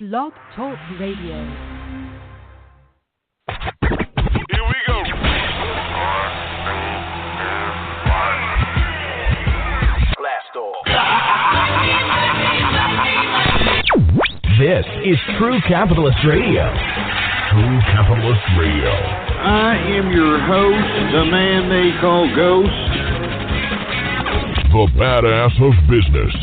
Blog Talk Radio. Here we go. Blast off. This is True Capitalist Radio. True Capitalist Radio. I am your host, the man they call Ghost. The badass of business.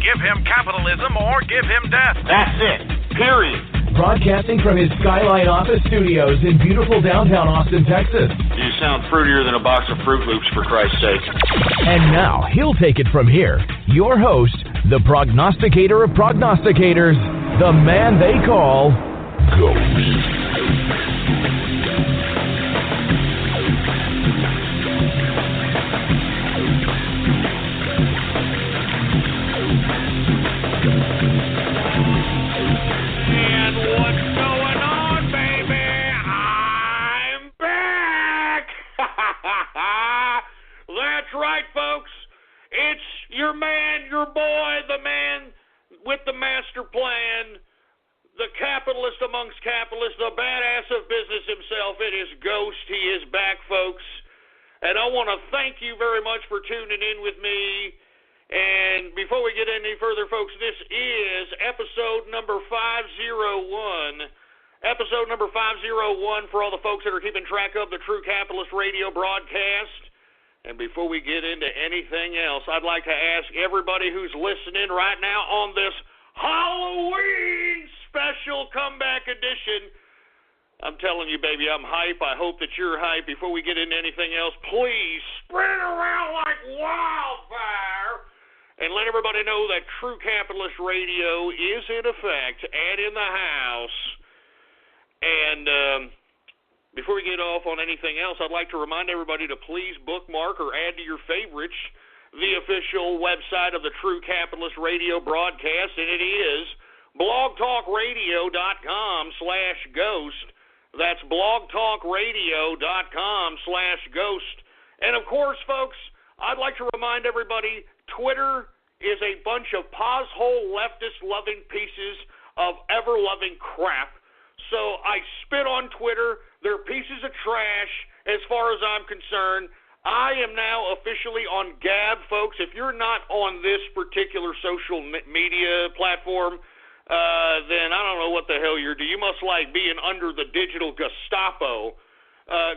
Give him capitalism or give him death. That's it. Period. Broadcasting from his Skyline office studios in beautiful downtown Austin, Texas. You sound fruitier than a box of Fruit Loops, for Christ's sake. And now, he'll take it from here. Your host, the prognosticator of prognosticators, the man they call Ghost. Your man, your boy, the man with the master plan, the capitalist amongst capitalists, the badass of business himself. It is Ghost. He is back, folks. And I want to thank you very much for tuning in with me. And before we get any further, folks, this is episode number 501. Episode number 501 for all the folks that are keeping track of the True Capitalist Radio broadcast. And before we get into anything else, I'd like to ask everybody who's listening right now on this Halloween special comeback edition. I'm telling you, baby, I'm hype. I hope that you're hype. Before we get into anything else, please spread it around like wildfire and let everybody know that True Capitalist Radio is in effect and in the house. And before we get off on anything else, I'd like to remind everybody to please bookmark or add to your favorites the official website of the True Capitalist Radio broadcast, and it is blogtalkradio.com/ghost. That's blogtalkradio.com/ghost. And of course, folks, I'd like to remind everybody, Twitter is a bunch of pothole leftist-loving pieces of ever-loving crap. So I spit on Twitter. They're pieces of trash as far as I'm concerned. I am now officially on Gab, folks. If you're not on this particular social media platform, then I don't know what the hell you're doing. You must like being under the digital Gestapo.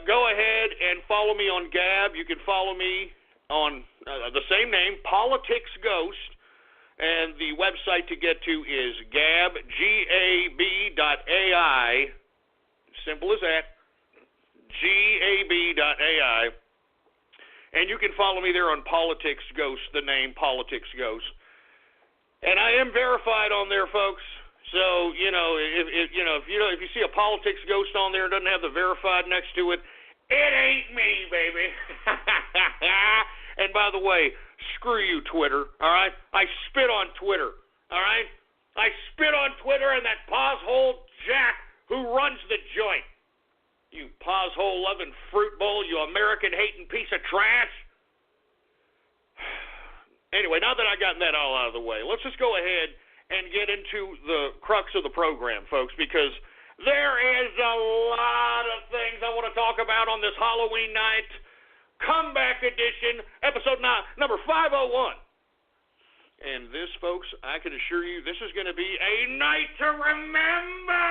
Go ahead and follow me on Gab. You can follow me on the same name, Politics Ghost. And the website to get to is gab.ai. Simple as that. gab.ai. And you can follow me there on Politics Ghost, the name Politics Ghost. And I am verified on there, folks. So, if you see a Politics Ghost on there and doesn't have the verified next to it, it ain't me, baby. And by the way, screw you, Twitter, all right? I spit on Twitter, all right? I spit on Twitter and that pothole jack who runs the joint. You pothole-loving fruit bowl, you American-hating piece of trash. Anyway, now that I got that all out of the way, let's just go ahead and get into the crux of the program, folks, because there is a lot of things I want to talk about on this Halloween night. Comeback edition, episode number 501. And this, folks, I can assure you, this is going to be a night to remember.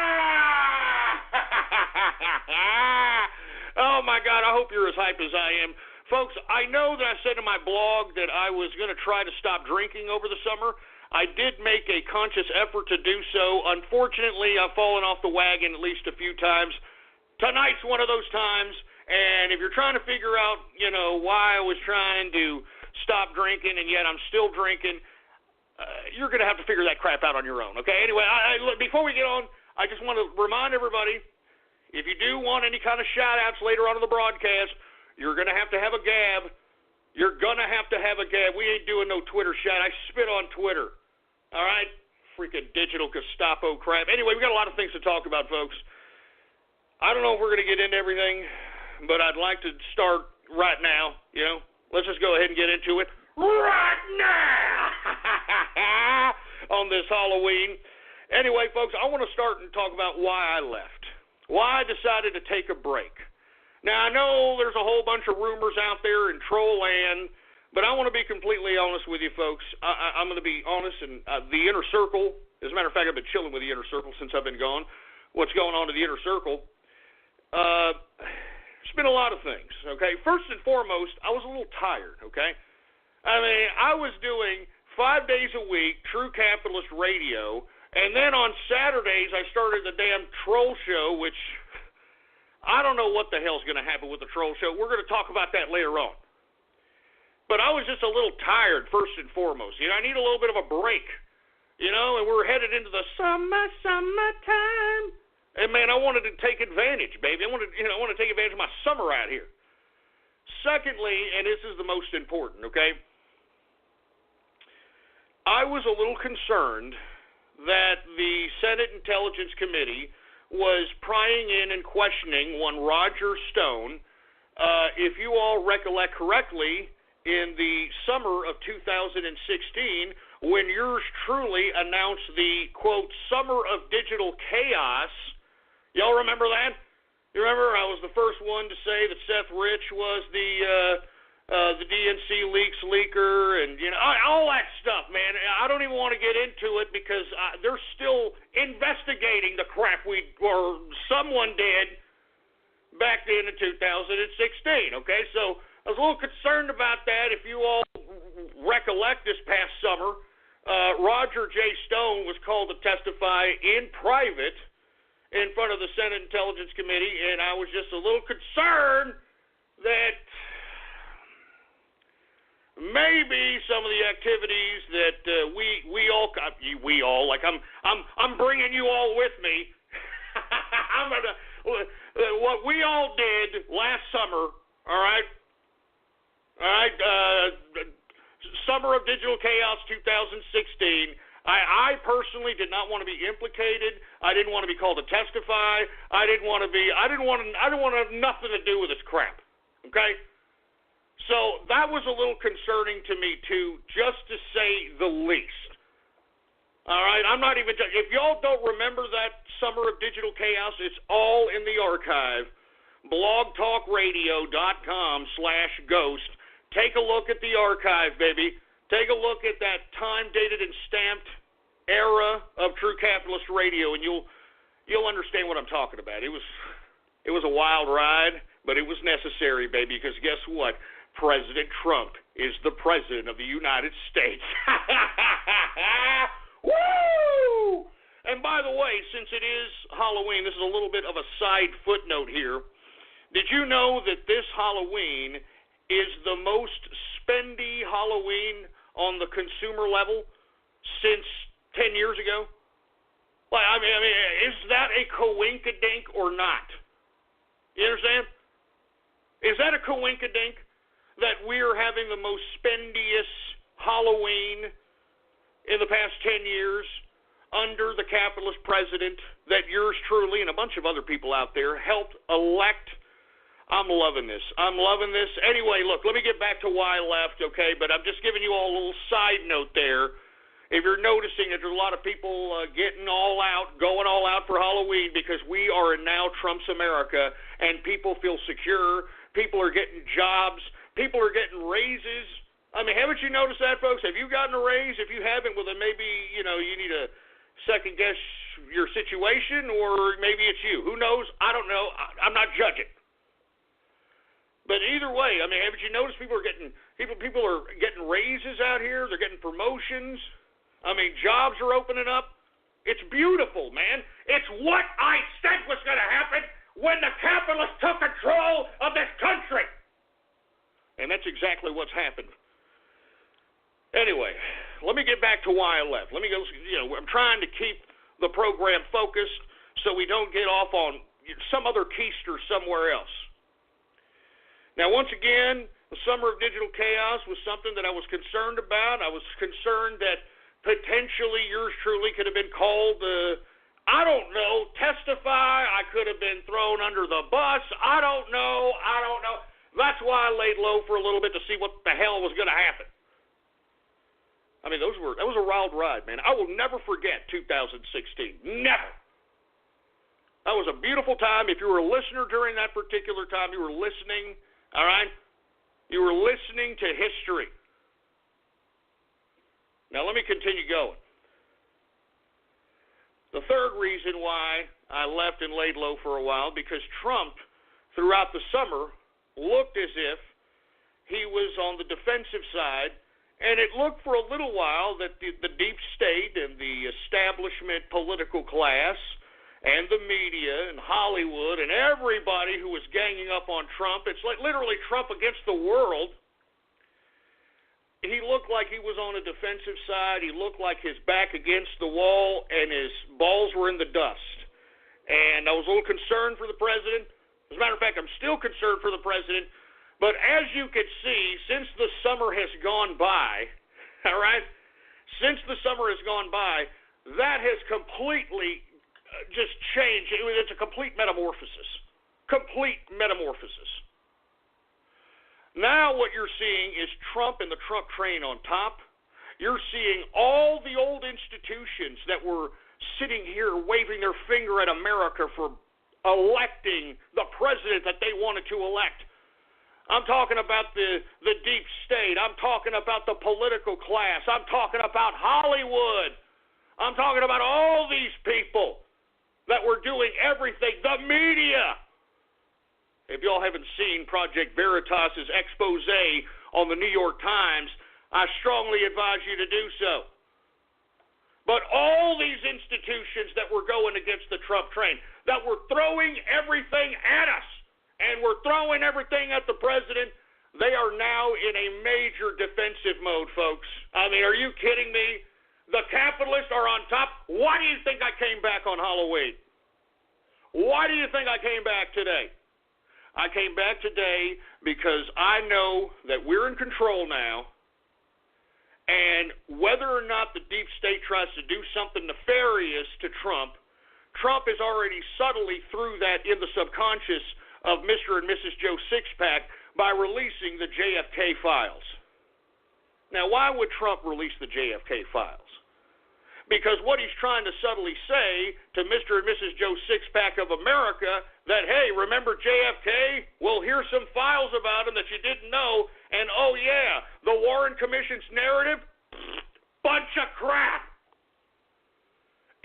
Oh, my God, I hope you're as hype as I am. Folks, I know that I said in my blog that I was going to try to stop drinking over the summer. I did make a conscious effort to do so. Unfortunately, I've fallen off the wagon at least a few times. Tonight's one of those times. And if you're trying to figure out, why I was trying to stop drinking and yet I'm still drinking, you're going to have to figure that crap out on your own, okay? Anyway, before we get on, I just want to remind everybody, if you do want any kind of shout-outs later on in the broadcast, you're going to have a Gab. You're going to have a Gab. We ain't doing no Twitter shout. I spit on Twitter, all right? Freaking digital Gestapo crap. Anyway, we got a lot of things to talk about, folks. I don't know if we're going to get into everything, but I'd like to start right now, Let's just go ahead and get into it right now on this Halloween. Anyway, folks, I want to start and talk about why I left, why I decided to take a break. Now, I know there's a whole bunch of rumors out there in troll land, but I want to be completely honest with you, folks. I'm going to be honest, and the Inner Circle, as a matter of fact, I've been chilling with the Inner Circle since I've been gone. What's going on to the Inner Circle? It's been a lot of things, okay? First and foremost, I was a little tired, okay? I mean, I was doing 5 days a week, True Capitalist Radio, and then on Saturdays I started the damn troll show, which I don't know what the hell's going to happen with the troll show. We're going to talk about that later on. But I was just a little tired, first and foremost. You know, I need a little bit of a break, you know, and we're headed into the summertime. And, man, I wanted to take advantage, baby. I want to take advantage of my summer out here. Secondly, and this is the most important, okay, I was a little concerned that the Senate Intelligence Committee was prying in and questioning one Roger Stone. If you all recollect correctly, in the summer of 2016, when yours truly announced the, quote, Summer of Digital Chaos. Y'all remember that? You remember I was the first one to say that Seth Rich was the DNC leaks leaker and, you know, all that stuff, man. I don't even want to get into it because they're still investigating the crap someone did back then in 2016, okay? So I was a little concerned about that. If you all recollect this past summer, Roger J. Stone was called to testify in private in front of the Senate Intelligence Committee, and I was just a little concerned that maybe some of the activities that we all, like I'm bringing you all with me. What we all did last summer, all right, Summer of Digital Chaos 2016. I personally did not want to be implicated. I didn't want to be called to testify. I didn't want to have nothing to do with this crap. Okay? So that was a little concerning to me too, just to say the least. All right, I'm not even. If y'all don't remember that Summer of Digital Chaos, it's all in the archive. blogtalkradio.com/ghost. Take a look at the archive, baby. Take a look at that time-dated and stamped era of True Capitalist Radio, and you'll understand what I'm talking about. It was a wild ride, but it was necessary, baby, because guess what? President Trump is the president of the United States. Woo! And by the way, since it is Halloween, this is a little bit of a side footnote here. Did you know that this Halloween is the most spendy Halloween on the consumer level since 10 years ago? Like, I mean, is that a coinkydink or not? You understand? Is that a coinkydink that we're having the most spendiest Halloween in the past 10 years under the capitalist president that yours truly and a bunch of other people out there helped elect? I'm loving this. Anyway, look, let me get back to why I left, okay? But I'm just giving you all a little side note there. If you're noticing that there's a lot of people going all out for Halloween because we are in now Trump's America, and people feel secure. People are getting jobs. People are getting raises. I mean, haven't you noticed that, folks? Have you gotten a raise? If you haven't, well, then maybe, you need to second guess your situation, or maybe it's you. Who knows? I don't know. I'm not judging. But either way, I mean, haven't you noticed people are getting raises out here? They're getting promotions. I mean, jobs are opening up. It's beautiful, man. It's what I said was going to happen when the capitalists took control of this country. And that's exactly what's happened. Anyway, let me get back to why I left. Let me go, I'm trying to keep the program focused so we don't get off on some other keister somewhere else. Now, once again, the Summer of Digital Chaos was something that I was concerned about. I was concerned that potentially yours truly could have been called I don't know, testify. I could have been thrown under the bus. I don't know. That's why I laid low for a little bit to see what the hell was going to happen. I mean, that was a wild ride, man. I will never forget 2016. Never. That was a beautiful time. If you were a listener during that particular time, you were listening, all right? You were listening to history. Now, let me continue going. The third reason why I left and laid low for a while, because Trump, throughout the summer, looked as if he was on the defensive side, and it looked for a little while that the deep state and the establishment political class and the media and Hollywood and everybody who was ganging up on Trump, it's like literally Trump against the world. He looked like he was on a defensive side. He looked like his back against the wall and his balls were in the dust. And I was a little concerned for the president. As a matter of fact, I'm still concerned for the president. But as you can see, since the summer has gone by, all right, since the summer has gone by, that has completely just changed. It's a complete metamorphosis. Complete metamorphosis. Now what you're seeing is Trump and the Trump train on top. You're seeing all the old institutions that were sitting here waving their finger at America for electing the president that they wanted to elect. I'm talking about the deep state. I'm talking about the political class. I'm talking about Hollywood. I'm talking about all these people that were doing everything. The media. If y'all haven't seen Project Veritas's expose on the New York Times, I strongly advise you to do so. But all these institutions that were going against the Trump train, that were throwing everything at us, and were throwing everything at the president, they are now in a major defensive mode, folks. I mean, are you kidding me? The capitalists are on top. Why do you think I came back on Halloween? Why do you think I came back today? I came back today because I know that we're in control now, and whether or not the deep state tries to do something nefarious to Trump, Trump is already subtly through that in the subconscious of Mr. and Mrs. Joe Sixpack by releasing the JFK files. Now, why would Trump release the JFK files? Because what he's trying to subtly say to Mr. and Mrs. Joe Sixpack of America that, hey, remember JFK? Well, here's some files about him that you didn't know, and oh yeah, the Warren Commission's narrative, bunch of crap.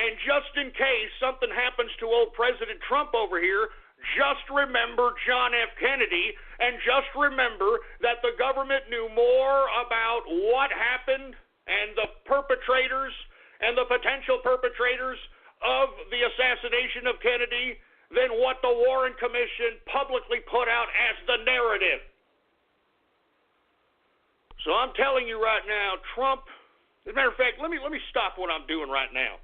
And just in case something happens to old President Trump over here, just remember John F. Kennedy, and just remember that the government knew more about what happened and the perpetrators and the potential perpetrators of the assassination of Kennedy than what the Warren Commission publicly put out as the narrative. So I'm telling you right now, Trump, as a matter of fact, let me stop what I'm doing right now.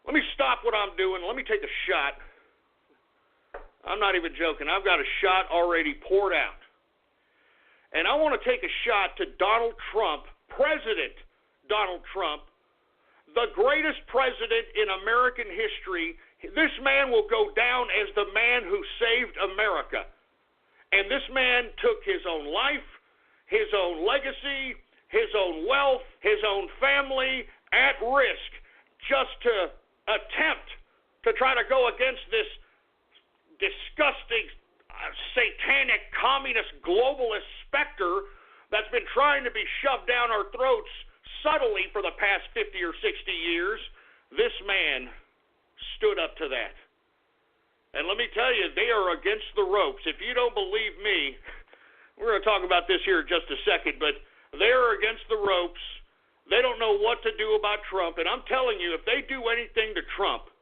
Let me stop what I'm doing. Let me take a shot. I'm not even joking. I've got a shot already poured out. And I want to take a shot to Donald Trump, President Donald Trump, the greatest president in American history. This man will go down as the man who saved America. And this man took his own life, his own legacy, his own wealth, his own family at risk just to attempt to try to go against this disgusting, satanic, communist, globalist specter that's been trying to be shoved down our throats subtly for the past 50 or 60 years. This man stood up to that. And let me tell you, they are against the ropes. If you don't believe me, we're going to talk about this here in just a second, but they are against the ropes. They don't know what to do about Trump. And I'm telling you, if they do anything to Trump,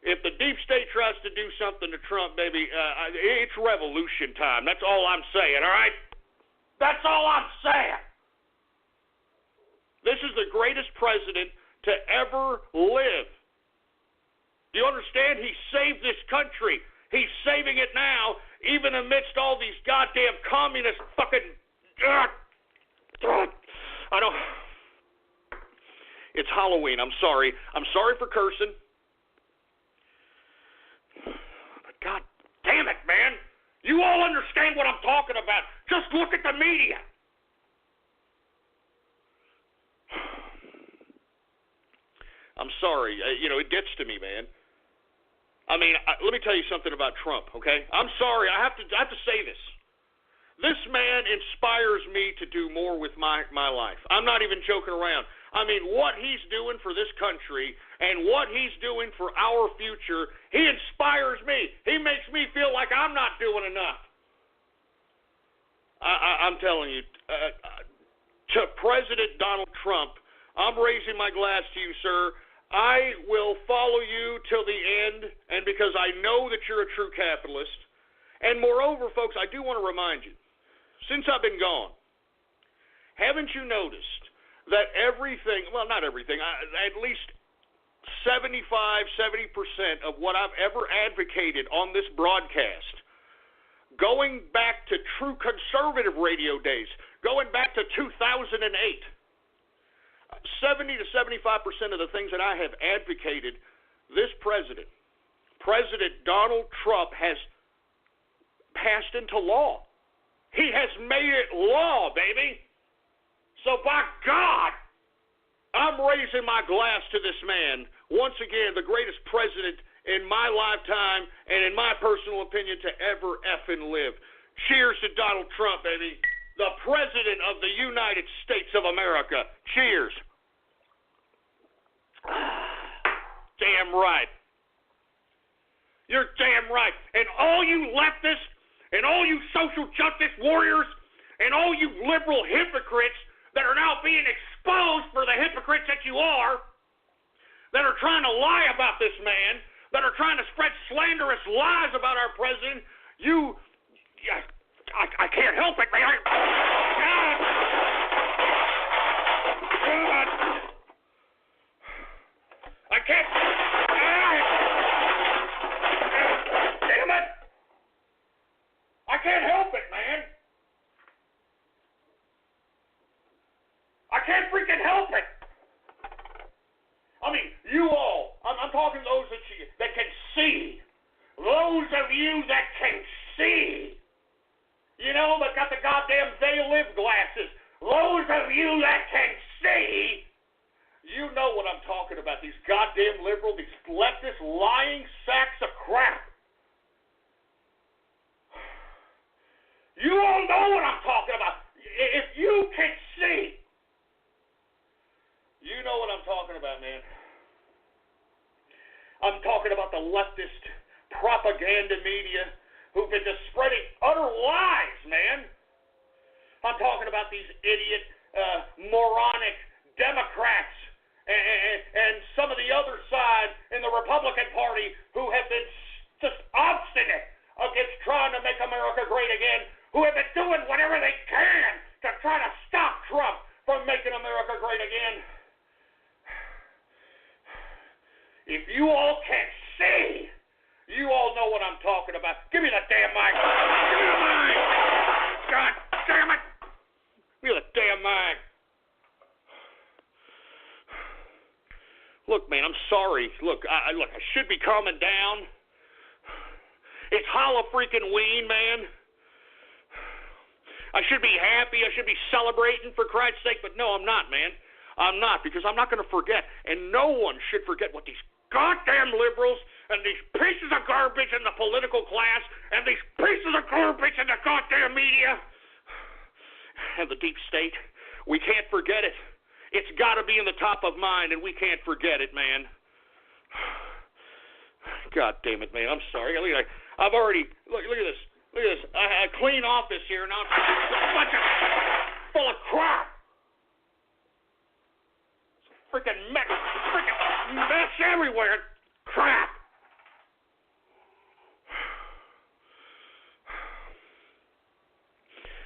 if the deep state tries to do something to Trump, baby, it's revolution time. That's all I'm saying, all right? That's all I'm saying. This is the greatest president to ever live. Do you understand? He saved this country. He's saving it now, even amidst all these goddamn communist fucking... I don't... It's Halloween. I'm sorry. I'm sorry for cursing. But God damn it, man. You all understand what I'm talking about. Just look at the media. sorry. It gets to me, man. I mean, let me tell you something about Trump, okay? I'm sorry. I have to say this. This man inspires me to do more with my life. I'm not even joking around. I mean, what he's doing for this country and what he's doing for our future, he inspires me. He makes me feel like I'm not doing enough. I'm telling you, to President Donald Trump, I'm raising my glass to you, sir. I will follow you till the end, and because I know that you're a true capitalist. And moreover, folks, I do want to remind you, since I've been gone, haven't you noticed that everything, well, not everything, at least 75, 70% of what I've ever advocated on this broadcast, going back to true conservative radio days, going back to 2008, 70 to 75% of the things that I have advocated, this President Donald Trump, has passed into law. He has made it law, baby. So by God, I'm raising my glass to this man. Once again, the greatest president in my lifetime and in my personal opinion to ever effing live. Cheers to Donald Trump, baby. The President of the United States of America. Cheers. Damn right. You're damn right. And all you leftists and all you social justice warriors and all you liberal hypocrites that are now being exposed for the hypocrites that you are, that are trying to lie about this man, that are trying to spread slanderous lies about our president, I can't help it, man. I can't. Damn it. I can't help it, man. I can't freaking help it. I mean, you all, I'm talking to those that can see. Those of you that can see. That got the goddamn they live glasses. Those of you that can see, you know what I'm talking about. These goddamn liberals, these leftist lying sacks of crap. You all know what I'm talking about. If you can see, you know what I'm talking about, man. I'm talking about the leftist propaganda media who've been just spreading utter lies, man. I'm talking about these idiot, moronic Democrats and some of the other side in the Republican Party who have been just obstinate against trying to make America great again, who have been doing whatever they can to try to stop Trump from making America great again. If you all can see, you all know what I'm talking about. Give me the damn mic. Give me the mic. God damn it. Give me the damn mic. Look, man, I'm sorry. Look, I should be calming down. It's Halloween, man. I should be happy. I should be celebrating, for Christ's sake, but no, I'm not, man. I'm not, because I'm not going to forget, and no one should forget what these goddamn liberals and these pieces of garbage in the political class and these pieces of garbage in the goddamn media and the deep state. We can't forget it. It's got to be in the top of mind, and we can't forget it, man. God damn it, man. I'm sorry. I've already look at this. Look at this. I clean office here now. It's a bunch of full of crap. Freaking mess everywhere. Crap.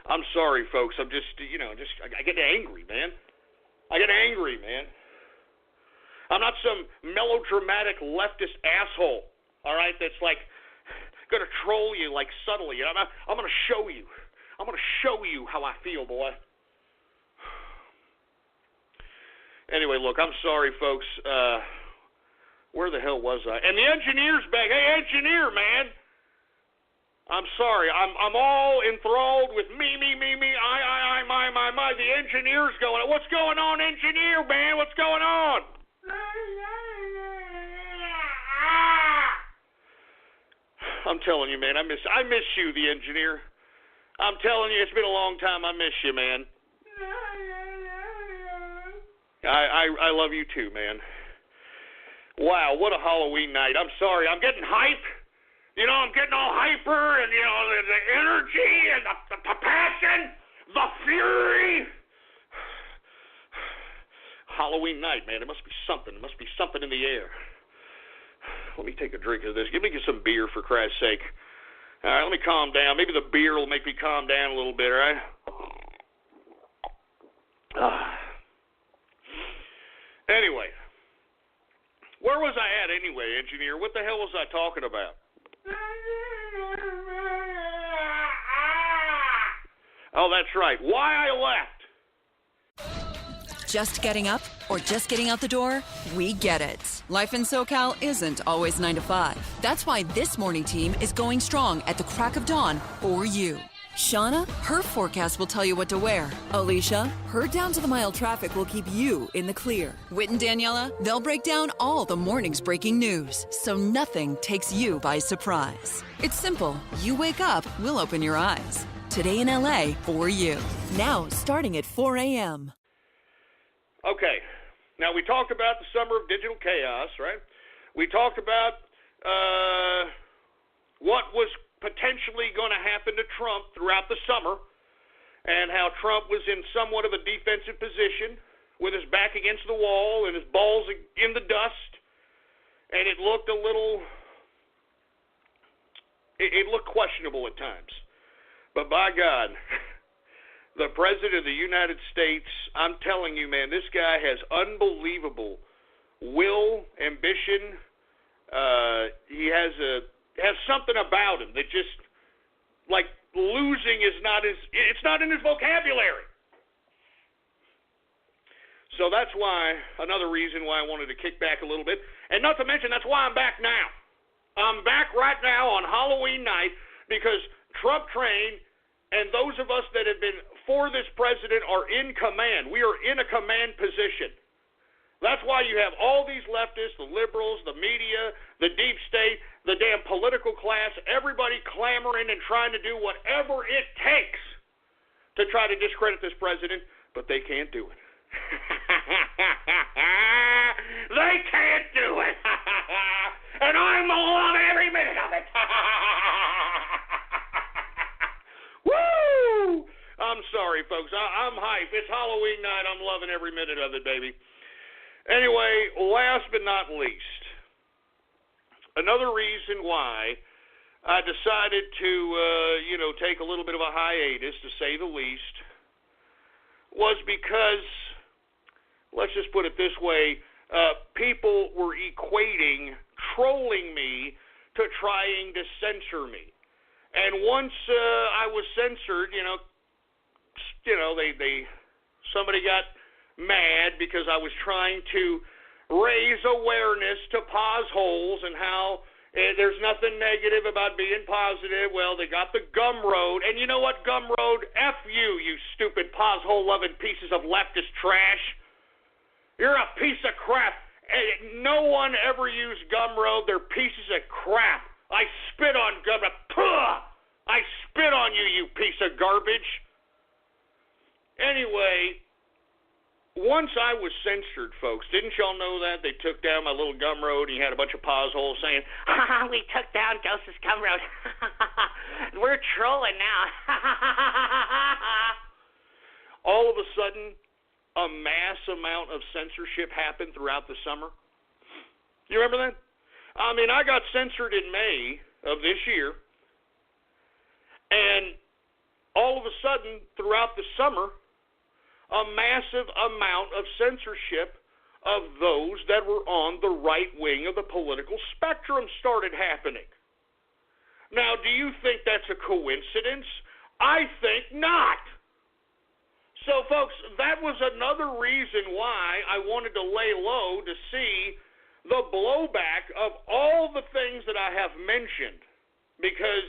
I'm sorry, folks. I'm just, I get angry, man. I get angry, man. I'm not some melodramatic leftist asshole, all right, that's like going to troll you like subtly. I'm going to show you. I'm going to show you how I feel, boy. Anyway, look, I'm sorry, folks. Where the hell was I? And the engineer's back. Hey, engineer, man. I'm sorry. I'm all enthralled with me, I, my. The engineer's going. What's going on, engineer, man? What's going on? I'm telling you, man, I miss you, the engineer. I'm telling you, it's been a long time. I miss you, man. I love you too, man. Wow, what a Halloween night. I'm sorry, I'm getting hype. I'm getting all hyper, and, the energy and the passion, the fury. Halloween night, man. There must be something. There must be something in the air. Let me take a drink of this. Give me some beer, for Christ's sake. All right, let me calm down. Maybe the beer will make me calm down a little bit, all right? Anyway, where was I at anyway, engineer? What the hell was I talking about? Oh, that's right. Why I left. Just getting up or just getting out the door? We get it. Life in SoCal isn't always 9 to 5. That's why this morning team is going strong at the crack of dawn for you. Shauna, her forecast will tell you what to wear. Alicia, her down-to-the-mile traffic will keep you in the clear. Whit and Daniela, they'll break down all the morning's breaking news, so nothing takes you by surprise. It's simple. You wake up, we'll open your eyes. Today in LA for you. Now, starting at 4 a.m. Okay. Now, we talked about the summer of digital chaos, right? We talked about what was potentially going to happen to Trump throughout the summer, and how Trump was in somewhat of a defensive position with his back against the wall and his balls in the dust, and it looked a little, it looked questionable at times. But by God, the President of the United States, I'm telling you, man, this guy has unbelievable will, ambition. He has something about him that just, like, losing is it's not in his vocabulary. So that's why, another reason why I wanted to kick back a little bit. And not to mention, that's why I'm back now. I'm back right now on Halloween night because Trump train and those of us that have been for this president are in command. We are in a command position. That's why you have all these leftists, the liberals, the media, the deep state, the damn political class, everybody clamoring and trying to do whatever it takes to try to discredit this president, but they can't do it. They can't do it. And I'm going to love every minute of it. Woo! I'm sorry, folks. I'm hype. It's Halloween night. I'm loving every minute of it, baby. Anyway, last but not least, another reason why I decided to, take a little bit of a hiatus, to say the least, was because, let's just put it this way, people were equating trolling me to trying to censor me. And once I was censored, somebody got mad because I was trying to raise awareness to pause holes and how there's nothing negative about being positive. Well, they got the Gumroad. And you know what, Gumroad? F you, you stupid pause hole-loving pieces of leftist trash. You're a piece of crap. No one ever used Gumroad. They're pieces of crap. I spit on Gumroad. Puh! I spit on you, you piece of garbage. Anyway, once I was censored, folks, didn't y'all know that? They took down my little Gumroad, and you had a bunch of pause holes saying, we took down Joseph's Gumroad. We're trolling now. All of a sudden, a mass amount of censorship happened throughout the summer. You remember that? I mean, I got censored in May of this year, and all of a sudden, throughout the summer, a massive amount of censorship of those that were on the right wing of the political spectrum started happening. Now, do you think that's a coincidence? I think not. So, folks, that was another reason why I wanted to lay low to see the blowback of all the things that I have mentioned. Because,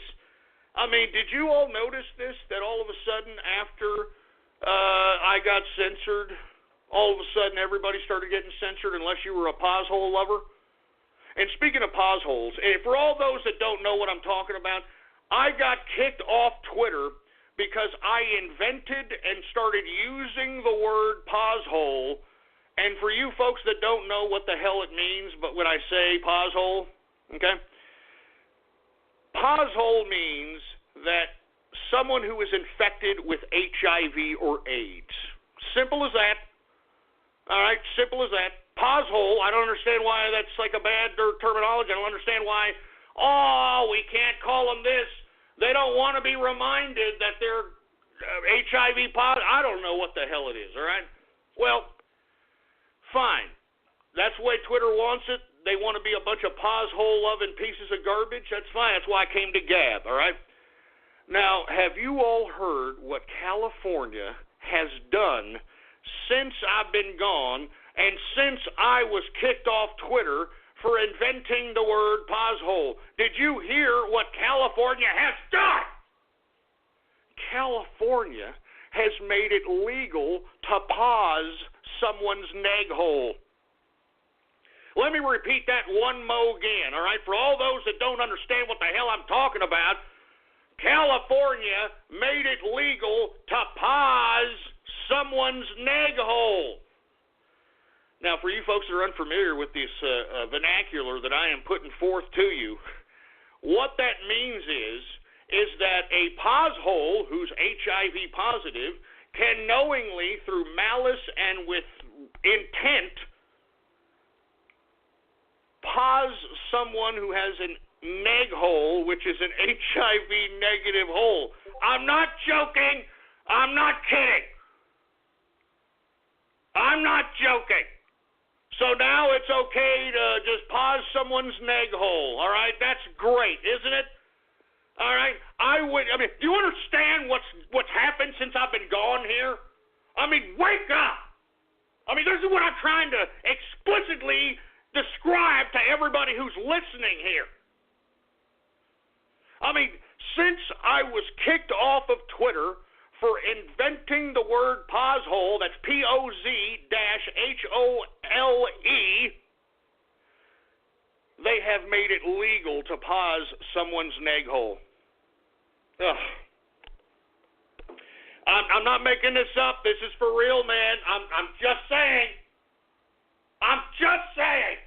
I mean, did you all notice this, that all of a sudden after I got censored, all of a sudden everybody started getting censored unless you were a pause hole lover? And speaking of pause holes, for all those that don't know what I'm talking about, I got kicked off Twitter because I invented and started using the word pause hole. And for you folks that don't know what the hell it means, but when I say pause hole, okay? Pause hole means that someone who is infected with HIV or AIDS. Simple as that. All right, simple as that. Pause hole, I don't understand why that's like a bad terminology. I don't understand why, we can't call them this. They don't want to be reminded that they're HIV positive. I don't know what the hell it is, all right? Well, fine. That's the way Twitter wants it. They want to be a bunch of pause hole loving pieces of garbage. That's fine. That's why I came to Gab, all right? Now, have you all heard what California has done since I've been gone and since I was kicked off Twitter for inventing the word pause hole? Did you hear what California has done? California has made it legal to pause someone's neg hole. Let me repeat that one mo again, all right? For all those that don't understand what the hell I'm talking about, California made it legal to pause someone's neg hole. Now, for you folks that are unfamiliar with this vernacular that I am putting forth to you, what that means is that a pause hole who's HIV positive can knowingly, through malice and with intent, pause someone who has an neg hole, which is an HIV negative hole. I'm not joking. I'm not kidding. I'm not joking. So now it's okay to just pause someone's neg hole, all right? That's great, isn't it? All right? Do you understand what's happened since I've been gone here? I mean, wake up! I mean, this is what I'm trying to explicitly describe to everybody who's listening here. I mean, since I was kicked off of Twitter for inventing the word pause hole, that's POZ-HOLE, they have made it legal to pause someone's neg hole. Ugh. I'm not making this up. This is for real, man. I'm just saying. I'm just saying.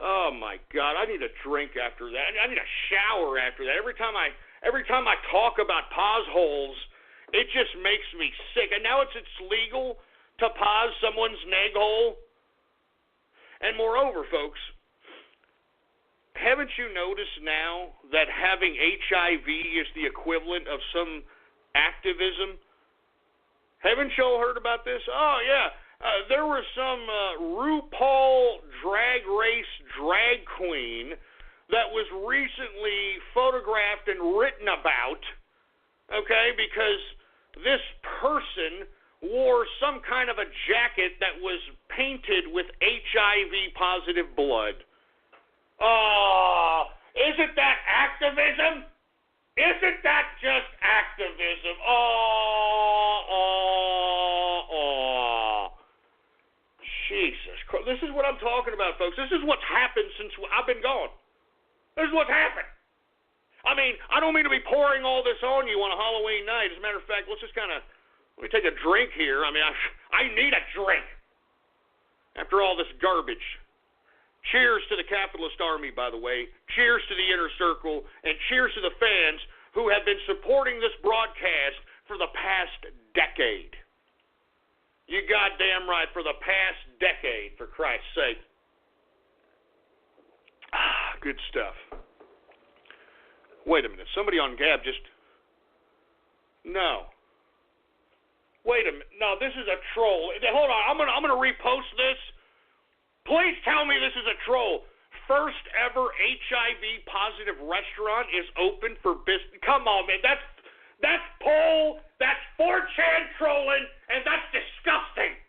Oh my God, I need a drink after that. I need a shower after that. Every time I talk about pause holes, it just makes me sick. And now it's legal to pause someone's neg hole. And moreover, folks, haven't you noticed now that having HIV is the equivalent of some activism? Haven't you all heard about this? Oh, yeah. There was some RuPaul Drag Race drag queen that was recently photographed and written about, okay, because this person wore some kind of a jacket that was painted with HIV-positive blood. Oh, isn't that activism? Isn't that just activism? Jesus Christ. This is what I'm talking about, folks. This is what's happened since I've been gone. This is what's happened. I mean, I don't mean to be pouring all this on you on a Halloween night. As a matter of fact, let me take a drink here. I mean, I need a drink after all this garbage. Cheers to the capitalist army, by the way. Cheers to the inner circle, and cheers to the fans who have been supporting this broadcast for the past decade. You goddamn right, for the past decade, for Christ's sake. Good stuff. Wait a minute. Somebody on Gab just... No. Wait a minute. No, this is a troll. Hold on. I'm gonna repost this. Please tell me this is a troll. First ever HIV positive restaurant is open for business. Come on, man. That's 4chan trolling, and that's disgusting.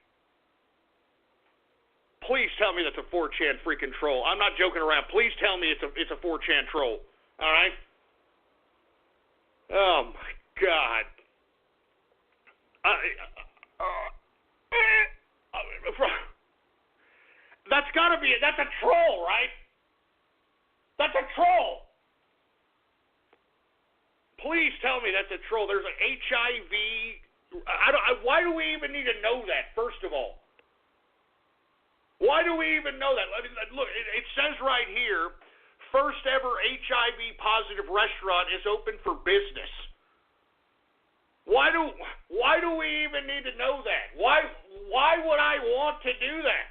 Please tell me that's a 4chan freaking troll. I'm not joking around. Please tell me it's a 4chan troll. All right? Oh my God. That's a troll, right? That's a troll. Please tell me that's a troll. There's an HIV. Why do we even need to know that, first of all? Why do we even know that? I mean, look, it says right here, first ever HIV positive restaurant is open for business. Why do we even need to know that? Why would I want to do that?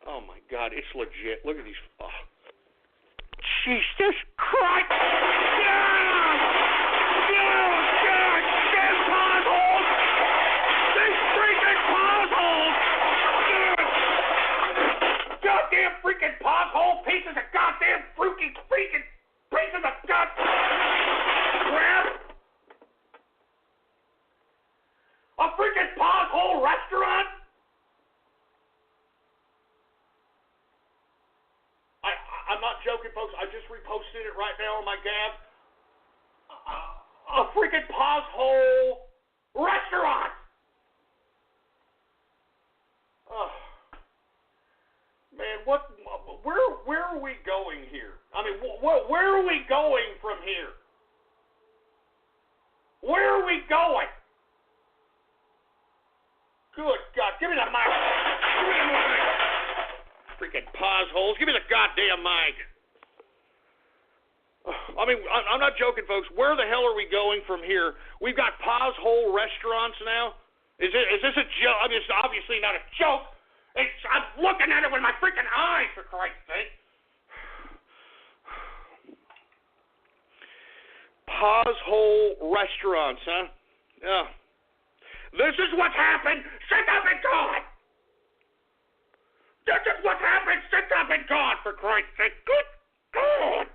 Oh my God, it's legit. Look at these. Oh. Jesus Christ! Damn potholes! These freaking potholes! Goddamn freaking pothole pieces of goddamn freaking pieces of crap! A freaking pothole restaurant? I'm not joking, folks. I just reposted it right now on my Gab. A freaking pothole restaurant. Oh, man, where are we going here? I mean, where are we going from here? Where are we going? Good God, give me the mic. Give me the mic. Freaking potholes. Give me the goddamn mic. I mean, I'm not joking, folks. Where the hell are we going from here? We've got pothole restaurants now. Is this a joke? I mean, it's obviously not a joke. I'm looking at it with my freaking eyes, for Christ's sake. Pothole restaurants, huh? Yeah. This is what's happened. Sit up and gone. This is what happened. Sit up and gone, for Christ's sake. Good God.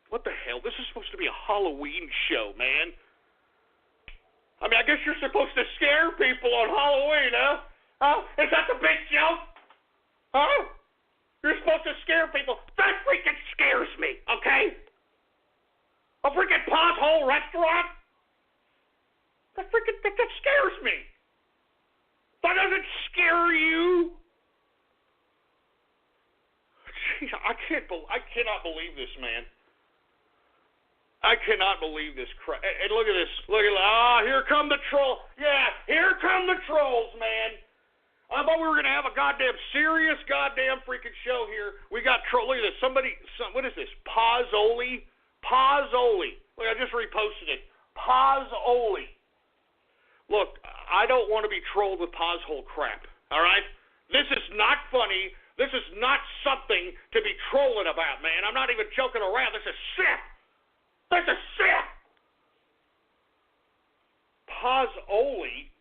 What the hell? This is supposed to be a Halloween show, man. I mean, I guess you're supposed to scare people on Halloween, huh? Huh? Is that the big joke? Huh? You're supposed to scare people. That freaking scares me, okay? A freaking pothole restaurant? That scares me. That doesn't scare you. Jeez, I cannot believe this, man. I cannot believe this crap. And look at this. Here come the trolls. Yeah, here come the trolls, man. I thought we were going to have a goddamn serious goddamn freaking show here. We got troll. Look at this. What is this? Pozzoli. Look, I just reposted it. Pozzoli. Look, I don't want to be trolled with pothole crap, all right? This is not funny. This is not something to be trolling about, man. I'm not even joking around. This is sick. This is sick. Pozzoli?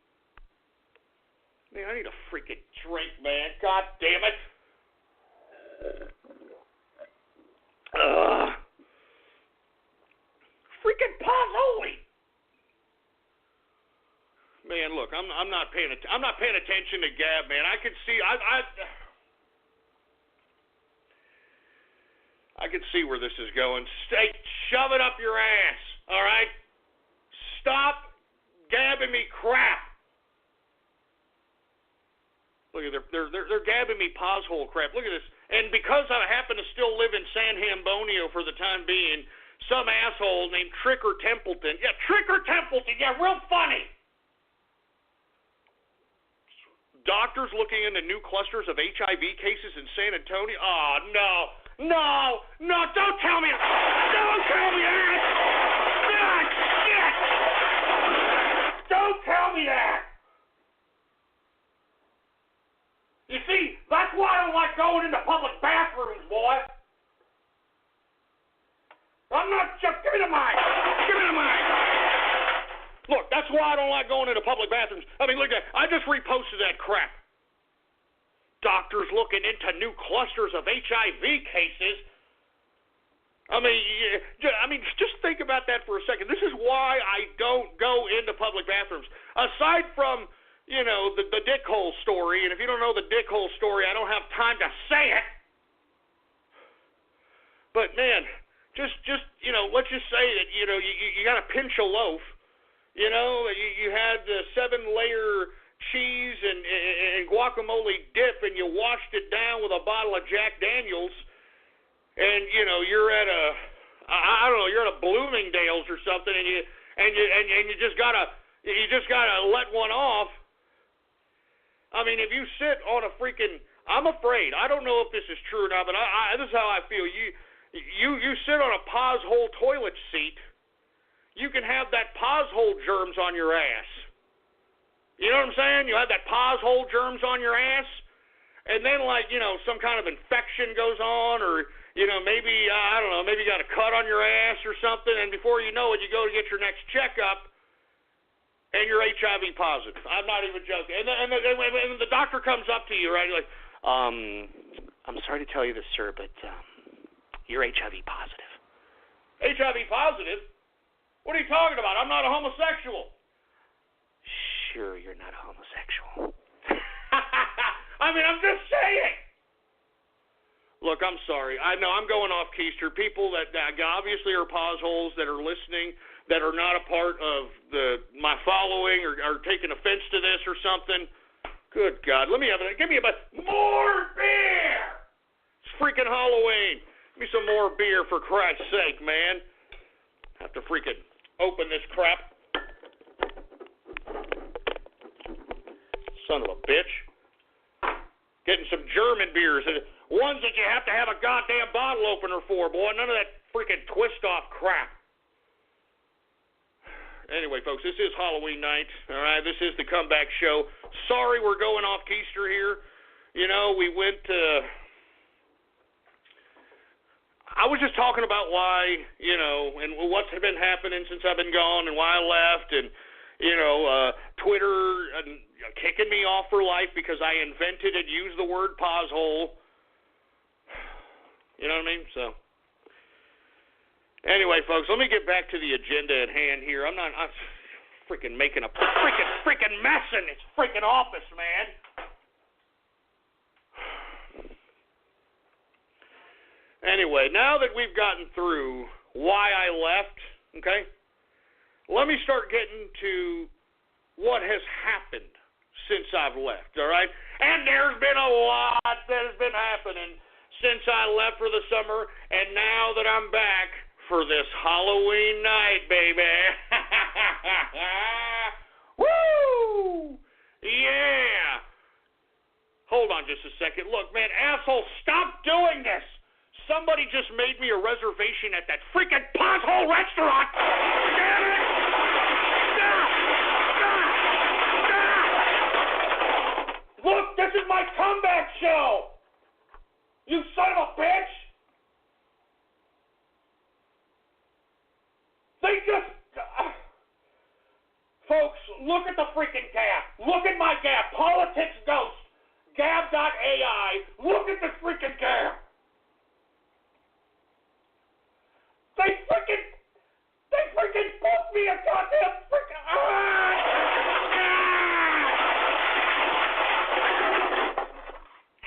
Man, I need a freaking drink, man. God damn it. Freaking pozzoli. Man, look, I'm not paying attention to Gab, man. I could see I can see where this is going. Shove it up your ass, all right? Stop gabbing me crap. Look at they're gabbing me pothole crap. Look at this. And because I happen to still live in San Hambonio for the time being, some asshole named Tricker Templeton. Yeah, Tricker Templeton. Yeah, real funny. Doctors looking into new clusters of HIV cases in San Antonio. Oh, no, don't tell me that. Don't tell me that. God, shit. Don't tell me that. You see, that's why I don't like going into public bathrooms, boy. I'm not just, give me the mic. Look, that's why I don't like going into public bathrooms. I mean, look at that. I just reposted that crap. Doctors looking into new clusters of HIV cases. I mean, just think about that for a second. This is why I don't go into public bathrooms. Aside from, the dick hole story, and if you don't know the dick hole story, I don't have time to say it. But, man, just let's just say that, you got to pinch a loaf. You know, you had the 7-layer cheese and guacamole dip, and you washed it down with a bottle of Jack Daniels, and you know you're at a Bloomingdale's or something, and you just gotta let one off. I mean, if you sit on a freaking, I'm afraid, I don't know if this is true or not, but this is how I feel. You sit on a pause hole toilet seat, you can have that pause hole germs on your ass. You know what I'm saying? You have that pause hole germs on your ass, and then, like, you know, some kind of infection goes on, or, you know, maybe, I don't know, maybe you got a cut on your ass or something, and before you know it, you go to get your next checkup, and you're HIV positive. I'm not even joking. And the doctor comes up to you, right? You're like, I'm sorry to tell you this, sir, but you're HIV positive. HIV positive? What are you talking about? I'm not a homosexual. Sure, you're not a homosexual. I mean, I'm just saying. Look, I'm sorry. I know I'm going off keister. People that obviously are pause holes that are listening, that are not a part of my following or are taking offense to this or something. Good God. Give me more beer. It's freaking Halloween. Give me some more beer for Christ's sake, man. I have to freaking open this crap. Son of a bitch. Getting some German beers. Ones that you have to have a goddamn bottle opener for, boy. None of that freaking twist-off crap. Anyway, folks, this is Halloween night, all right? This is the comeback show. Sorry we're going off keister here. You know, we went I was just talking about why, you know, and what's been happening since I've been gone and why I left, and, you know, Twitter kicking me off for life because I invented and used the word pause hole. You know what I mean? So, anyway, folks, let me get back to the agenda at hand here. I'm freaking making a freaking mess in this freaking office, man. Anyway, now that we've gotten through why I left, okay, let me start getting to what has happened since I've left, all right? And there's been a lot that has been happening since I left for the summer, and now that I'm back for this Halloween night, baby. Woo! Yeah! Hold on just a second. Look, man, asshole, stop doing this! Somebody just made me a reservation at that freaking pothole restaurant! Damn it! Stop! Look, this is my comeback show! You son of a bitch! They just... Folks, look at the freaking Gab. Look at my Gab. Politics Ghost. Gab.ai. Look at the freaking Gab. They freaking booked me a goddamn freaking...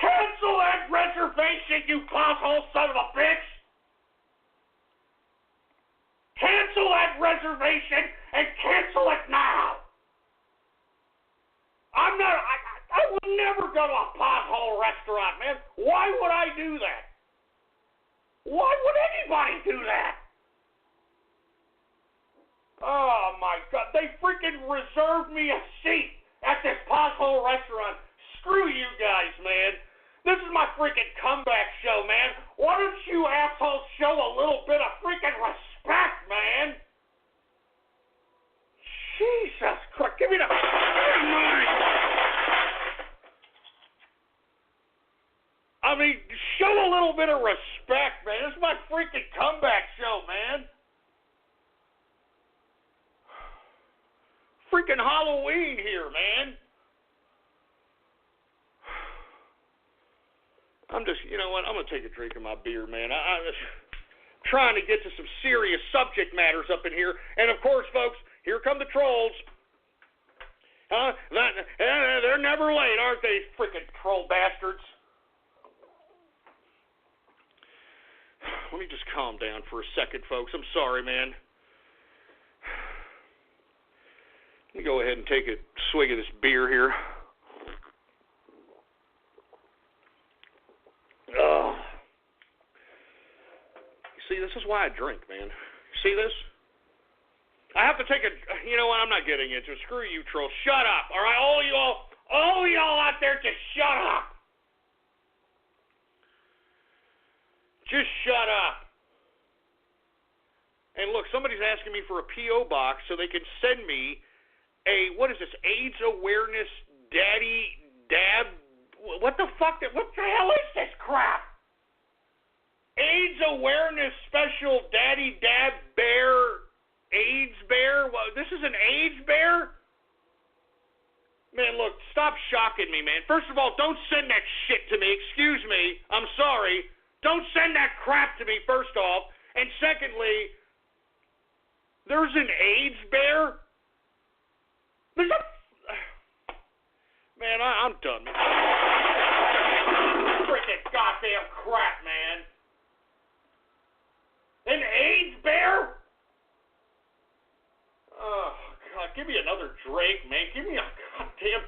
Cancel that reservation, you pothole son of a bitch! Cancel that reservation and cancel it now! I would never go to a pothole restaurant, man. Why would I do that? Why would anybody do that? Oh my God, they freaking reserved me a seat at this pothole restaurant. Screw you guys, man. This is my freaking comeback show, man. Why don't you assholes show a little bit of freaking respect, man? Jesus Christ, give me the mic. I mean, show a little bit of respect, man. This is my freaking comeback show, man. Freaking Halloween here, man. I'm just, you know what, I'm going to take a drink of my beer, man. I'm just trying to get to some serious subject matters up in here. And, of course, folks, here come the trolls. They're never late, aren't they, freaking troll bastards? Let me just calm down for a second, folks. I'm sorry, man. Let me go ahead and take a swig of this beer here. Oh. See, this is why I drink, man. See this? I have to take a, you know what, I'm not getting into it. Screw you, troll. Shut up, all right? All y'all out there, just shut up. Just shut up. And look, somebody's asking me for a P.O. box so they can send me a, what is this, AIDS awareness daddy dab? What the fuck? What the hell is this crap? AIDS awareness special daddy dab bear, AIDS bear? What, this is an AIDS bear? Man, look, stop shocking me, man. First of all, don't send that shit to me. Excuse me. I'm sorry. Don't send that crap to me, first off. And secondly, there's an AIDS bear? There's a... Man, I'm done. Freaking goddamn crap, man. An AIDS bear? Oh, God, give me another drink, man. Give me a goddamn...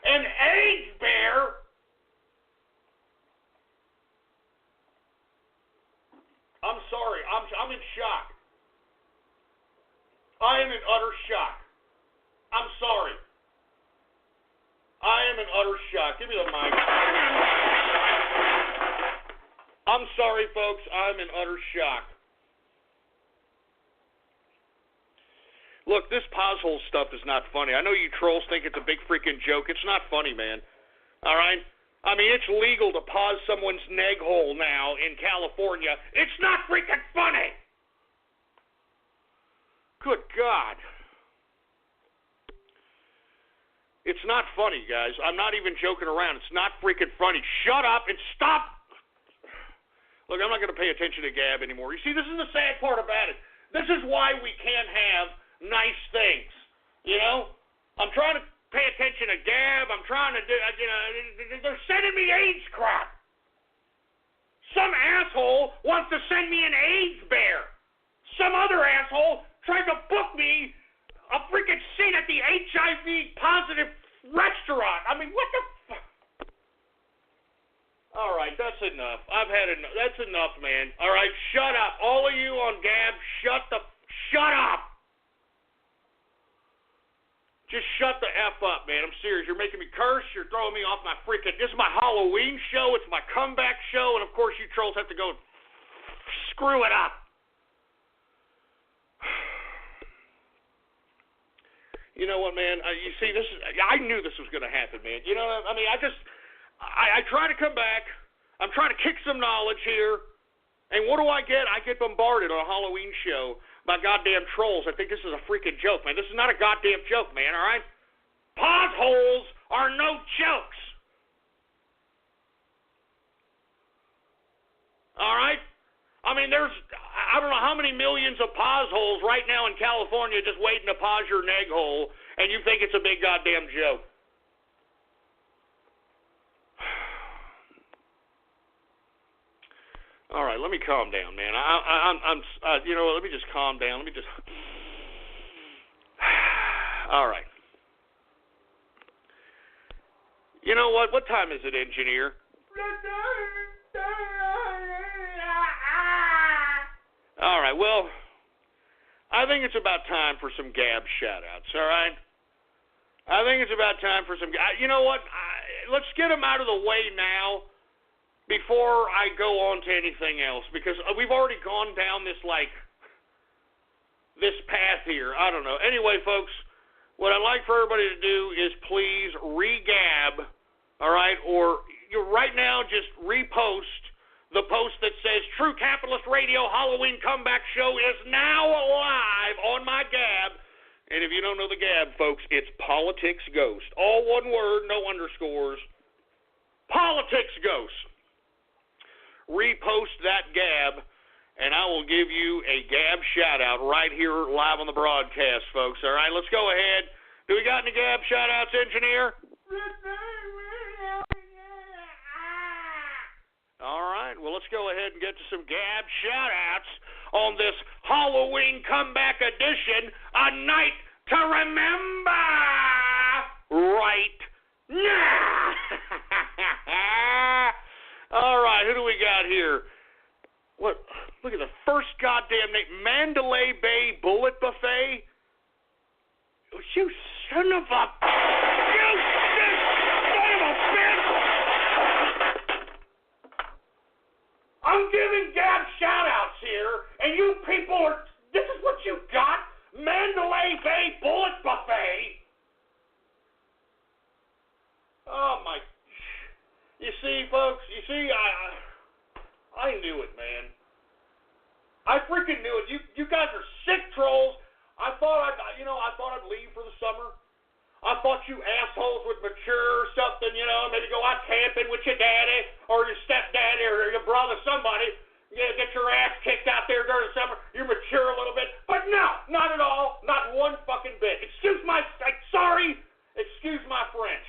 An AIDS bear? I'm sorry. I'm in shock. I am in utter shock. I'm sorry. I am in utter shock. Give me the mic. I'm sorry, folks. I'm in utter shock. Look, this pothole stuff is not funny. I know you trolls think it's a big freaking joke. It's not funny, man. All right? I mean, it's legal to pause someone's neg hole now in California. It's not freaking funny. Good God. It's not funny, guys. I'm not even joking around. It's not freaking funny. Shut up and stop. Look, I'm not going to pay attention to Gab anymore. You see, this is the sad part about it. This is why we can't have nice things. You know? I'm trying to pay attention to Gab. I'm trying to do, you know, they're sending me AIDS crap. Some asshole wants to send me an AIDS bear. Some other asshole tried to book me a freaking seat at the HIV positive restaurant. I mean, what the fuck? All right, that's enough. I've had enough. That's enough, man. All right, shut up. All of you on Gab, shut up. Just shut the F up, man. I'm serious. You're making me curse. You're throwing me off my freaking... This is my Halloween show. It's my comeback show. And, of course, you trolls have to go screw it up. You know what, man? You see, this is... I knew this was going to happen, man. You know what I mean? I try to come back. I'm trying to kick some knowledge here. And what do I get? I get bombarded on a Halloween show by goddamn trolls. I think this is a freaking joke, man. This is not a goddamn joke, man, all right? Potholes are no jokes. All right? I mean, there's, I don't know how many millions of potholes right now in California just waiting to pause your neg hole, and you think it's a big goddamn joke. All right, let me calm down, man. I'm you know what, let me just calm down. Let me just... All right. You know what? What time is it, engineer? All right, well, I think it's about time for some Gab shout-outs, all right? I think it's about time for some... You know what? Let's get them out of the way now before I go on to anything else, because we've already gone down this path here. I don't know. Anyway, folks, what I'd like for everybody to do is please re-Gab, all right, or right now just repost the post that says True Capitalist Radio Halloween Comeback Show is now live on my Gab. And if you don't know the Gab, folks, it's Politics Ghost. All one word, no underscores. Politics Ghost. Repost that Gab, and I will give you a Gab shout-out right here live on the broadcast, folks. All right, let's go ahead. Do we got any Gab shout-outs, engineer? All right, well, let's go ahead and get to some Gab shout-outs on this Halloween comeback edition, A Night to Remember. here. What? Look at the first goddamn name. Mandalay Bay Bullet Buffet? You son of a... You son of a bitch! I'm giving Gab shout-outs here, and you people are... This is what you got? Mandalay Bay Bullet Buffet? Oh, my... You see, folks, I knew it, man. I freaking knew it. You guys are sick trolls. I thought I'd leave for the summer. I thought you assholes would mature or something, maybe go out camping with your daddy or your stepdaddy or your brother, somebody. Get your ass kicked out there during the summer. You mature a little bit. But no, not at all. Not one fucking bit. Excuse my French.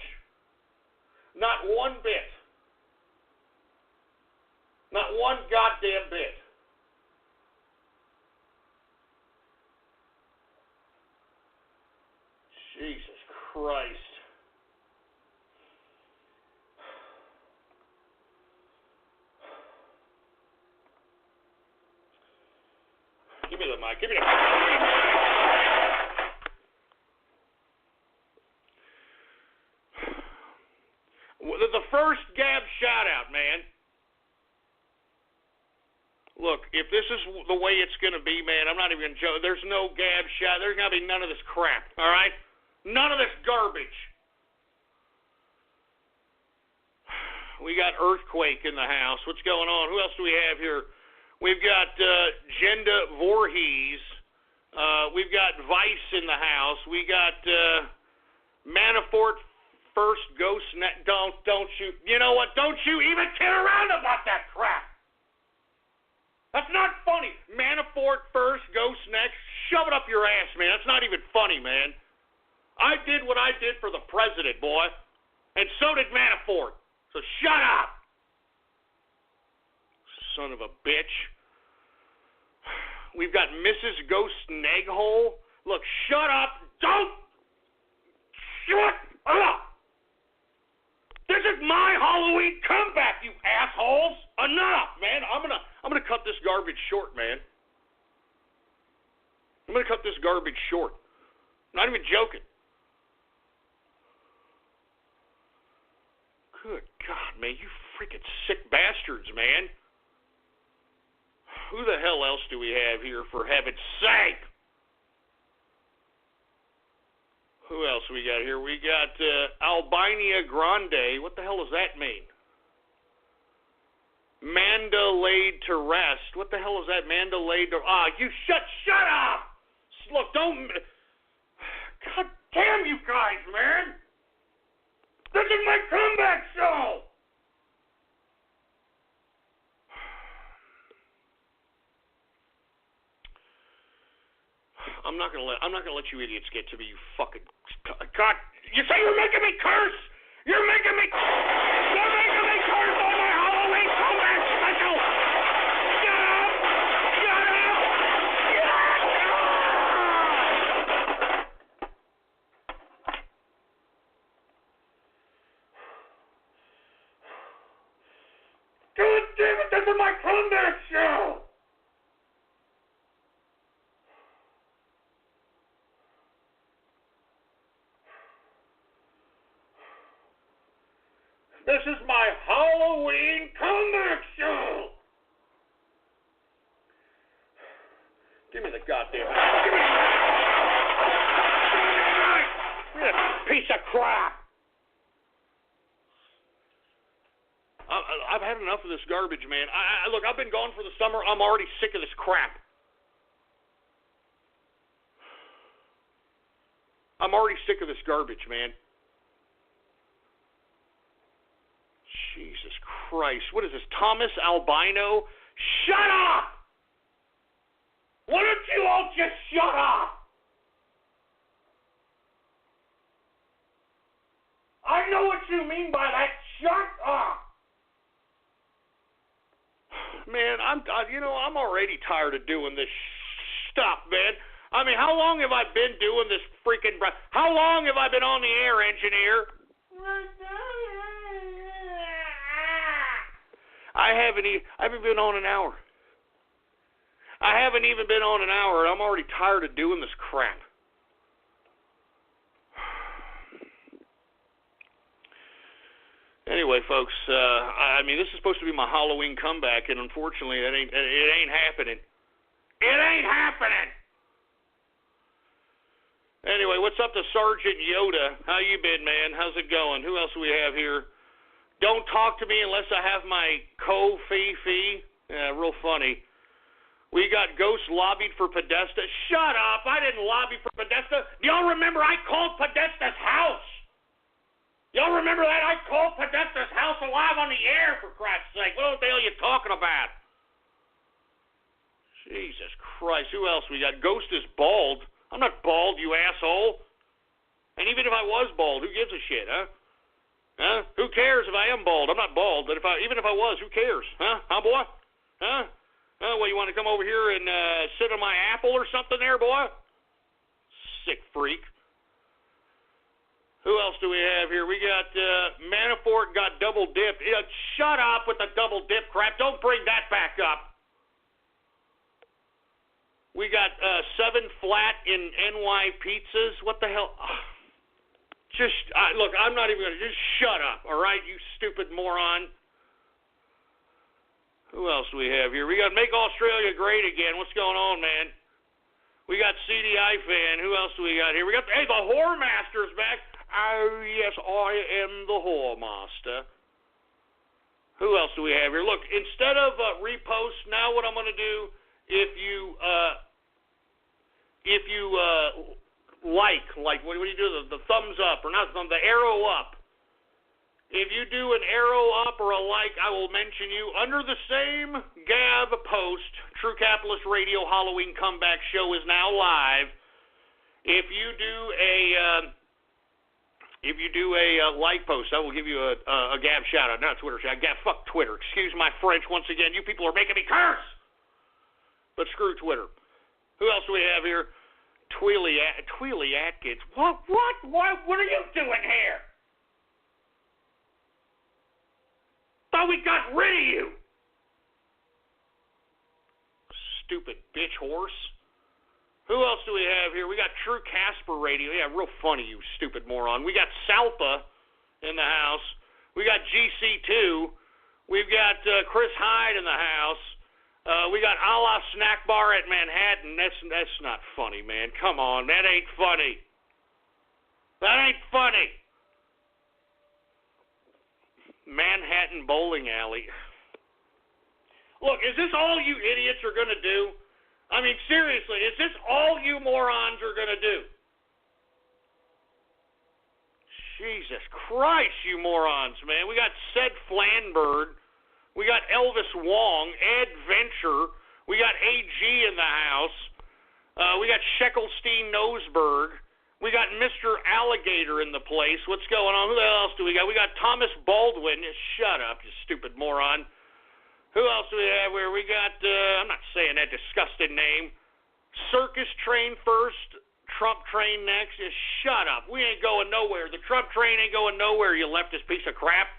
Not one bit. Not one goddamn bit. Jesus Christ. Give me the mic. Give me the mic. The first Gab shout-out, man. Look, if this is the way it's going to be, man, I'm not even going to joke. There's no Gab shout. There's going to be none of this crap, all right? None of this garbage. We got Earthquake in the house. What's going on? Who else do we have here? We've got Jenda Voorhees. We've got Vice in the house. We got Manafort First Ghost Net. Don't you? You know what? Don't you even kid around about that crap. That's not funny. Manafort First Ghost Next. Shove it up your ass, man. That's not even funny, man. I did what I did for the president, boy. And so did Manafort. So shut up. Son of a bitch. We've got Mrs. Ghost Neghole. Look, shut up. Don't. Shut up. This is my Halloween comeback, you assholes. Enough, man. I'm gonna cut this garbage short, man. I'm gonna cut this garbage short. I'm not even joking. Good God, man, you freaking sick bastards, man. Who the hell else do we have here, for heaven's sake? Who else we got here? We got Albania Grande. What the hell does that mean? Manda laid to rest. What the hell is that? Manda laid to... you shut up! Look, don't... God damn you guys, man! This is my comeback show! I'm not gonna let you idiots get to me, you fucking... God, you say you're making me curse? You're making me curse on my Halloween comeback special! Shut up! Shut up! God damn it, this is my comeback show! This is my Halloween comeback show! Give me the goddamn... Give me the piece of crap! I've had enough of this garbage, man. Look, I've been gone for the summer. I'm already sick of this crap. I'm already sick of this garbage, man. Jesus Christ. What is this, Thomas Albino? Shut up! Why don't you all just shut up? I know what you mean by that. Shut up! Man, I'm already tired of doing this stuff, man. I mean, how long have I been doing this freaking... How long have I been on the air, engineer? I haven't been on an hour. I haven't even been on an hour, and I'm already tired of doing this crap. Anyway, folks, I mean, this is supposed to be my Halloween comeback, and unfortunately, it ain't happening. It ain't happening. Anyway, what's up to Sergeant Yoda? How you been, man? How's it going? Who else do we have here? Don't talk to me unless I have my Ko-Fi-Fi. Yeah, real funny. We got Ghost lobbied for Podesta. Shut up! I didn't lobby for Podesta. Y'all remember I called Podesta's house? Y'all remember that? I called Podesta's house alive on the air, for Christ's sake. What the hell are you talking about? Jesus Christ. Who else we got? Ghost is bald. I'm not bald, you asshole. And even if I was bald, who gives a shit, huh? Huh? Who cares if I am bald? I'm not bald, but even if I was, who cares? Huh? Huh, boy? Huh? Well, you want to come over here and sit on my apple or something there, boy? Sick freak. Who else do we have here? We got Manafort got double dipped. Shut up with the double dip crap. Don't bring that back up. We got 7 flat in NY pizzas. What the hell? Look, I'm not even going to. Just shut up, all right, you stupid moron. Who else do we have here? We got Make Australia Great Again. What's going on, man? We got CDI fan. Who else do we got here? We got, the Whore Master's back. Oh, yes, I am the Whore Master. Who else do we have here? Look, instead of repost, now what I'm going to do, if you like, what do you do? The thumbs up, or not the arrow up. If you do an arrow up or a like, I will mention you under the same Gab post. True Capitalist Radio Halloween Comeback Show is now live. If you do a like post, I will give you a Gab shout out. Not Twitter shout out. Fuck Twitter. Excuse my French once again. You people are making me curse. But screw Twitter. Who else do we have here? Tweely Atkins. What are you doing here? Thought we got rid of you. Stupid bitch horse. Who else do we have here? We got True Casper Radio. Yeah, real funny, you stupid moron. We got Salpa in the house. We got GC2. We've got Chris Hyde in the house. We got A La Snack Bar at Manhattan. That's not funny, man. Come on, that ain't funny. That ain't funny. Manhattan Bowling Alley. Look, is this all you idiots are going to do? I mean, seriously, is this all you morons are going to do? Jesus Christ, you morons, man. We got Sed Flanberg. We got Elvis Wong, Ed Venture. We got AG in the house. We got Sheckelstein Noseberg. We got Mr. Alligator in the place. What's going on? Who else do we got? We got Thomas Baldwin. Shut up, you stupid moron. Who else do we have here? We got, I'm not saying that disgusting name. Circus Train first, Trump Train next. Just shut up. We ain't going nowhere. The Trump Train ain't going nowhere, you leftist piece of crap.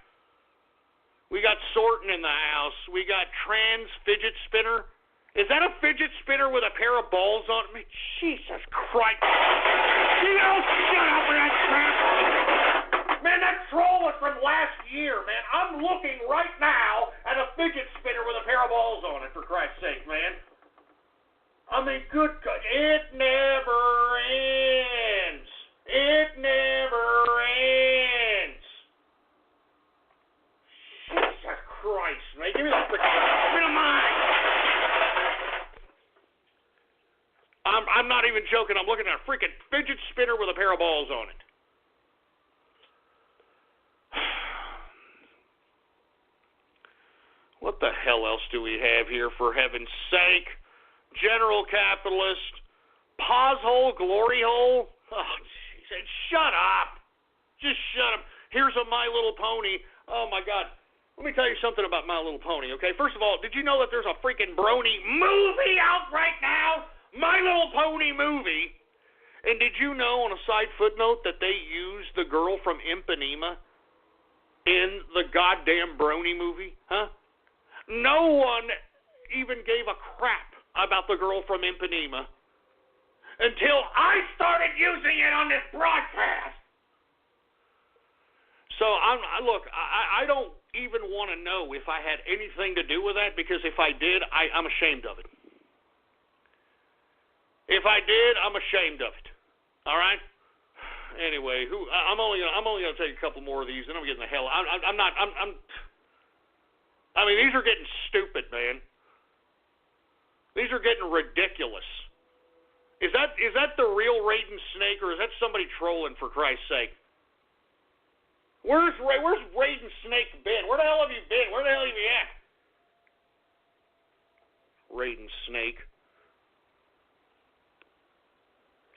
We got Sorton in the house. We got Trans Fidget Spinner. Is that a fidget spinner with a pair of balls on it? Jesus Christ. You don't shut up with that crap. Man, that troll was from last year, man. I'm looking right now at a fidget spinner with a pair of balls on it, for Christ's sake, man. I mean, good God. It never ends. It never ends. Jesus Christ, man. Give me the mine. I'm not even joking. I'm looking at a freaking fidget spinner with a pair of balls on it. What the hell else do we have here, for heaven's sake? General Capitalist, Pause Hole, Glory Hole. Oh, jeez. Shut up. Just shut up. Here's a My Little Pony. Oh, my God. Let me tell you something about My Little Pony, okay? First of all, did you know that there's a freaking Brony movie out right now? My Little Pony movie. And did you know, on a side footnote, that they used the girl from Impanema in the goddamn Brony movie? Huh? No one even gave a crap about the girl from Ipanema until I started using it on this broadcast. So, I don't even want to know if I had anything to do with that, because if I did, I'm ashamed of it. If I did, I'm ashamed of it. All right? Anyway, I'm only gonna take a couple more of these, and I'm getting the hell. These are getting stupid, man. These are getting ridiculous. Is that the real Raiden Snake, or is that somebody trolling, for Christ's sake? Where's Raiden Snake been? Where the hell have you been? Where the hell have you at? Raiden Snake.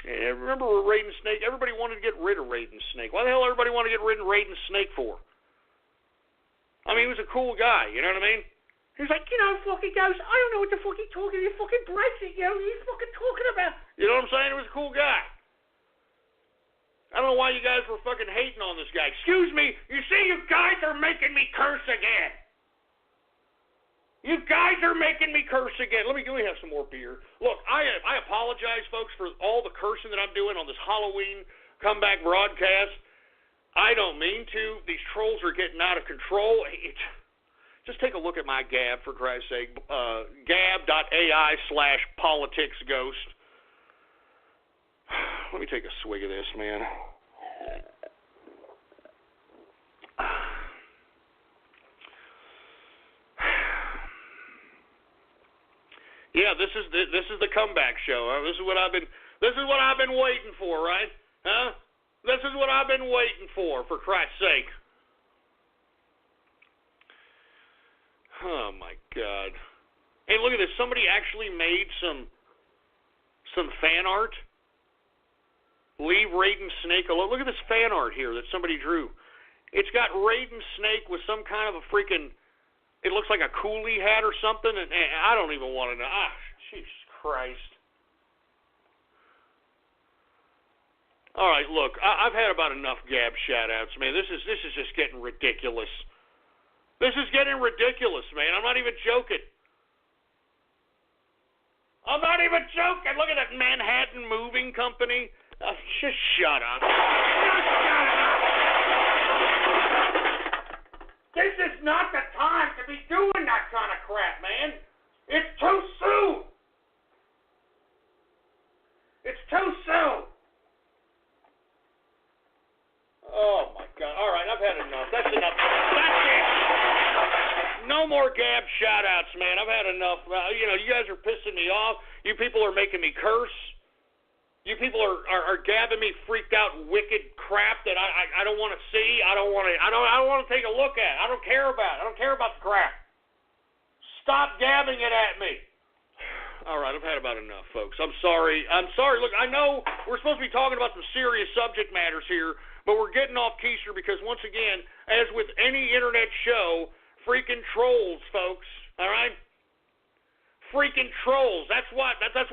Yeah, remember Raiden Snake? Everybody wanted to get rid of Raiden Snake. Why the hell everybody want to get rid of Raiden Snake for? I mean, he was a cool guy, you know what I mean? He was like, fucking goes, I don't know what the fuck he's talking, he fucking breaks it, he's fucking talking about. You know what I'm saying? He was a cool guy. I don't know why you guys were fucking hating on this guy. Excuse me, you see, you guys are making me curse again. You guys are making me curse again. Let me have some more beer. Look, I apologize, folks, for all the cursing that I'm doing on this Halloween comeback broadcast. I don't mean to. These trolls are getting out of control. Just take a look at my Gab, for Christ's sake. Gab.ai/politicsghost. Let me take a swig of this, man. Yeah, this is the comeback show. Huh? This is what I've been waiting for, right? Huh? This is what I've been waiting for Christ's sake. Oh my God. Hey, look at this. Somebody actually made some fan art. Leave Raiden Snake alone. Look at this fan art here that somebody drew. It's got Raiden Snake with some kind of a freaking, it looks like a coolie hat or something, and I don't even want to know. Jesus Christ. All right, look, I've had about enough Gab shout-outs, man. This is just getting ridiculous. This is getting ridiculous, man. I'm not even joking. I'm not even joking. Look at that Manhattan Moving Company. Just shut up. Just shut up. This is not the time to be doing that kind of crap, man. It's too soon. It's too soon. Oh, my God. All right, I've had enough. That's enough. That's it. No more Gab shout-outs, man. I've had enough. You guys are pissing me off. You people are making me curse. You people are gabbing me freaked out wicked crap that I don't want to see. I don't want to take a look at. I don't care about it. I don't care about the crap. Stop gabbing it at me. All right, I've had about enough, folks. I'm sorry. Look, I know we're supposed to be talking about some serious subject matters here, but we're getting off keister because, once again, as with any internet show, freaking trolls, folks. All right? Freaking trolls. That's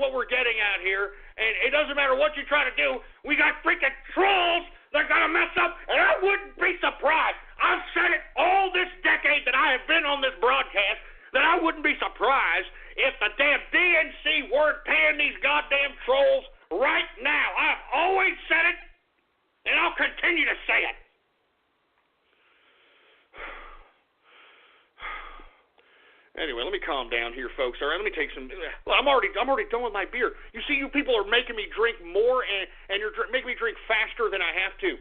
what we're getting at here. And it doesn't matter what you try to do. We got freaking trolls that are going to mess up, and I wouldn't be surprised. I've said it all this decade that I have been on this broadcast, that I wouldn't be surprised if the damn DNC weren't paying these goddamn trolls right now. I've always said it, and I'll continue to say it. Anyway, let me calm down here, folks. All right, let me take some. Well, I'm already done with my beer. You see, you people are making me drink more, and you're making me drink faster than I have to.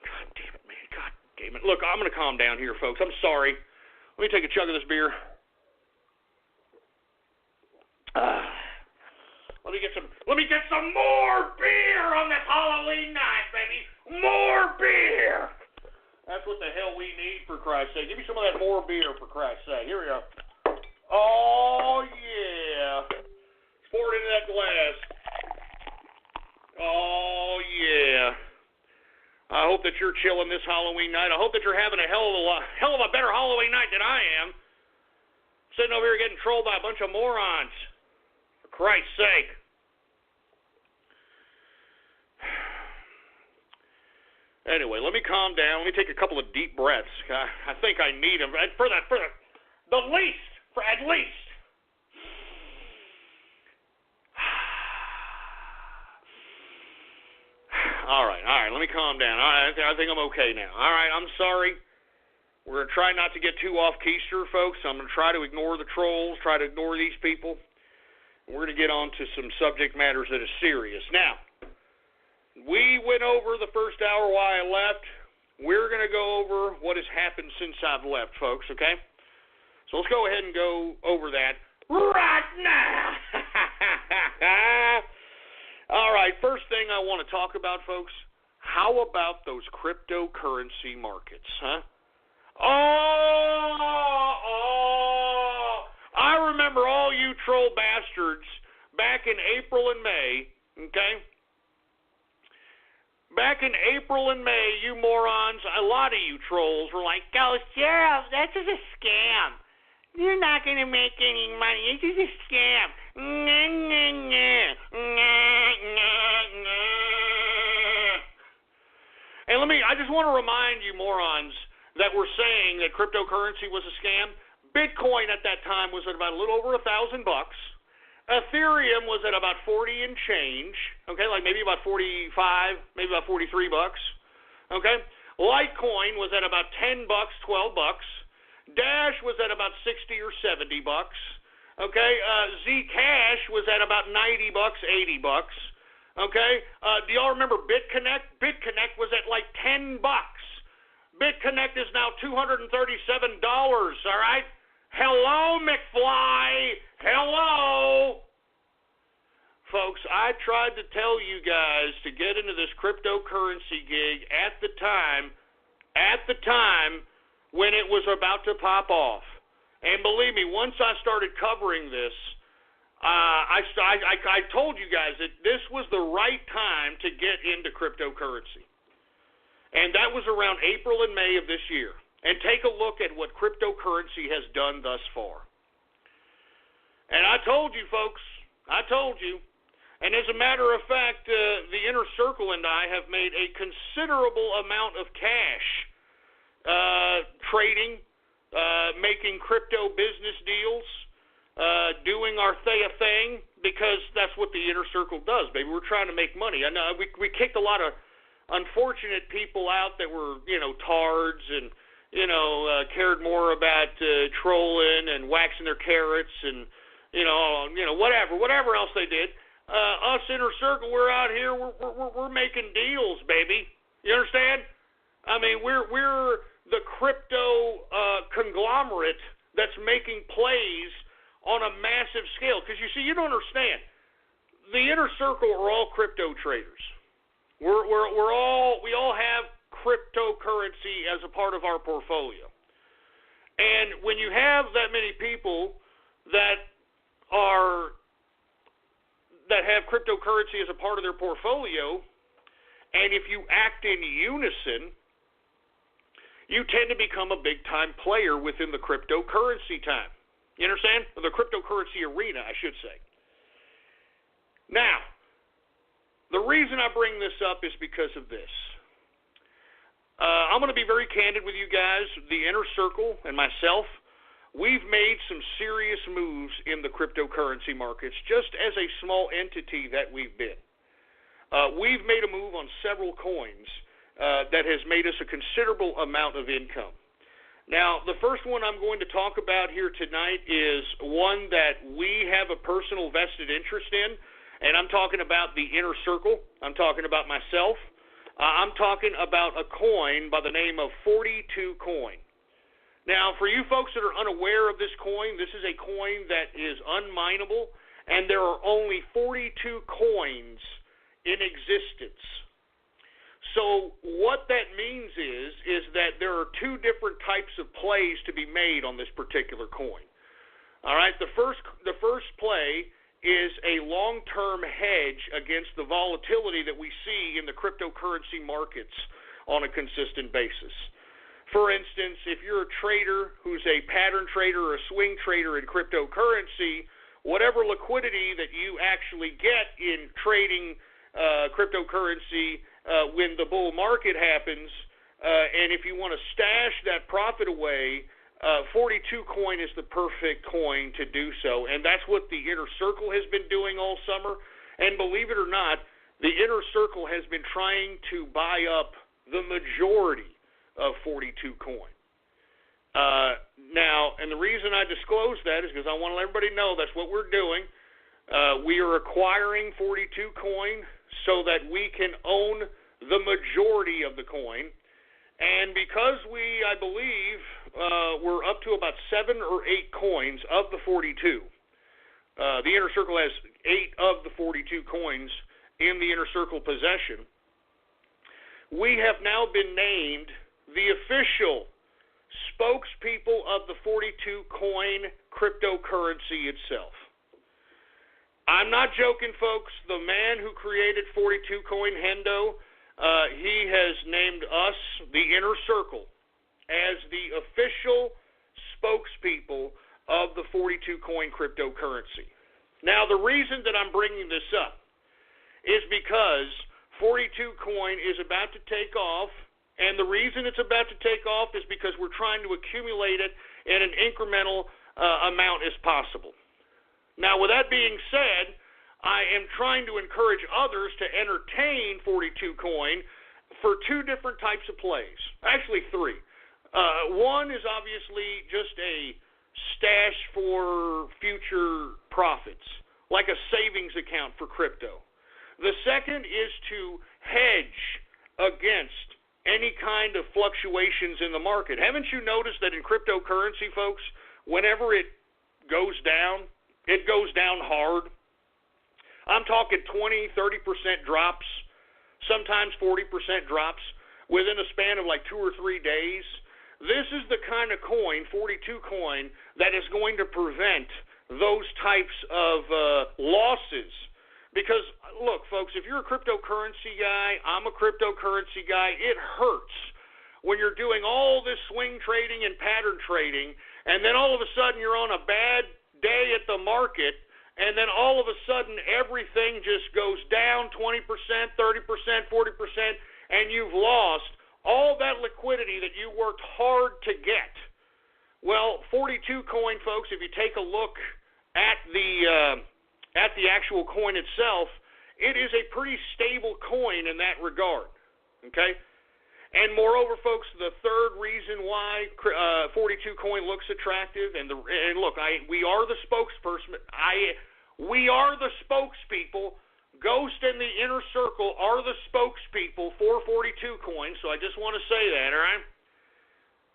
God damn it, man. God damn it. Look, I'm going to calm down here, folks. I'm sorry. Let me take a chug of this beer. Let me get some more beer on this Halloween night, baby. More beer. That's what the hell we need, for Christ's sake. Give me some of that more beer, for Christ's sake. Here we go. Oh, yeah. Let's pour it into that glass. Oh, yeah. I hope that you're chilling this Halloween night. I hope that you're having a hell of a better Halloween night than I am. Sitting over here getting trolled by a bunch of morons. For Christ's sake. Anyway, let me calm down. Let me take a couple of deep breaths. I think I need them for at least. All right. Let me calm down. All right, I think I'm okay now. All right, I'm sorry. We're going to try not to get too off-keister, folks. I'm going to try to ignore the trolls, try to ignore these people. We're going to get on to some subject matters that are serious. Now, we went over the first hour why I left. We're going to go over what has happened since I've left, folks, okay? So let's go ahead and go over that right now. All right, first thing I want to talk about, folks, how about those cryptocurrency markets, huh? Oh, I remember all you troll bastards back in April and May, okay? Back in April and May, you morons, a lot of you trolls were like, Ghost, that's just a scam. You're not going to make any money. It's just a scam. And I just want to remind you morons that were saying that cryptocurrency was a scam. Bitcoin at that time was at about a little over $1,000. Ethereum was at about 40 and change, okay, like maybe about 45, maybe about $43, okay? Litecoin was at about $10, $12. Dash was at about $60 or $70, okay? Zcash was at about $90, $80, okay? Do y'all remember BitConnect? BitConnect was at like $10. BitConnect is now $237, all right? Hello, McFly. Hello. Folks, I tried to tell you guys to get into this cryptocurrency gig at the time when it was about to pop off. And believe me, once I started covering this, I told you guys that this was the right time to get into cryptocurrency. And that was around April and May of this year. And take a look at what cryptocurrency has done thus far. And I told you, folks, And as a matter of fact, the Inner Circle and I have made a considerable amount of cash trading, making crypto business deals, doing our Thea thing, because that's what the Inner Circle does, baby. We're trying to make money. I know we kicked a lot of unfortunate people out that were, tards and, cared more about trolling and waxing their carrots and, whatever else they did. Us Inner Circle, we're out here, we're making deals, baby. You understand? I mean, we're the crypto conglomerate that's making plays on a massive scale. Because you see, you don't understand. The Inner Circle are all crypto traders. We all have cryptocurrency as a part of our portfolio. And when you have that many people that have cryptocurrency as a part of their portfolio, and if you act in unison, you tend to become a big-time player within the cryptocurrency time. You understand? The cryptocurrency arena, I should say. Now, the reason I bring this up is because of this. I'm going to be very candid with you guys. The Inner Circle and myself, we've made some serious moves in the cryptocurrency markets just as a small entity that we've been. We've made a move on several coins that has made us a considerable amount of income. Now, the first one I'm going to talk about here tonight is one that we have a personal vested interest in, and I'm talking about the Inner Circle. I'm talking about myself. I'm talking about a coin by the name of 42 Coin. Now, for you folks that are unaware of this coin, this is a coin that is unminable, and there are only 42 coins in existence. So what that means is that there are two different types of plays to be made on this particular coin. All right, the first play is a long-term hedge against the volatility that we see in the cryptocurrency markets on a consistent basis. For instance, if you're a trader who's a pattern trader or a swing trader in cryptocurrency, whatever liquidity that you actually get in trading cryptocurrency when the bull market happens, and if you want to stash that profit away, 42 coin is the perfect coin to do so, and that's what the Inner Circle has been doing all summer. And believe it or not, the Inner Circle has been trying to buy up the majority of 42 coin. Now, and the reason I disclose that is because I want to let everybody know that's what we're doing. We are acquiring 42 coin so that we can own the majority of the coin. And because I believe, we're up to about 7 or 8 coins of the 42. The Inner Circle has 8 of the 42 coins in the Inner Circle possession. We have now been named the official spokespeople of the 42 coin cryptocurrency itself. I'm not joking, folks. The man who created 42 coin, Hendo, he has named us, the Inner Circle, as the official spokespeople of the 42 coin cryptocurrency. Now, the reason that I'm bringing this up is because 42 coin is about to take off, and the reason it's about to take off is because we're trying to accumulate it in an incremental amount as possible. Now, with that being said, I am trying to encourage others to entertain 42 coin for 2 different types of plays. Actually, 3. One is obviously just a stash for future profits, like a savings account for crypto. The second is to hedge against any kind of fluctuations in the market. Haven't you noticed that in cryptocurrency, folks, whenever it goes down hard? I'm talking 20, 30% drops, sometimes 40% drops within a span of like 2 or 3 days. This is the kind of coin, 42 coin, that is going to prevent those types of losses. Because, look, folks, if you're a cryptocurrency guy, I'm a cryptocurrency guy, it hurts when you're doing all this swing trading and pattern trading, and then all of a sudden you're on a bad day at the market, and then all of a sudden everything just goes down 20%, 30%, 40%, and you've lost all that liquidity that you worked hard to get. Well, 42 coin, folks, if you take a look at the actual coin itself, it is a pretty stable coin in that regard, okay? And moreover, folks, the third reason why 42 coin looks attractive, and look, we are the spokesperson. We are the spokespeople. Ghost and the Inner Circle are the spokespeople for 42 coin. So I just want to say that, all right?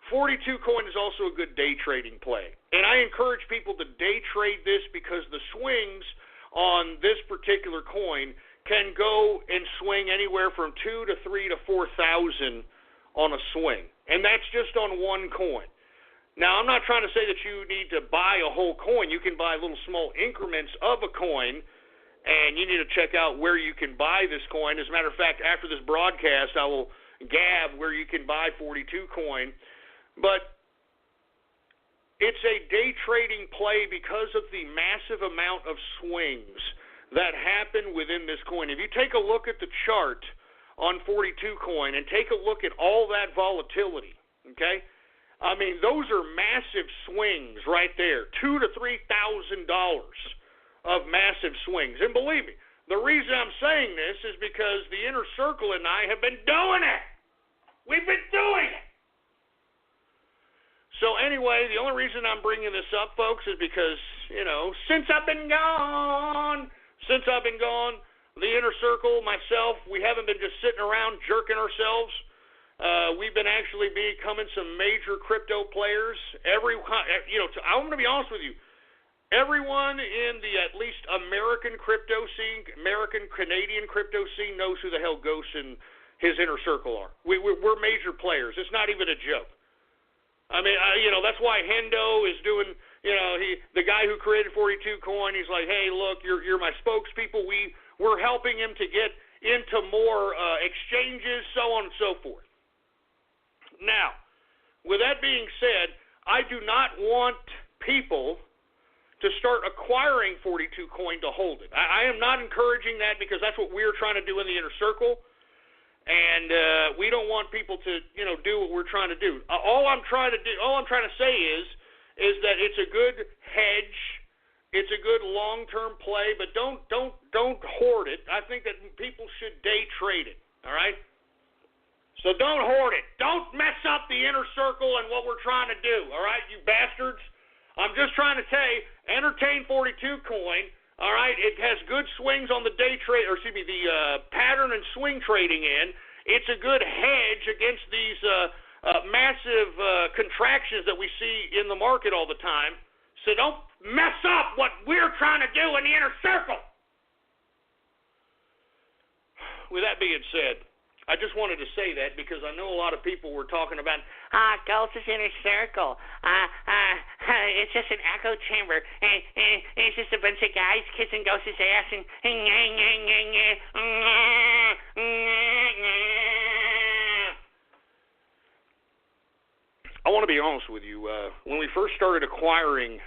42 coin is also a good day trading play, and I encourage people to day trade this because the swings on this particular coin can go and swing anywhere from 2 to 3 to 4,000 on a swing, and that's just on one coin. Now, I'm not trying to say that you need to buy a whole coin. You can buy little small increments of a coin, and you need to check out where you can buy this coin. As a matter of fact, after this broadcast, I will gab where you can buy 42 coin, but it's a day trading play because of the massive amount of swings that happen within this coin. If you take a look at the chart on 42 coin and take a look at all that volatility, okay? I mean, those are massive swings right there, $2,000 to $3,000 of massive swings. And believe me, the reason I'm saying this is because the Inner Circle and I have been doing it. We've been doing it. So anyway, the only reason I'm bringing this up, folks, is because, since I've been gone, the Inner Circle, myself, we haven't been just sitting around jerking ourselves. We've been actually becoming some major crypto players. I'm going to be honest with you. Everyone in the at least American crypto scene, American-Canadian crypto scene knows who the hell Ghost and his Inner Circle are. We're major players. It's not even a joke. I mean, that's why Hendo is doing, the guy who created 42 coin, he's like, hey, look, you're my spokespeople. We're helping him to get into more exchanges, so on and so forth. Now, with that being said, I do not want people to start acquiring 42 coin to hold it. I am not encouraging that because that's what we're trying to do in the Inner Circle. And we don't want people to, do what we're trying to do. All I'm trying to say is that it's a good hedge. It's a good long-term play, but don't hoard it. I think that people should day trade it. All right. So don't hoard it. Don't mess up the inner circle and what we're trying to do. All right, you bastards. I'm just trying to say, entertain 42 coin. All right, it has good swings on the day trade, the pattern and swing trading in. It's a good hedge against these massive contractions that we see in the market all the time. So don't mess up what we're trying to do in the inner circle. With that being said, I just wanted to say that because I know a lot of people were talking about, Ghost is inner circle. It's just an echo chamber. It's just a bunch of guys kissing Ghost's ass and I want to be honest with you. When we first started acquiring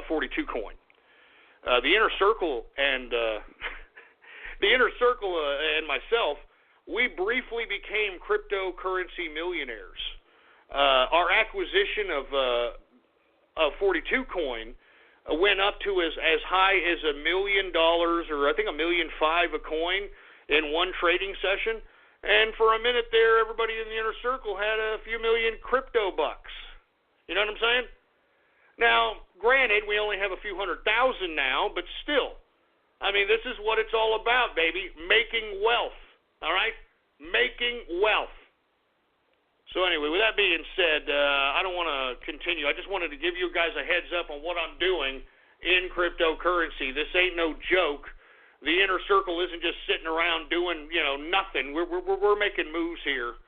42 coin, the inner circle and myself, we briefly became cryptocurrency millionaires. Our acquisition of 42 coin went up to as high as $1 million, or I think $1.5 million a coin in one trading session. And for a minute there, everybody in the inner circle had a few million crypto bucks. You know what I'm saying? Now, granted, we only have a few 100,000 now, but still, I mean, this is what it's all about, baby, making wealth. All right? Making wealth. So anyway, with that being said, I don't want to continue. I just wanted to give you guys a heads up on what I'm doing in cryptocurrency. This ain't no joke. The inner circle isn't just sitting around doing, nothing. We're making moves here,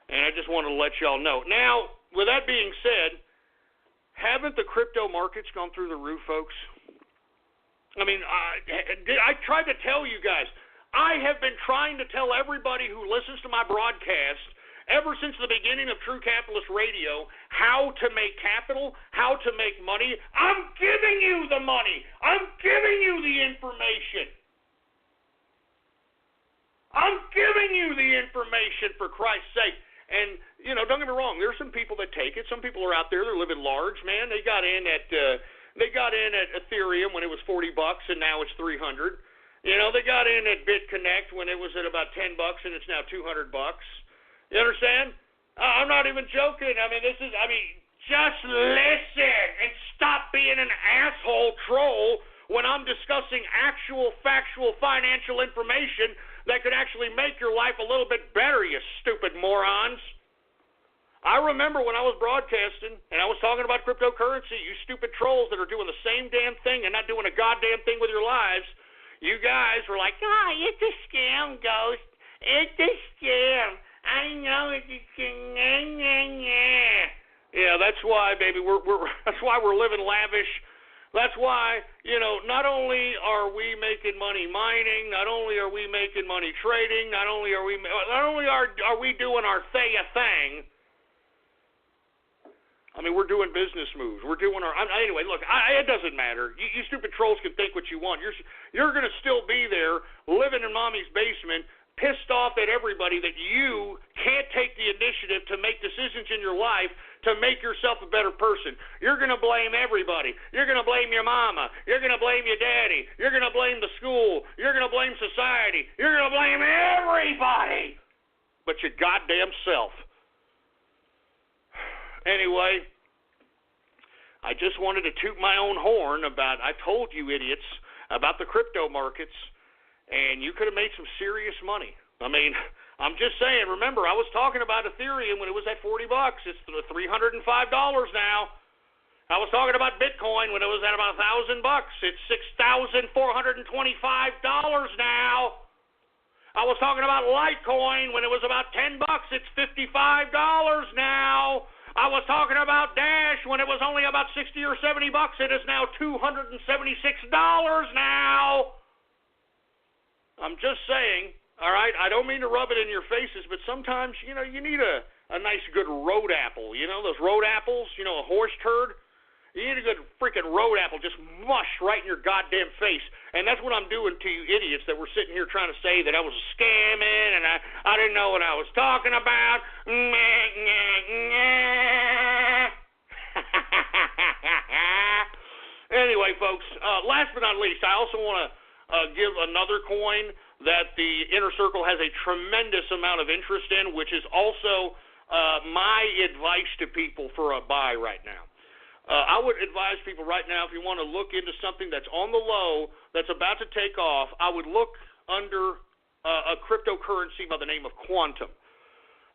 and I just wanted to let y'all know. Now, with that being said, haven't the crypto markets gone through the roof, folks? I mean, I tried to tell you guys. I have been trying to tell everybody who listens to my broadcast ever since the beginning of True Capitalist Radio how to make capital, how to make money. I'm giving you the money. I'm giving you the information. I'm giving you the information, for Christ's sake. And, don't get me wrong, there's some people that take it. Some people are out there, they're living large, man. They got in at Ethereum when it was $40 and now it's $300. They got in at BitConnect when it was at about $10 and it's now $200. You understand? I'm not even joking. Just listen and stop being an asshole troll when I'm discussing actual, factual, financial information that could actually make your life a little bit better, you stupid morons. I remember when I was broadcasting and I was talking about cryptocurrency, you stupid trolls that are doing the same damn thing and not doing a goddamn thing with your lives. You guys were like, it's a scam, Ghost. It's a scam. I know it's a scam. Yeah, that's why, baby. That's why we're living lavish. That's why, not only are we making money mining, not only are we making money trading, not only are we doing our thing. I mean, we're doing business moves. We're doing anyway, look, it doesn't matter. You stupid trolls can think what you want. You're going to still be there, living in mommy's basement, pissed off at everybody that you can't take the initiative to make decisions in your life to make yourself a better person. You're going to blame everybody. You're going to blame your mama. You're going to blame your daddy. You're going to blame the school. You're going to blame society. You're going to blame everybody but your goddamn self. Anyway, I just wanted to toot my own horn I told you idiots about the crypto markets, and you could have made some serious money. I mean, I'm just saying, remember, I was talking about Ethereum when it was at $40. It's $305 now. I was talking about Bitcoin when it was at about $1,000. It's $6,425 now. I was talking about Litecoin when it was about $10. It's $55 now. I was talking about Dash when it was only about $60 or $70. It is now $276 now. I'm just saying, all right, I don't mean to rub it in your faces, but sometimes, you need a nice good road apple. Those road apples, a horse turd. You need a good freaking road apple just mushed right in your goddamn face. And that's what I'm doing to you idiots that were sitting here trying to say that I was scamming and I didn't know what I was talking about. Anyway, folks, last but not least, I also want to give another coin that the Inner Circle has a tremendous amount of interest in, which is also my advice to people for a buy right now. I would advise people right now, if you want to look into something that's on the low, that's about to take off, I would look under a cryptocurrency by the name of Quantum.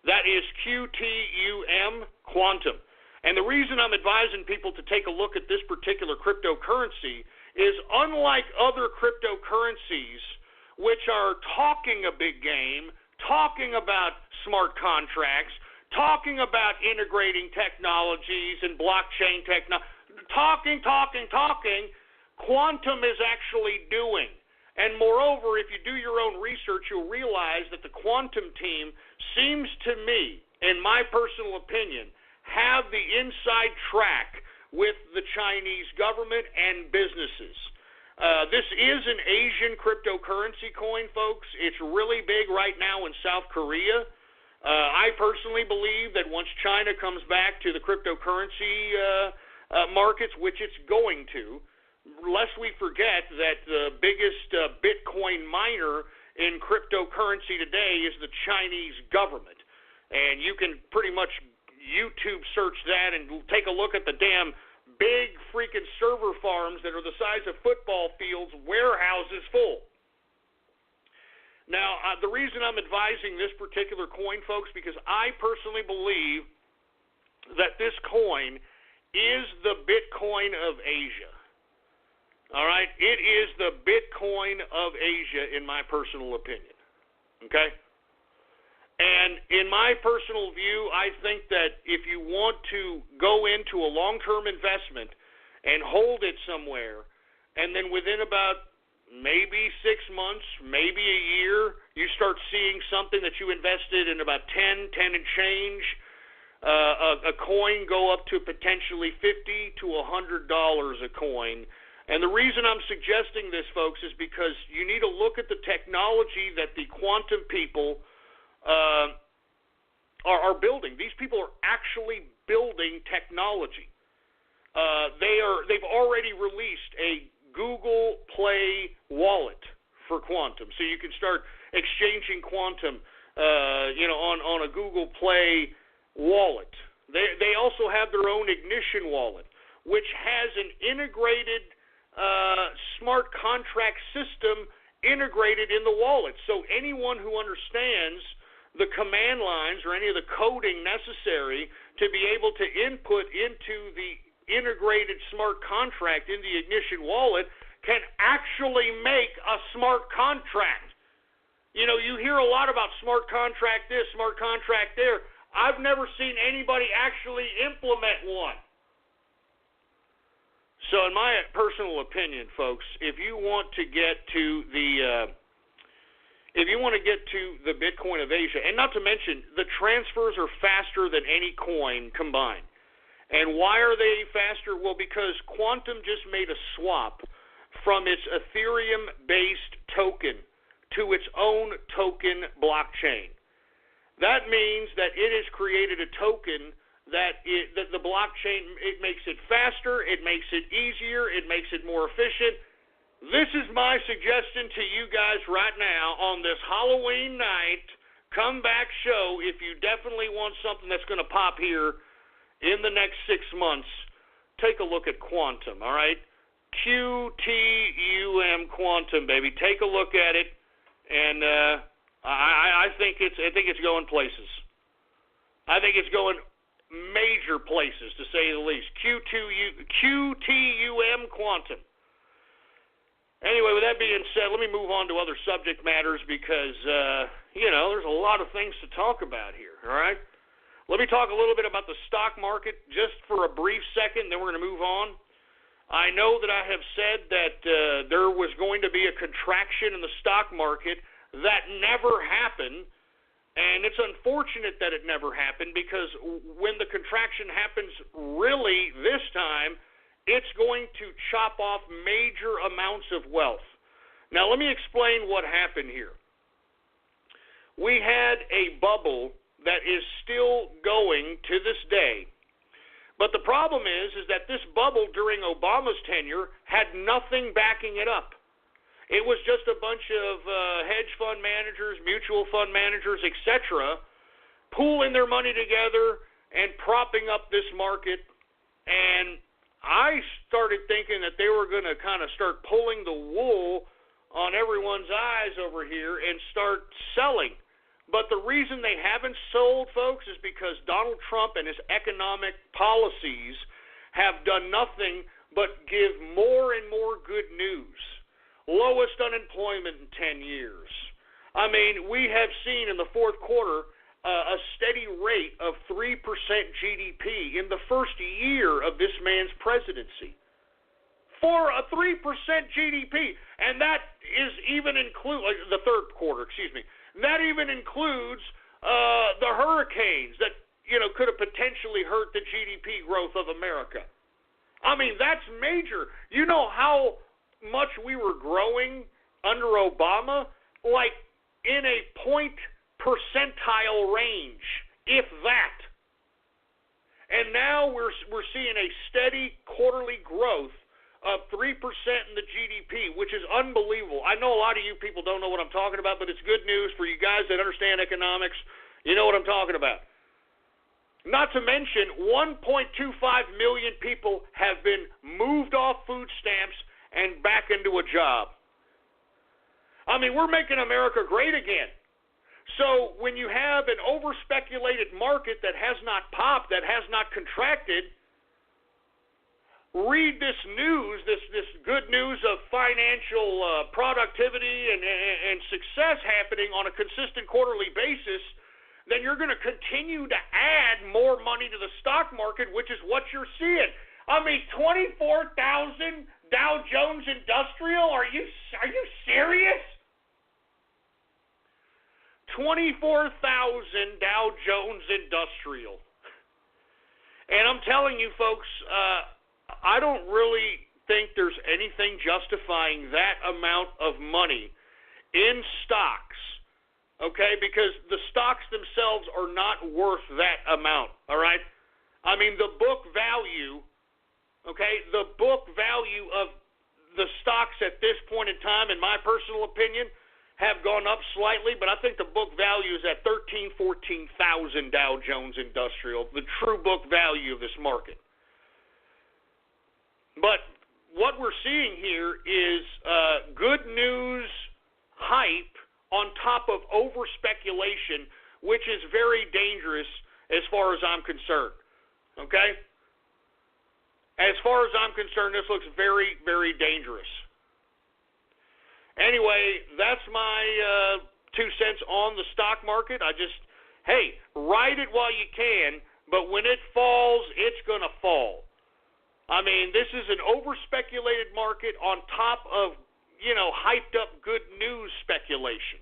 That is QTUM, Quantum. And the reason I'm advising people to take a look at this particular cryptocurrency is, unlike other cryptocurrencies, which are talking a big game, talking about smart contracts, talking about integrating technologies and blockchain talking, Quantum is actually doing. And moreover, if you do your own research, you'll realize that the Quantum team seems to me, in my personal opinion, have the inside track with the Chinese government and businesses. This is an Asian cryptocurrency coin, folks. It's really big right now in South Korea. I personally believe that once China comes back to the cryptocurrency markets, which it's going to, lest we forget that the biggest Bitcoin miner in cryptocurrency today is the Chinese government. And you can pretty much YouTube search that and take a look at the damn big freaking server farms that are the size of football fields, warehouses full. Now, the reason I'm advising this particular coin, folks, because I personally believe that this coin is the Bitcoin of Asia. All right? It is the Bitcoin of Asia, in my personal opinion. Okay? And in my personal view, I think that if you want to go into a long-term investment and hold it somewhere, and then within about maybe 6 months, maybe a year, you start seeing something that you invested in about 10 and change, a coin go up to potentially $50 to $100 a coin. And the reason I'm suggesting this, folks, is because you need to look at the technology that the Quantum people are building. These people are actually building technology. They've already released a Google Play wallet for Quantum, so you can start exchanging Quantum, on a Google Play wallet. They also have their own Ignition wallet, which has an integrated smart contract system integrated in the wallet. So anyone who understands the command lines or any of the coding necessary to be able to input into the integrated smart contract in the Ignition wallet can actually make a smart contract. You know, you hear a lot about smart contract this, smart contract there. I've never seen anybody actually implement one. So in my personal opinion, folks, if you want to get to the Bitcoin of Asia, and not to mention the transfers are faster than any coin combined. And why are they faster? Well, because Quantum just made a swap from its Ethereum-based token to its own token blockchain. That means that it has created a token that the blockchain, it makes it faster, it makes it easier, it makes it more efficient. This is my suggestion to you guys right now on this Halloween night, comeback show. If you definitely want something that's going to pop here in the next 6 months, take a look at Quantum, all right? QTUM Quantum, baby. Take a look at it, and I think it's going places. I think it's going major places, to say the least. QTUM Quantum. Anyway, with that being said, let me move on to other subject matters because, there's a lot of things to talk about here, all right? Let me talk a little bit about the stock market just for a brief second, then we're going to move on. I know that I have said that there was going to be a contraction in the stock market. That never happened, and it's unfortunate that it never happened because when the contraction happens really this time, it's going to chop off major amounts of wealth. Now, let me explain what happened here. We had a bubble that is still going to this day. But the problem is that this bubble during Obama's tenure had nothing backing it up. It was just a bunch of hedge fund managers, mutual fund managers, etc., pooling their money together and propping up this market. And I started thinking that they were going to kind of start pulling the wool on everyone's eyes over here and start selling. But the reason they haven't sold, folks, is because Donald Trump and his economic policies have done nothing but give more and more good news. Lowest unemployment in 10 years. I mean, we have seen in the fourth quarter a steady rate of 3% GDP in the first year of this man's presidency. For a 3% GDP, and that is even the third quarter, that even includes the hurricanes that could have potentially hurt the GDP growth of America. I mean, that's major. You know how much we were growing under Obama? Like in a point percentile range, if that. And now we're seeing a steady quarterly growth of 3% in the GDP, which is unbelievable. I know a lot of you people don't know what I'm talking about, but it's good news for you guys that understand economics. You know what I'm talking about. Not to mention, 1.25 million people have been moved off food stamps and back into a job. I mean, we're making America great again. So when you have an over-speculated market that has not popped, that has not contracted, read this news, this good news of financial productivity and success happening on a consistent quarterly basis, then you're going to continue to add more money to the stock market, which is what you're seeing. I mean, 24,000 Dow Jones Industrial? Are you serious? 24,000 Dow Jones Industrial. And I'm telling you, folks, I don't really think there's anything justifying that amount of money in stocks, okay? Because the stocks themselves are not worth that amount, all right? I mean, the book value, okay, the book value of the stocks at this point in time, in my personal opinion, have gone up slightly, but I think the book value is at 14,000 Dow Jones Industrial, the true book value of this market. But what we're seeing here is good news hype on top of over-speculation, which is very dangerous as far as I'm concerned, okay? As far as I'm concerned, this looks very, very dangerous. Anyway, that's my 2 cents on the stock market. Hey, ride it while you can, but when it falls, it's going to fall. I mean, this is an over-speculated market on top of, hyped-up good news speculation.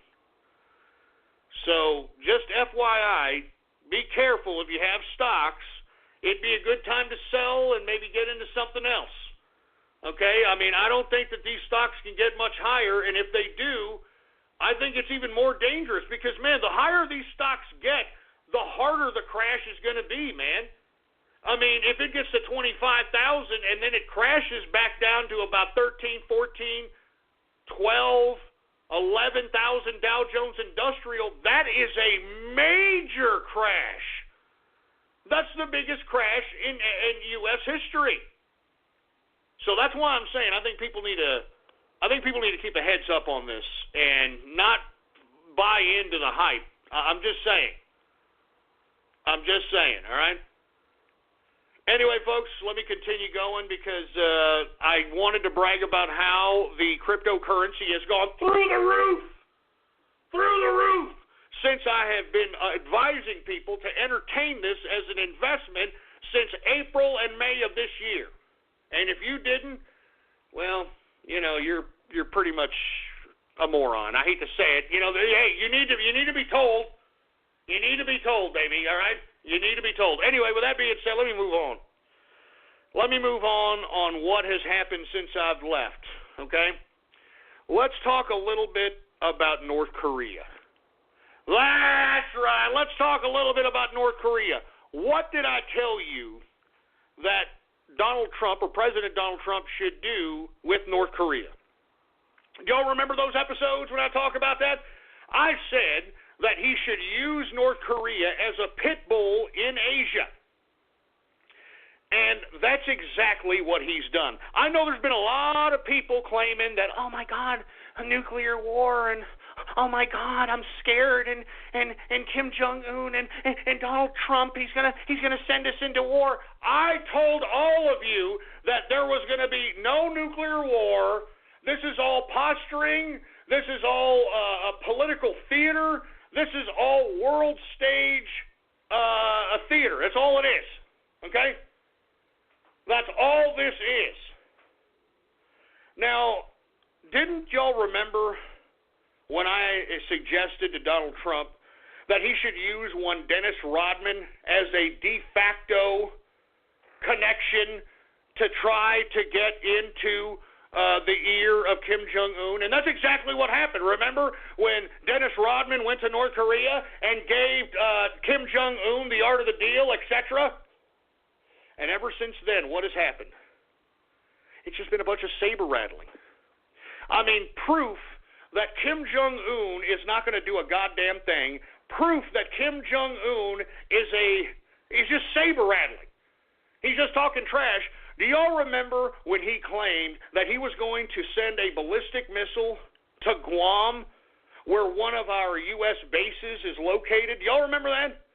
So, just FYI, be careful if you have stocks. It'd be a good time to sell and maybe get into something else. Okay? I mean, I don't think that these stocks can get much higher, and if they do, I think it's even more dangerous because, man, the higher these stocks get, the harder the crash is going to be, man. I mean, if it gets to 25,000 and then it crashes back down to about 13, 14, 12, 11,000 Dow Jones Industrial, that is a major crash. That's the biggest crash in U.S. history. So that's why I'm saying I think people need to keep a heads up on this and not buy into the hype. I'm just saying, all right? Anyway, folks, let me continue going because I wanted to brag about how the cryptocurrency has gone through the roof, since I have been advising people to entertain this as an investment since April and May of this year. And if you didn't, well, you're pretty much a moron. I hate to say it. Hey, you need to be told. You need to be told, baby, all right? You need to be told. Anyway, with that being said, let me move on. let me move on what has happened since I've left, okay? Let's talk a little bit about North Korea. That's right. Let's talk a little bit about North Korea. What did I tell you that Donald Trump or President Donald Trump should do with North Korea? Do y'all remember those episodes when I talk about that? I said that he should use North Korea as a pit bull in Asia. And that's exactly what he's done. I know there's been a lot of people claiming that, oh my God, a nuclear war, and oh my God, I'm scared, and Kim Jong-un and Donald Trump, he's gonna send us into war. I told all of you that there was gonna be no nuclear war. This is all posturing. This is all a political theater. This is all world stage a theater. That's all it is. Okay? That's all this is. Now, didn't y'all remember when I suggested to Donald Trump that he should use one Dennis Rodman as a de facto connection to try to get into the ear of Kim Jong-un? And that's exactly what happened. Remember when Dennis Rodman went to North Korea and gave Kim Jong-un the art of the deal, etc.? And ever since then, what has happened? It's just been a bunch of saber rattling. I mean, proof that Kim Jong-un is not going to do a goddamn thing. Proof that Kim Jong-un is just saber rattling. He's just talking trash. Do y'all remember when he claimed that he was going to send a ballistic missile to Guam, where one of our U.S. bases is located? Do y'all remember that?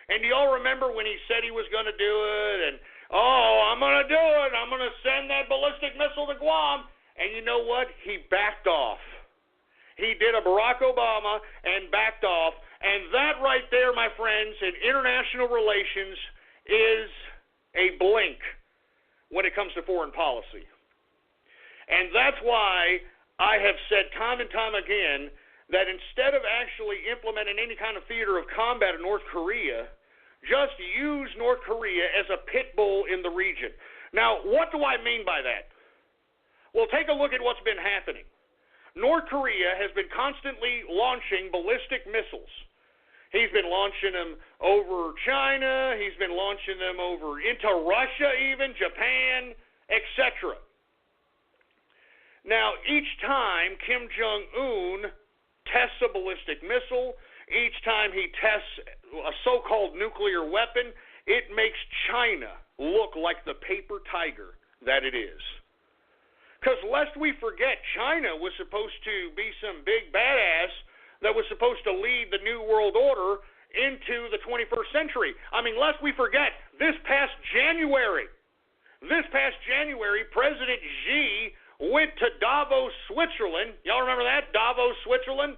And do y'all remember when he said he was going to do it, and, oh, I'm going to do it, I'm going to send that ballistic missile to Guam, and you know what? He backed off. He did a Barack Obama and backed off, and that right there, my friends, in international relations is a blink when it comes to foreign policy. And that's why I have said time and time again that instead of actually implementing any kind of theater of combat in North Korea, just use North Korea as a pit bull in the region. Now, what do I mean by that? Well, take a look at what's been happening. North Korea has been constantly launching ballistic missiles. He's been launching them over China. He's been launching them over into Russia even, Japan, etc. Now, each time Kim Jong-un tests a ballistic missile, each time he tests a so-called nuclear weapon, it makes China look like the paper tiger that it is. Because lest we forget, China was supposed to be some big badass that was supposed to lead the New World Order into the 21st century. I mean, lest we forget, this past January, President Xi went to Davos, Switzerland. Y'all remember that? Davos, Switzerland?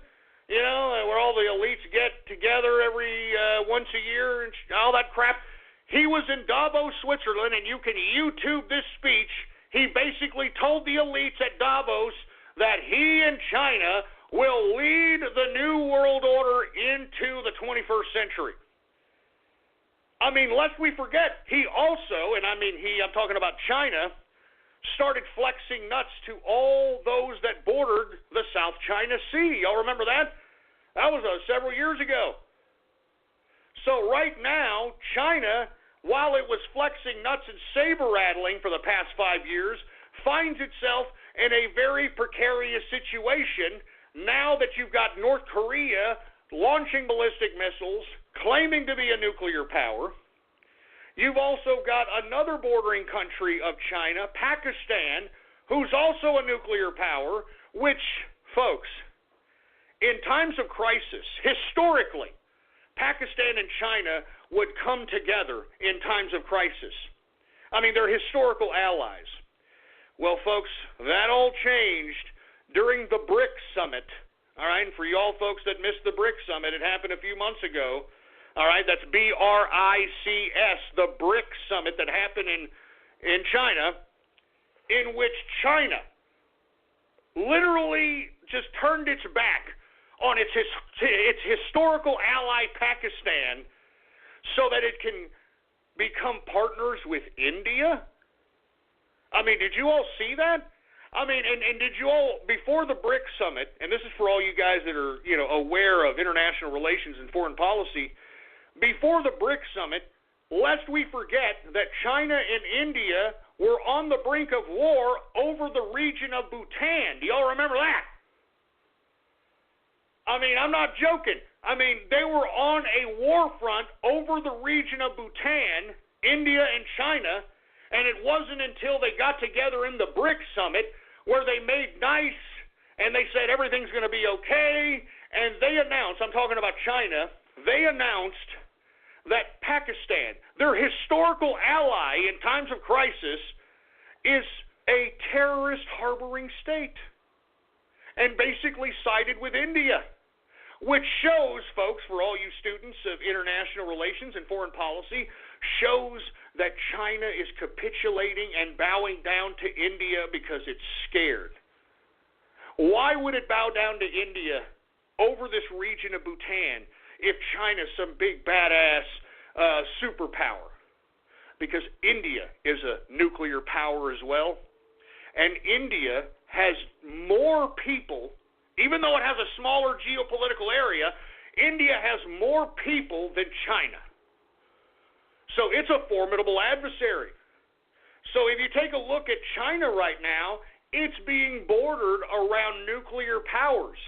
You know, where all the elites get together every once a year and all that crap. He was in Davos, Switzerland, and you can YouTube this speech. He basically told the elites at Davos that he and China will lead the New World Order into the 21st century. I mean, lest we forget, he also, and I mean I'm talking about China, started flexing nuts to all those that bordered the South China Sea. Y'all remember that? That was several years ago. So right now, China, while it was flexing nuts and saber-rattling for the past 5 years, finds itself in a very precarious situation now that you've got North Korea launching ballistic missiles, claiming to be a nuclear power. You've also got another bordering country of China, Pakistan, who's also a nuclear power, which, folks, in times of crisis, historically, Pakistan and China would come together in times of crisis. I mean, they're historical allies. Well, folks, that all changed during the BRICS summit. All right, and for y'all folks that missed the BRICS summit, it happened a few months ago. All right, that's BRICS, the BRICS summit that happened in China, in which China literally just turned its back on its historical ally Pakistan so that it can become partners with India? I mean, did you all see that? I mean, and did you all, before the BRICS summit, and this is for all you guys that are, aware of international relations and foreign policy, before the BRICS summit, lest we forget that China and India were on the brink of war over the region of Bhutan. Do y'all remember that? I mean, I'm not joking. I mean, they were on a war front over the region of Bhutan, India and China, and it wasn't until they got together in the BRICS summit where they made nice and they said everything's going to be okay, and they announced, I'm talking about China, they announced that Pakistan, their historical ally in times of crisis, is a terrorist harboring state, and basically sided with India, which shows, folks, for all you students of international relations and foreign policy, shows that China is capitulating and bowing down to India because it's scared. Why would it bow down to India over this region of Bhutan if China's some big badass superpower? Because India is a nuclear power as well, and India has more people. Even though it has a smaller geopolitical area, India has more people than China. So it's a formidable adversary. So if you take a look at China right now, it's being bordered around nuclear powers.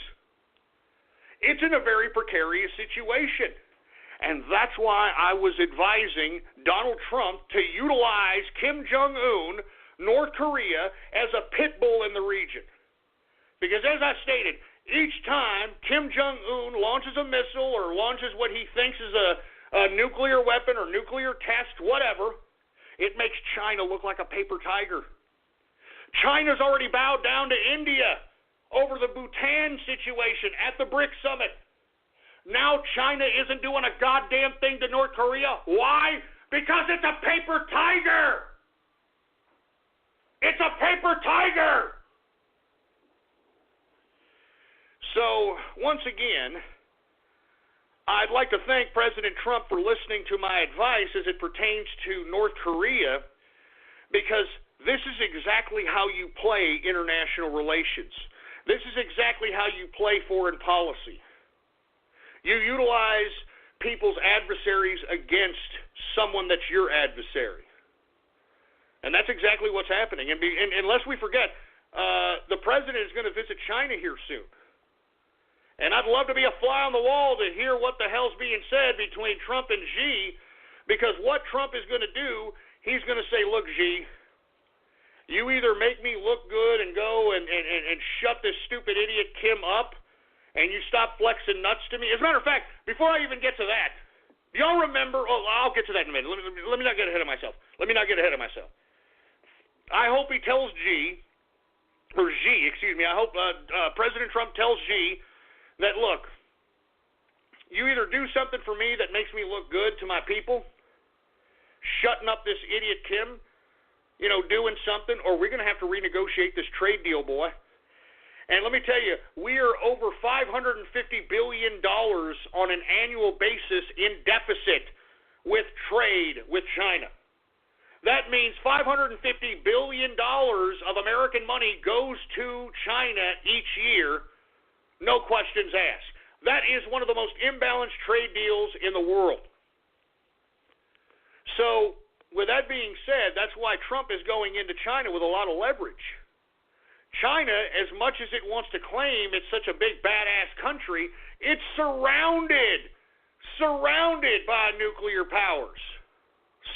It's in a very precarious situation. And that's why I was advising Donald Trump to utilize Kim Jong-un, North Korea, as a pit bull in the region. Because as I stated, each time Kim Jong-un launches a missile or launches what he thinks is a nuclear weapon or nuclear test, whatever, it makes China look like a paper tiger. China's already bowed down to India over the Bhutan situation at the BRICS summit. Now China isn't doing a goddamn thing to North Korea. Why? Because it's a paper tiger. It's a paper tiger. So, once again, I'd like to thank President Trump for listening to my advice as it pertains to North Korea, because this is exactly how you play international relations. This is exactly how you play foreign policy. You utilize people's adversaries against someone that's your adversary. And that's exactly what's happening. And unless we forget, the president is going to visit China here soon. And I'd love to be a fly on the wall to hear what the hell's being said between Trump and Xi, because what Trump is going to do, he's going to say, look, Xi, you either make me look good and go and shut this stupid idiot Kim up, and you stop flexing nuts to me. As a matter of fact, before I even get to that, do y'all remember, I'll get to that in a minute. Let me not get ahead of myself. I hope he tells Xi, I hope President Trump tells Xi that, look, you either do something for me that makes me look good to my people, shutting up this idiot Kim, doing something, or we're going to have to renegotiate this trade deal, boy. And let me tell you, we are over $550 billion on an annual basis in deficit with trade with China. That means $550 billion of American money goes to China each year, no questions asked. That is one of the most imbalanced trade deals in the world. So, with that being said, that's why Trump is going into China with a lot of leverage. China, as much as it wants to claim it's such a big badass country, it's surrounded by nuclear powers.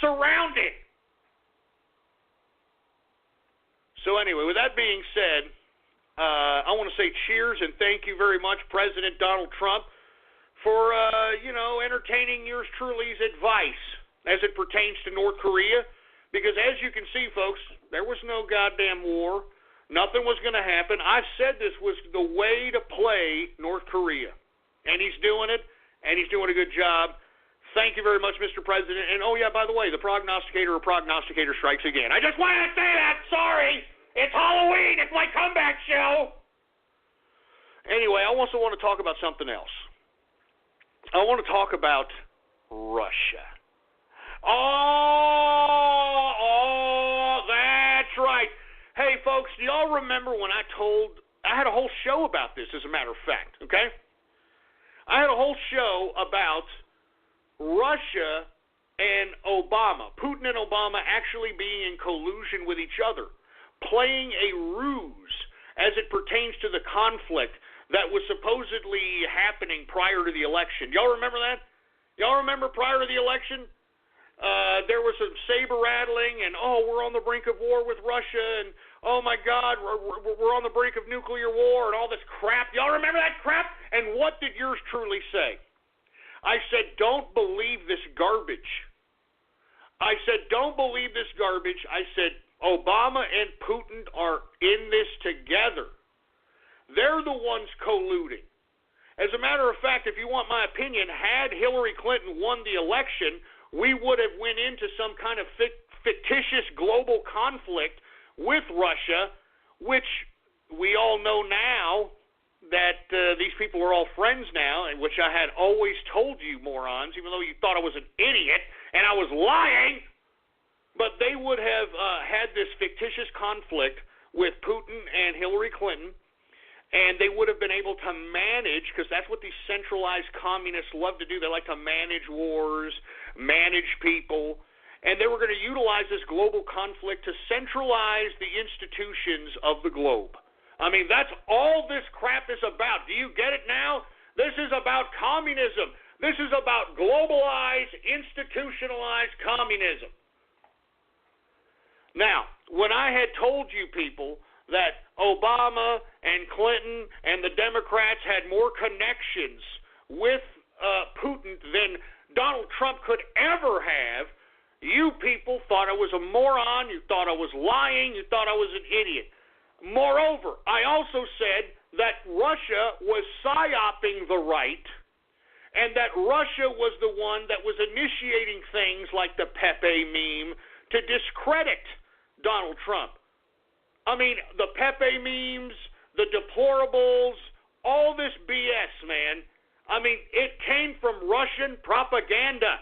Surrounded. So anyway, with that being said, I want to say cheers and thank you very much, President Donald Trump, for, entertaining yours truly's advice as it pertains to North Korea. Because as you can see, folks, there was no goddamn war. Nothing was going to happen. I said this was the way to play North Korea. And he's doing it, and he's doing a good job. Thank you very much, Mr. President. And, oh, yeah, by the way, the prognosticator strikes again. I just wanted to say that. Sorry. It's Halloween. It's my comeback show. Anyway, I also want to talk about something else. I want to talk about Russia. Oh, y'all remember when I had a whole show about this, as a matter of fact, okay? I had a whole show about Russia and Obama, Putin and Obama actually being in collusion with each other, playing a ruse as it pertains to the conflict that was supposedly happening prior to the election. Y'all remember that? Y'all remember prior to the election? There was some saber rattling, and we're on the brink of war with Russia, and oh my God, we're on the brink of nuclear war, and all this crap. Y'all remember that crap? And what did yours truly say? I said, don't believe this garbage. I said, don't believe this garbage. I said, Obama and Putin are in this together. They're the ones colluding. As a matter of fact, if you want my opinion, had Hillary Clinton won the election, we would have went into some kind of fictitious global conflict with Russia, which we all know now that these people are all friends now, and which I had always told you morons, even though you thought I was an idiot and I was lying, but they would have had this fictitious conflict with Putin and Hillary Clinton, and they would have been able to manage, because that's what these centralized communists love to do. They like to manage wars, manage people, and they were going to utilize this global conflict to centralize the institutions of the globe. I mean, that's all this crap is about. Do you get it now? This is about communism. This is about globalized, institutionalized communism. Now, when I had told you people that Obama and Clinton and the Democrats had more connections with Putin than Donald Trump could ever have, you people thought I was a moron, you thought I was lying, you thought I was an idiot. Moreover, I also said that Russia was psyoping the right, and that Russia was the one that was initiating things like the Pepe meme to discredit Donald Trump. I mean, the Pepe memes, the deplorables, all this BS, man. I mean, it came from Russian propaganda.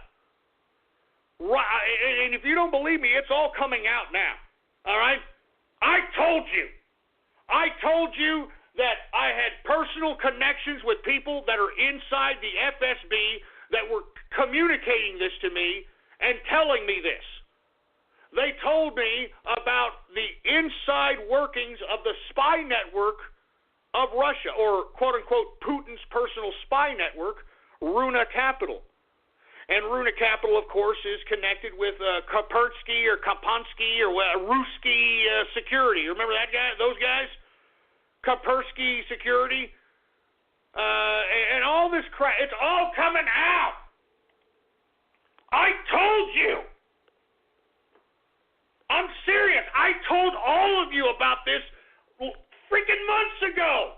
And if you don't believe me, it's all coming out now. All right? I told you that I had personal connections with people that are inside the FSB that were communicating this to me and telling me this. They told me about the inside workings of the spy network of Russia, or quote-unquote Putin's personal spy network, Runa Capital. And Runa Capital, of course, is connected with Kaspersky or Kapansky or Ruski Security. Remember that guy? Those guys? Kaspersky Security. And all this crap. It's all coming out. I told you. I'm serious. I told all of you about this freaking months ago.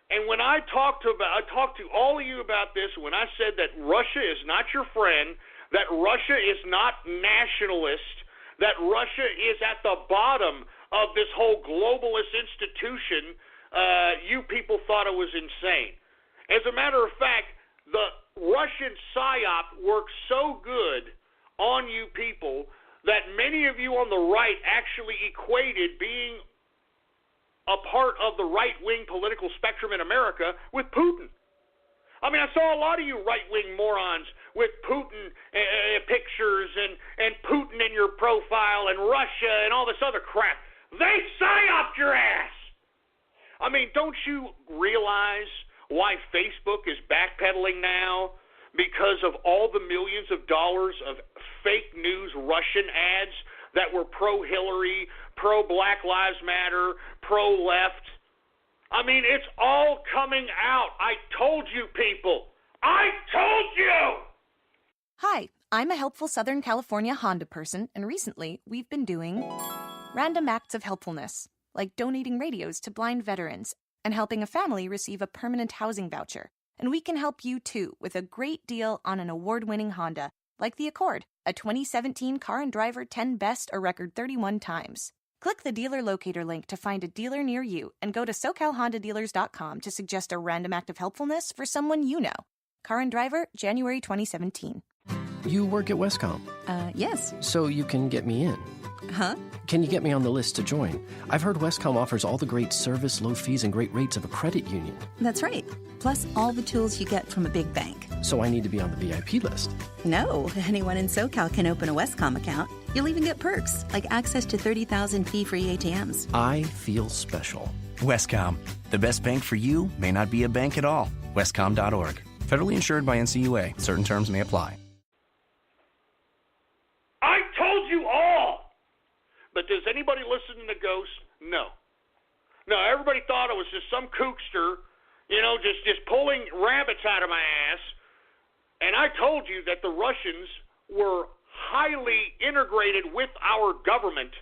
And when I talked to all of you about this, when I said that Russia is not your friend, that Russia is not nationalist, that Russia is at the bottom of this whole globalist institution, you people thought it was insane. As a matter of fact, the Russian PSYOP works so good on you people that many of you on the right actually equated being a part of the right-wing political spectrum in America with Putin. I mean, I saw a lot of you right-wing morons with Putin pictures and Putin in your profile and Russia and all this other crap. They psyoped your ass. I mean, don't you realize why Facebook is backpedaling now? Because of all the millions of dollars of fake news Russian ads that were pro-Hillary, pro-Black Lives Matter, pro-left. I mean, it's all coming out. I told you people. I told you! Hi, I'm a helpful Southern California Honda person, and recently we've been doing random acts of helpfulness, like donating radios to blind veterans and helping a family receive a permanent housing voucher. And we can help you, too, with a great deal on an award-winning Honda, like the Accord, a 2017 Car and Driver 10 Best a record 31 times. Click the dealer locator link to find a dealer near you and go to SoCalHondaDealers.com to suggest a random act of helpfulness for someone you know. Car and Driver, January 2017. You work at Westcom, Yes. so you can get me in. Huh? Can you get me on the list to join? I've heard Westcom offers all the great service, low fees, and great rates of a credit union. That's right. Plus all the tools you get from a big bank. So I need to be on the VIP list. No, anyone in SoCal can open a Westcom account. You'll even get perks, like access to 30,000 fee-free ATMs. I feel special. Westcom. The best bank for you may not be a bank at all. Westcom.org. Federally insured by NCUA. Certain terms may apply. I told you all! But does anybody listen to Ghost? No. No, everybody thought it was just some kookster, just pulling rabbits out of my ass. And I told you that the Russians were highly integrated with our government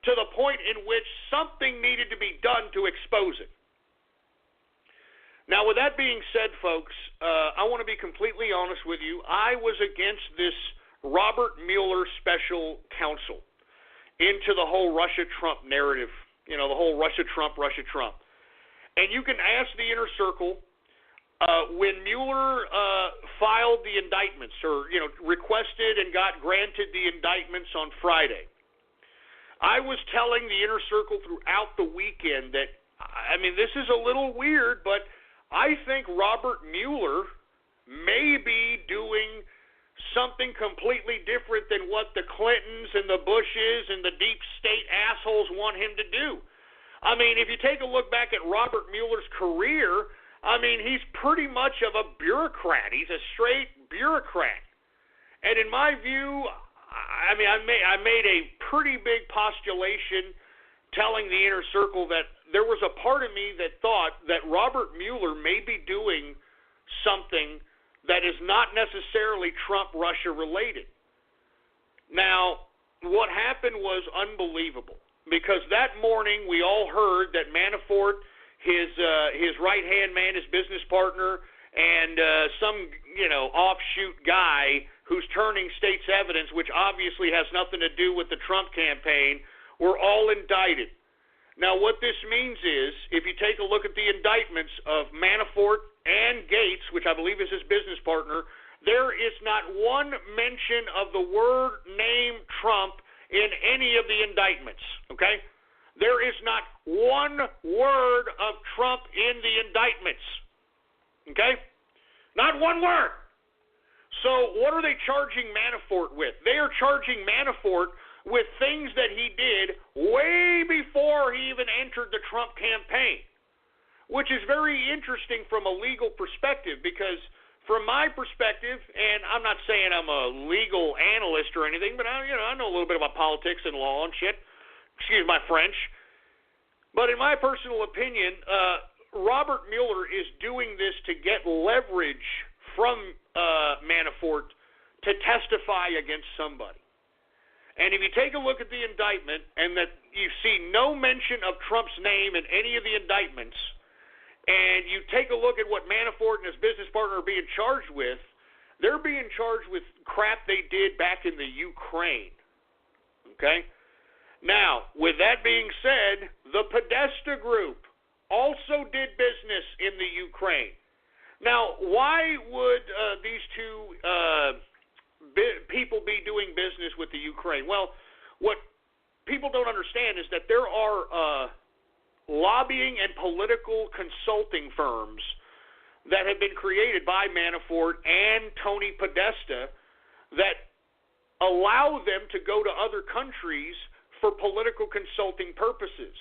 to the point in which something needed to be done to expose it. Now, with that being said, folks, I want to be completely honest with you. I was against this Robert Mueller special counsel into the whole Russia-Trump narrative, the whole Russia-Trump. And you can ask the inner circle, when Mueller filed the indictments or, requested and got granted the indictments on Friday, I was telling the inner circle throughout the weekend that, this is a little weird, but I think Robert Mueller may be doing something completely different than what the Clintons and the Bushes and the deep state assholes want him to do. If you take a look back at Robert Mueller's career, he's pretty much of a bureaucrat. He's a straight bureaucrat. And in my view, I made a pretty big postulation telling the inner circle that there was a part of me that thought that Robert Mueller may be doing something that is not necessarily Trump-Russia related. Now, what happened was unbelievable, because that morning we all heard that Manafort, his right-hand man, his business partner, and some offshoot guy who's turning state's evidence, which obviously has nothing to do with the Trump campaign, were all indicted. Now, what this means is, if you take a look at the indictments of Manafort and Gates, which I believe is his business partner, there is not one mention of the word name Trump in any of the indictments, okay? There is not one word of Trump in the indictments, okay? Not one word. So what are they charging Manafort with? They are charging Manafort with things that he did way before he even entered the Trump campaign, which is very interesting from a legal perspective, because from my perspective, and I'm not saying I'm a legal analyst or anything, but I know a little bit about politics and law and shit. Excuse my French. But in my personal opinion, Robert Mueller is doing this to get leverage from Manafort to testify against somebody. And if you take a look at the indictment and that you see no mention of Trump's name in any of the indictments, and you take a look at what Manafort and his business partner are being charged with, they're being charged with crap they did back in the Ukraine. Okay? Now, with that being said, the Podesta Group also did business in the Ukraine. Now, why would these two people be doing business with the Ukraine? Well, what people don't understand is that there are lobbying and political consulting firms that have been created by Manafort and Tony Podesta that allow them to go to other countries for political consulting purposes.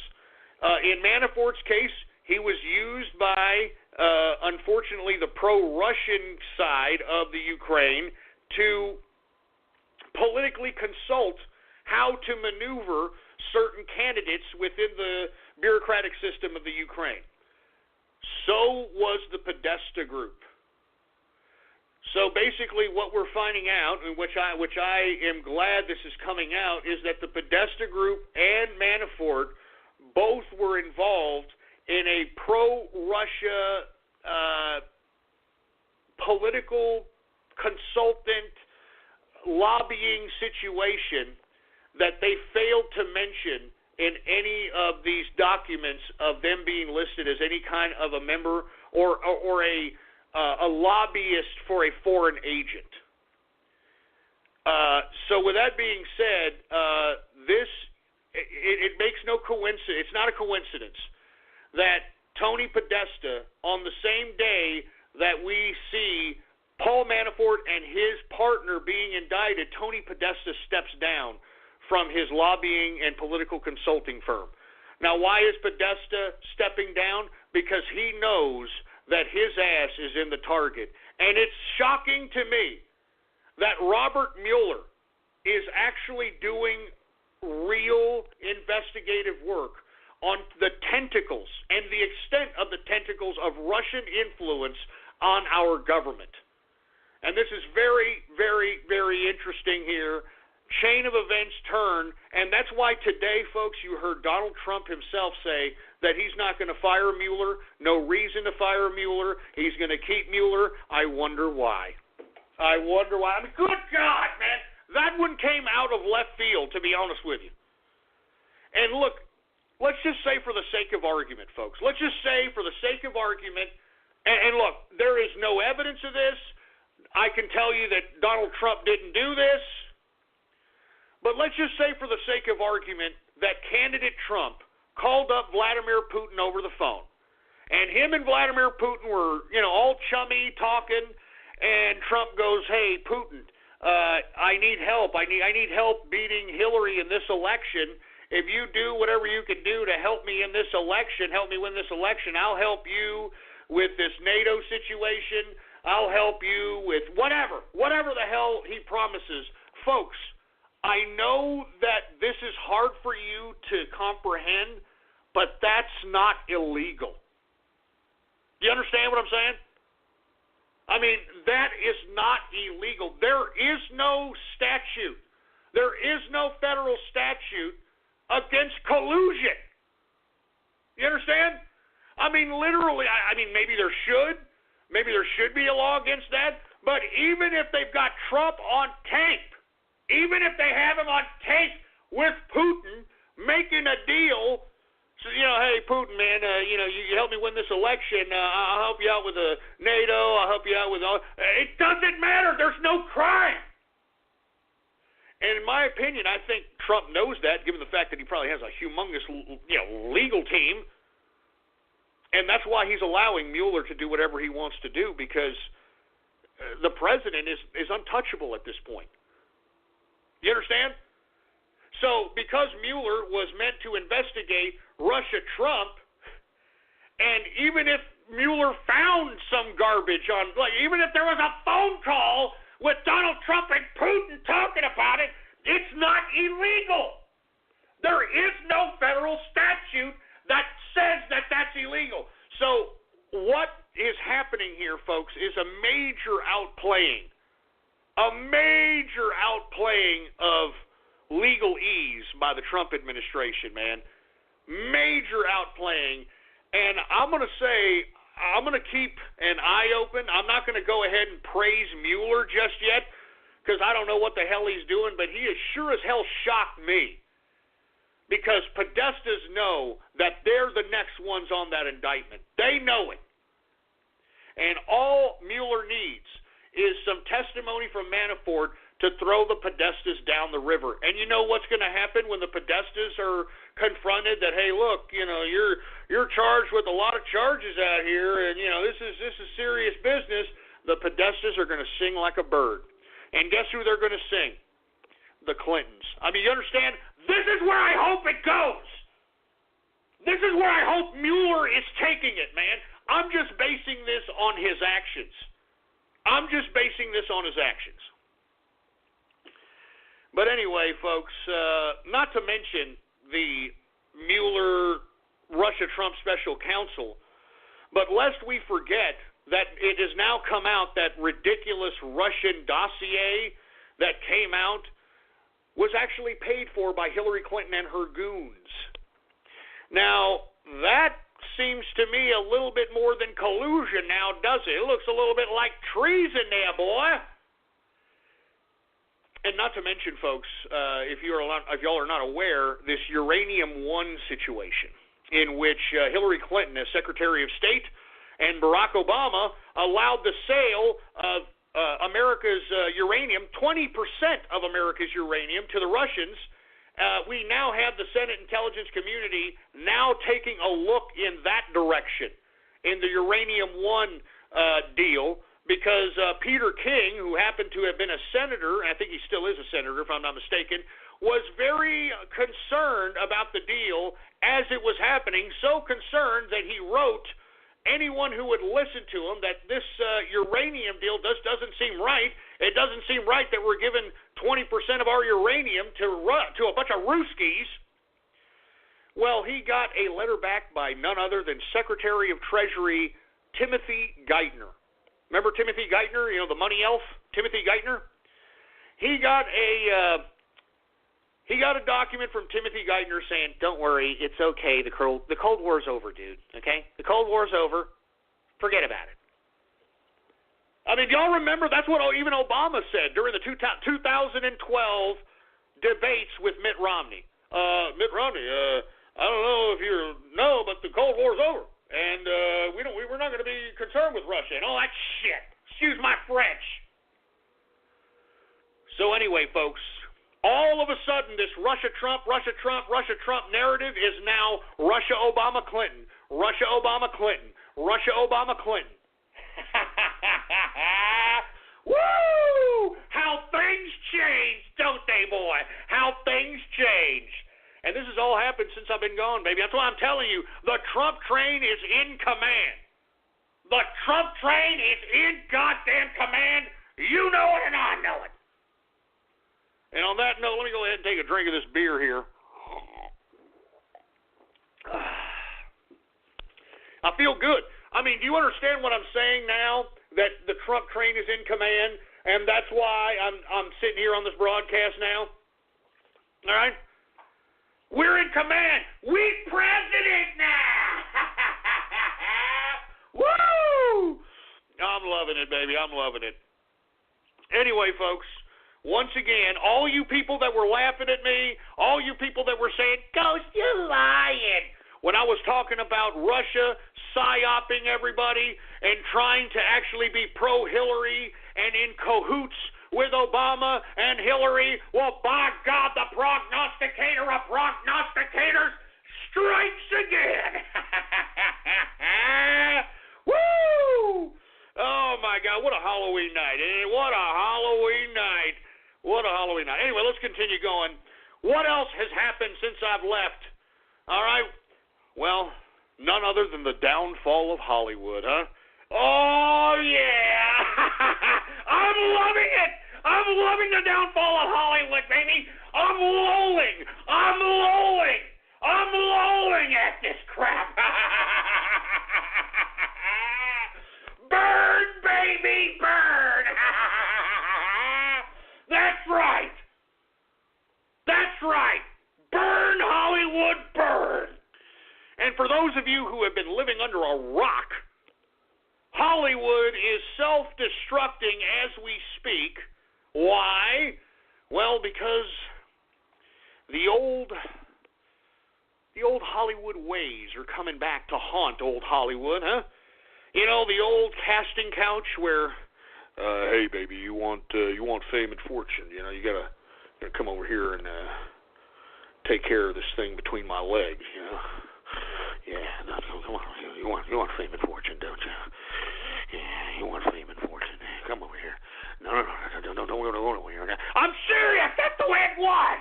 In Manafort's case, he was used by, unfortunately, the pro-Russian side of the Ukraine to politically consult how to maneuver certain candidates within the bureaucratic system of the Ukraine. So was the Podesta Group. So basically what we're finding out, and which I am glad this is coming out, is that the Podesta Group and Manafort both were involved in a pro-Russia political consultant lobbying situation that they failed to mention in any of these documents of them being listed as any kind of a member or a lobbyist for a foreign agent. So with that being said, it makes no coincidence. It's not a coincidence that Tony Podesta, on the same day that we see Paul Manafort and his partner being indicted, Tony Podesta steps down from his lobbying and political consulting firm. Now, why is Podesta stepping down? Because he knows that his ass is in the target. And it's shocking to me that Robert Mueller is actually doing real investigative work on the tentacles and the extent of the tentacles of Russian influence on our government. And this is very, very, very interesting here. Chain of events turn, and that's why today, folks, you heard Donald Trump himself say that he's not going to fire Mueller, no reason to fire Mueller, he's going to keep Mueller. I wonder why. I mean, good God, man, that one came out of left field, to be honest with you. And look, let's just say for the sake of argument, folks, let's just say for the sake of argument, and look, there is no evidence of this. I can tell you that Donald Trump didn't do this. But let's just say for the sake of argument that candidate Trump called up Vladimir Putin over the phone. And him and Vladimir Putin were, all chummy talking, and Trump goes, "Hey, Putin, I need help. I need help beating Hillary in this election. If you do whatever you can do to help me in this election, help me win this election, I'll help you with this NATO situation. I'll help you with whatever the hell he promises." Folks, I know that this is hard for you to comprehend, but that's not illegal. Do you understand what I'm saying? I mean, that is not illegal. There is no statute. There is no federal statute against collusion. You understand? I mean, literally, maybe there should be a law against that, but even if they've got Trump on tape, even if they have him on tape with Putin making a deal, so, hey, Putin, man, you help me win this election. I'll help you out with NATO. I'll help you out with all. It doesn't matter. There's no crime. And in my opinion, I think Trump knows that, given the fact that he probably has a humongous, legal team. And that's why he's allowing Mueller to do whatever he wants to do, because the president is untouchable at this point. You understand? So because Mueller was meant to investigate Russia-Trump, and even if Mueller found some garbage on, even if there was a phone call with Donald Trump and Putin talking about it, it's not illegal. There is no federal statute that says that that's illegal. So what is happening here, folks, is a major outplaying of legal ease by the Trump administration, man. Major outplaying. And I'm going to say, I'm going to keep an eye open. I'm not going to go ahead and praise Mueller just yet, because I don't know what the hell he's doing, but he has sure as hell shocked me. Because Podestas know that they're the next ones on that indictment. They know it. And all Mueller needs is some testimony from Manafort to throw the Podestas down the river. And you know what's going to happen when the Podestas are confronted that, hey, look, you're charged with a lot of charges out here, and this is serious business. The Podestas are going to sing like a bird. And guess who they're going to sing? The Clintons. I mean, you understand? This is where I hope it goes. This is where I hope Mueller is taking it, man. I'm just basing this on his actions. But anyway, folks, not to mention the Mueller Russia-Trump special counsel, but lest we forget that it has now come out that ridiculous Russian dossier that came out was actually paid for by Hillary Clinton and her goons. Now, that seems to me a little bit more than collusion now, does it? It looks a little bit like treason there, boy. And not to mention, folks, if y'all are not aware, this Uranium One situation in which Hillary Clinton, as Secretary of State, and Barack Obama allowed the sale of America's uranium, 20% of America's uranium, to the Russians. We now have the Senate Intelligence Community now taking a look in that direction, in the Uranium One deal, because Peter King, who happened to have been a senator, and I think he still is a senator if I'm not mistaken, was very concerned about the deal as it was happening, so concerned that he wrote anyone who would listen to him that this uranium deal doesn't seem right. It doesn't seem right that we're giving 20% of our uranium to a bunch of Ruskies. Well, he got a letter back by none other than Secretary of Treasury Timothy Geithner. Remember Timothy Geithner, the money elf, Timothy Geithner? He got a document from Timothy Geithner saying, "Don't worry, it's okay. The Cold War's over, dude. Okay, the Cold War's over. Forget about it." I mean, do y'all remember? That's what even Obama said during the 2012 debates with Mitt Romney. Mitt Romney, I don't know if you know, but the Cold War's over, and we're not going to be concerned with Russia and all that shit. Excuse my French. So anyway, folks. All of a sudden, this Russia-Trump narrative is now Russia-Obama-Clinton, Russia-Obama-Clinton, Russia-Obama-Clinton. Woo! How things change, don't they, boy? How things change. And this has all happened since I've been gone, baby. That's why I'm telling you, the Trump train is in command. The Trump train is in goddamn command. You know it and I know it. And on that note, let me go ahead and take a drink of this beer here. I feel good. I mean, do you understand what I'm saying now? That the Trump train is in command, and that's why I'm sitting here on this broadcast now. All right? We're in command. We president now. Woo! I'm loving it, baby. I'm loving it. Anyway, folks. Once again, all you people that were laughing at me, all you people that were saying, "Ghost, you're lying," when I was talking about Russia psyoping everybody and trying to actually be pro-Hillary and in cahoots with Obama and Hillary, well, by God, the prognosticator of prognosticators strikes again. Woo! Oh, my God, what a Halloween night. What a Halloween night. What a Halloween night. Anyway, let's continue going. What else has happened since I've left? All right. Well, none other than the downfall of Hollywood, huh? Oh, yeah. I'm loving it. I'm loving the downfall of Hollywood, baby. I'm lolling at this crap. Burn, baby, burn. That's right. Burn, Hollywood, burn. And for those of you who have been living under a rock, Hollywood is self-destructing as we speak. Why? Well, because the old Hollywood ways are coming back to haunt old Hollywood, huh? You know, the old casting couch where, hey baby, you want fame and fortune. You know, you gotta come over here and take care of this thing between my legs. You know, yeah, no, you want fame and fortune, don't you? Yeah, you want fame and fortune. Come over here. No, don't go over here. I'm serious. That's the way it was.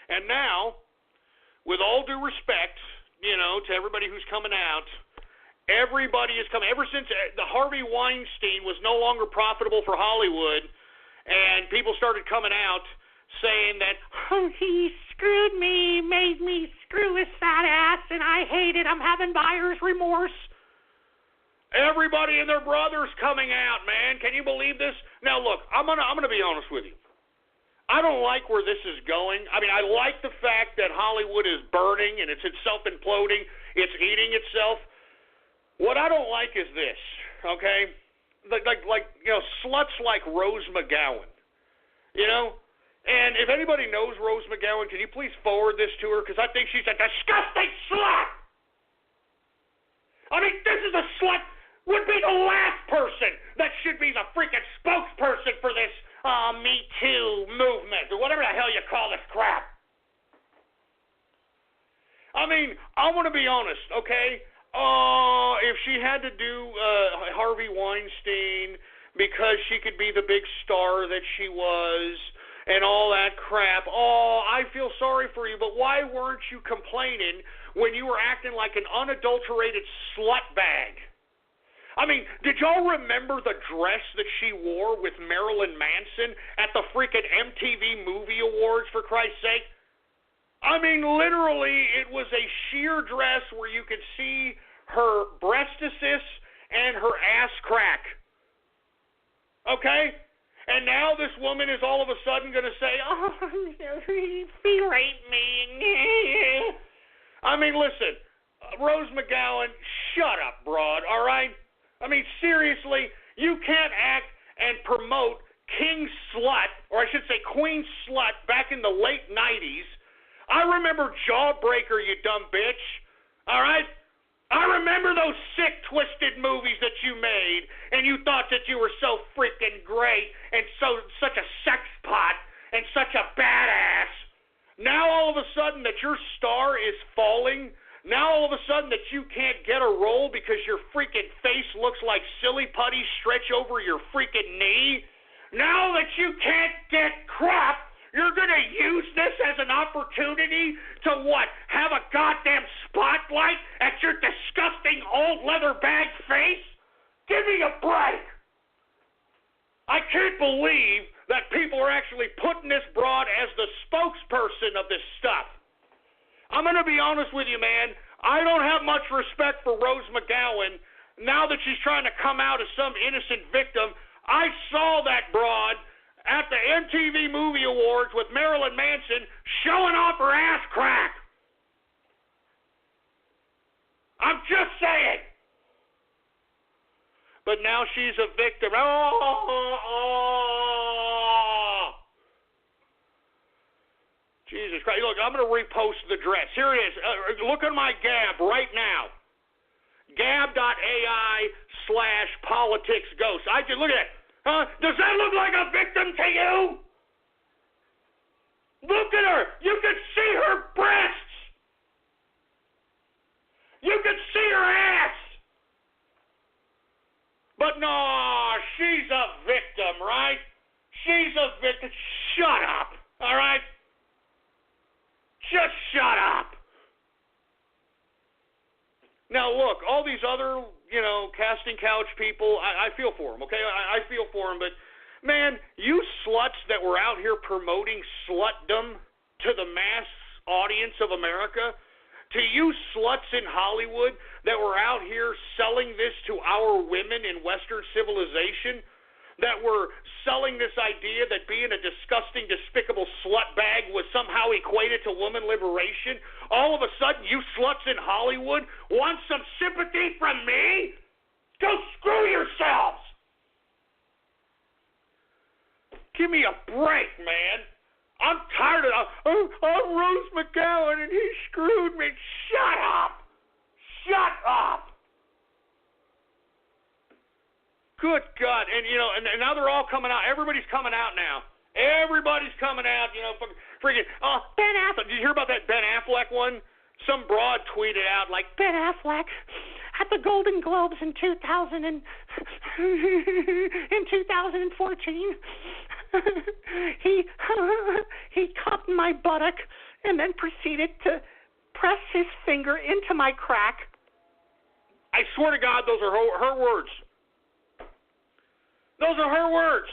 And now, with all due respect, you know, to everybody who's coming out, everybody is coming. Ever since the Harvey Weinstein was no longer profitable for Hollywood, and people started coming out saying that, oh, he screwed me, made me screw his fat ass, and I hate it. I'm having buyer's remorse. Everybody and their brother's coming out, man. Can you believe this? Now, look, I'm gonna be honest with you. I don't like where this is going. I mean, I like the fact that Hollywood is burning and it's self-imploding. It's eating itself. What I don't like is this, okay? Like you know, sluts like Rose McGowan, you know? And if anybody knows Rose McGowan, can you please forward this to her? Because I think she's a disgusting slut. I mean, this is a slut would be the last person that should be the freaking spokesperson for this Me Too movement, or whatever the hell you call this crap. I mean, I want to be honest, okay? If she had to do Harvey Weinstein because she could be the big star that she was and all that crap, I feel sorry for you, but why weren't you complaining when you were acting like an unadulterated slut bag? I mean, did y'all remember the dress that she wore with Marilyn Manson at the freaking MTV Movie Awards, for Christ's sake? I mean, literally, it was a sheer dress where you could see her breastises and her ass crack. Okay? And now this woman is all of a sudden going to say, he raped me. I mean, listen, Rose McGowan, shut up, broad, all right? I mean, seriously, you can't act and promote King Slut, or I should say Queen Slut, back in the late 90s. I remember Jawbreaker, you dumb bitch, all right? I remember those sick, twisted movies that you made, and you thought that you were so freaking great and such a sex pot and such a badass. Now all of a sudden that your star is falling, now all of a sudden that you can't get a role because your freaking face looks like silly putty stretch over your freaking knee, now that you can't get crap, you're going to use this as an opportunity to what? Have a goddamn spotlight at your disgusting old leather bag face? Give me a break. I can't believe that people are actually putting this broad as the spokesperson of this stuff. I'm going to be honest with you, man. I don't have much respect for Rose McGowan now that she's trying to come out as some innocent victim. I saw that broad at the MTV Movie Awards with Marilyn Manson showing off her ass crack. I'm just saying. But now she's a victim. Jesus Christ. Look, I'm going to repost the dress. Here it is. Look at my Gab right now. Gab.ai/politicsghost. Look at it. Does that look like a victim to you? Look at her. You can see her breasts. You can see her ass. But no, she's a victim, right? She's a victim. Shut up, all right? Just shut up. Now, look, all these other, casting couch people, I feel for them, okay? I feel for them, but, man, you sluts that were out here promoting slutdom to the mass audience of America, to you sluts in Hollywood that were out here selling this to our women in Western civilization, that were selling this idea that being a disgusting, despicable slut bag was somehow equated to woman liberation. All of a sudden, you sluts in Hollywood want some sympathy from me? Go screw yourselves! Give me a break, man. I'm tired of I'm Rose McGowan and he screwed me. Shut up! Shut up! Good God. And, and now they're all coming out. Everybody's coming out now. Everybody's coming out, freaking, Ben Affleck. Did you hear about that Ben Affleck one? Some broad tweeted out, like, Ben Affleck at the Golden Globes in 2014, he cupped my buttock and then proceeded to press his finger into my crack. I swear to God, those are her words. Those are her words.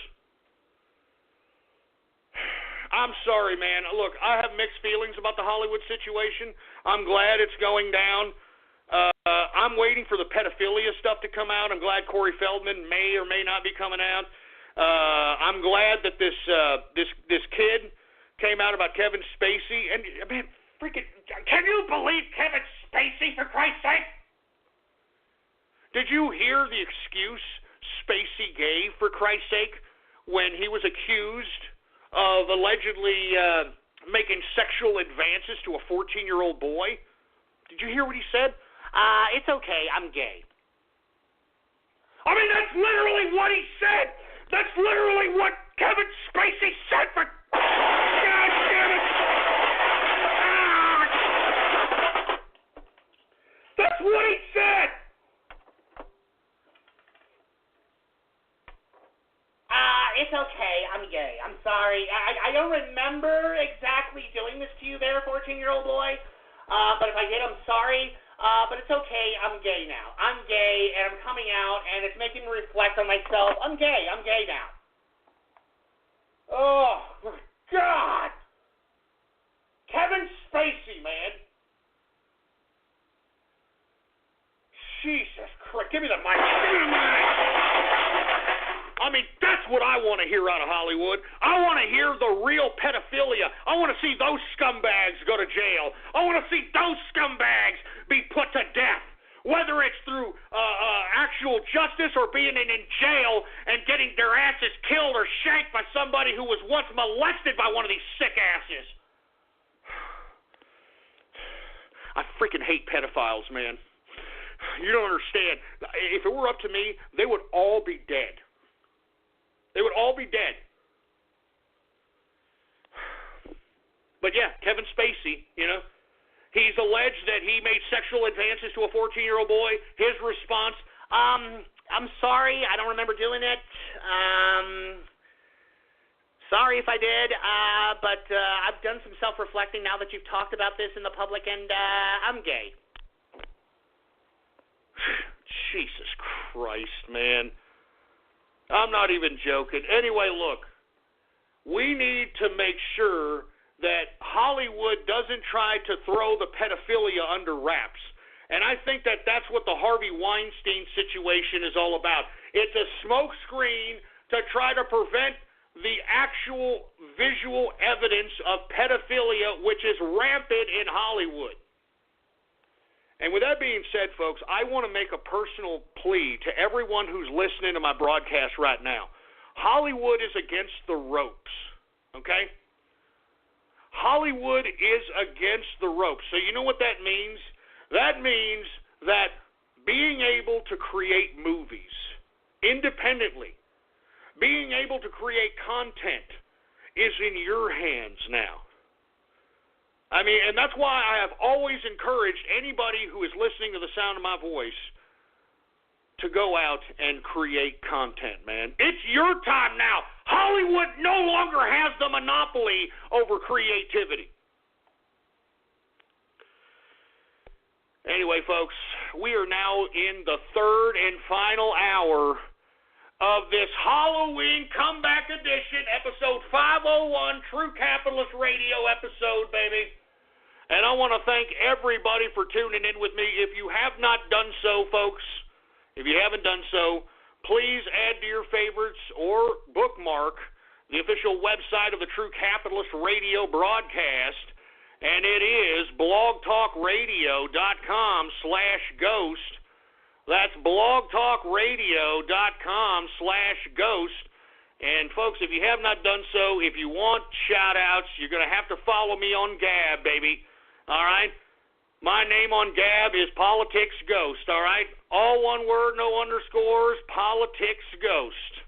I'm sorry, man. Look, I have mixed feelings about the Hollywood situation. I'm glad it's going down. I'm waiting for the pedophilia stuff to come out. I'm glad Corey Feldman may or may not be coming out. I'm glad that this kid came out about Kevin Spacey. And, man, freaking, can you believe Kevin Spacey, for Christ's sake? Did you hear the excuse Spacey gave, for Christ's sake, when he was accused of allegedly making sexual advances to a 14-year-old boy? Did you hear what he said? It's okay, I'm gay. I mean, that's literally what he said. That's literally what Kevin Spacey said for... God damn it. That's what he said. It's okay. I'm gay. I'm sorry. I don't remember exactly doing this to you there, 14-year-old boy. But if I did, I'm sorry. But it's okay. I'm gay now. I'm gay, and I'm coming out, and it's making me reflect on myself. I'm gay. I'm gay now. Oh, my God. Kevin Spacey, man. Jesus Christ. Give me the mic. Give me the mic. I mean, that's what I want to hear out of Hollywood. I want to hear the real pedophilia. I want to see those scumbags go to jail. I want to see those scumbags be put to death, whether it's through actual justice or being in jail and getting their asses killed or shanked by somebody who was once molested by one of these sick asses. I freaking hate pedophiles, man. You don't understand. If it were up to me, they would all be dead. They would all be dead. But yeah, Kevin Spacey, he's alleged that he made sexual advances to a 14-year-old boy. His response, I'm sorry, I don't remember doing it. Sorry if I did, but I've done some self-reflecting now that you've talked about this in the public, and I'm gay. Jesus Christ, man. I'm not even joking. Anyway, look, we need to make sure that Hollywood doesn't try to throw the pedophilia under wraps. And I think that that's what the Harvey Weinstein situation is all about. It's a smokescreen to try to prevent the actual visual evidence of pedophilia, which is rampant in Hollywood. And with that being said, folks, I want to make a personal plea to everyone who's listening to my broadcast right now. Hollywood is against the ropes, okay? Hollywood is against the ropes. So you know what that means? That means that being able to create movies independently, being able to create content is in your hands now. I mean, and that's why I have always encouraged anybody who is listening to the sound of my voice to go out and create content, man. It's your time now. Hollywood no longer has the monopoly over creativity. Anyway, folks, we are now in the third and final hour of this Halloween comeback edition, episode 501, True Capitalist Radio episode, baby. And I want to thank everybody for tuning in with me. If you have not done so, folks, if you haven't done so, please add to your favorites or bookmark the official website of the True Capitalist Radio broadcast, and it is blogtalkradio.com/ghost. That's blogtalkradio.com/ghost. And, folks, if you have not done so, if you want shout-outs, you're going to have to follow me on Gab, baby. All right? My name on Gab is Politics Ghost, all right? All one word, no underscores, Politics Ghost.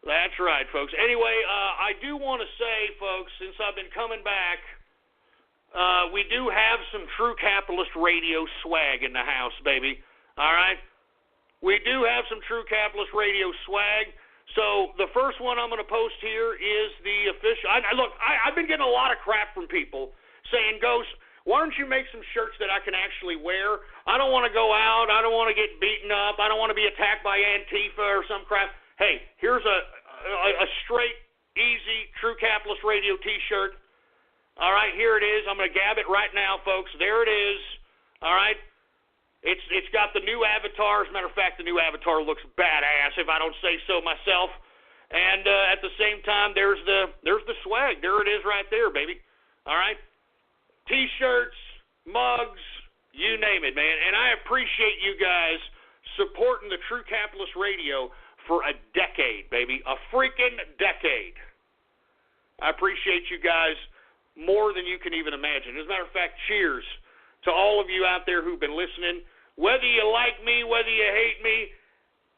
That's right, folks. Anyway, I do want to say, folks, since I've been coming back, we do have some True Capitalist Radio swag in the house, baby. All right? We do have some True Capitalist Radio swag. So the first one I'm going to post here is the official. Look, I've been getting a lot of crap from people saying, Ghost, why don't you make some shirts that I can actually wear? I don't want to go out. I don't want to get beaten up. I don't want to be attacked by Antifa or some crap. Hey, here's a straight, easy, True Capitalist Radio T-shirt. All right, here it is. I'm going to gab it right now, folks. There it is. All right. It's got the new avatar. As a matter of fact, the new avatar looks badass, if I don't say so myself. And at the same time, there's the swag. There it is right there, baby. All right. T-shirts, mugs, you name it, man. And I appreciate you guys supporting the True Capitalist Radio for a decade, baby. A freaking decade. I appreciate you guys more than you can even imagine. As a matter of fact, cheers to all of you out there who've been listening. Whether you like me, whether you hate me,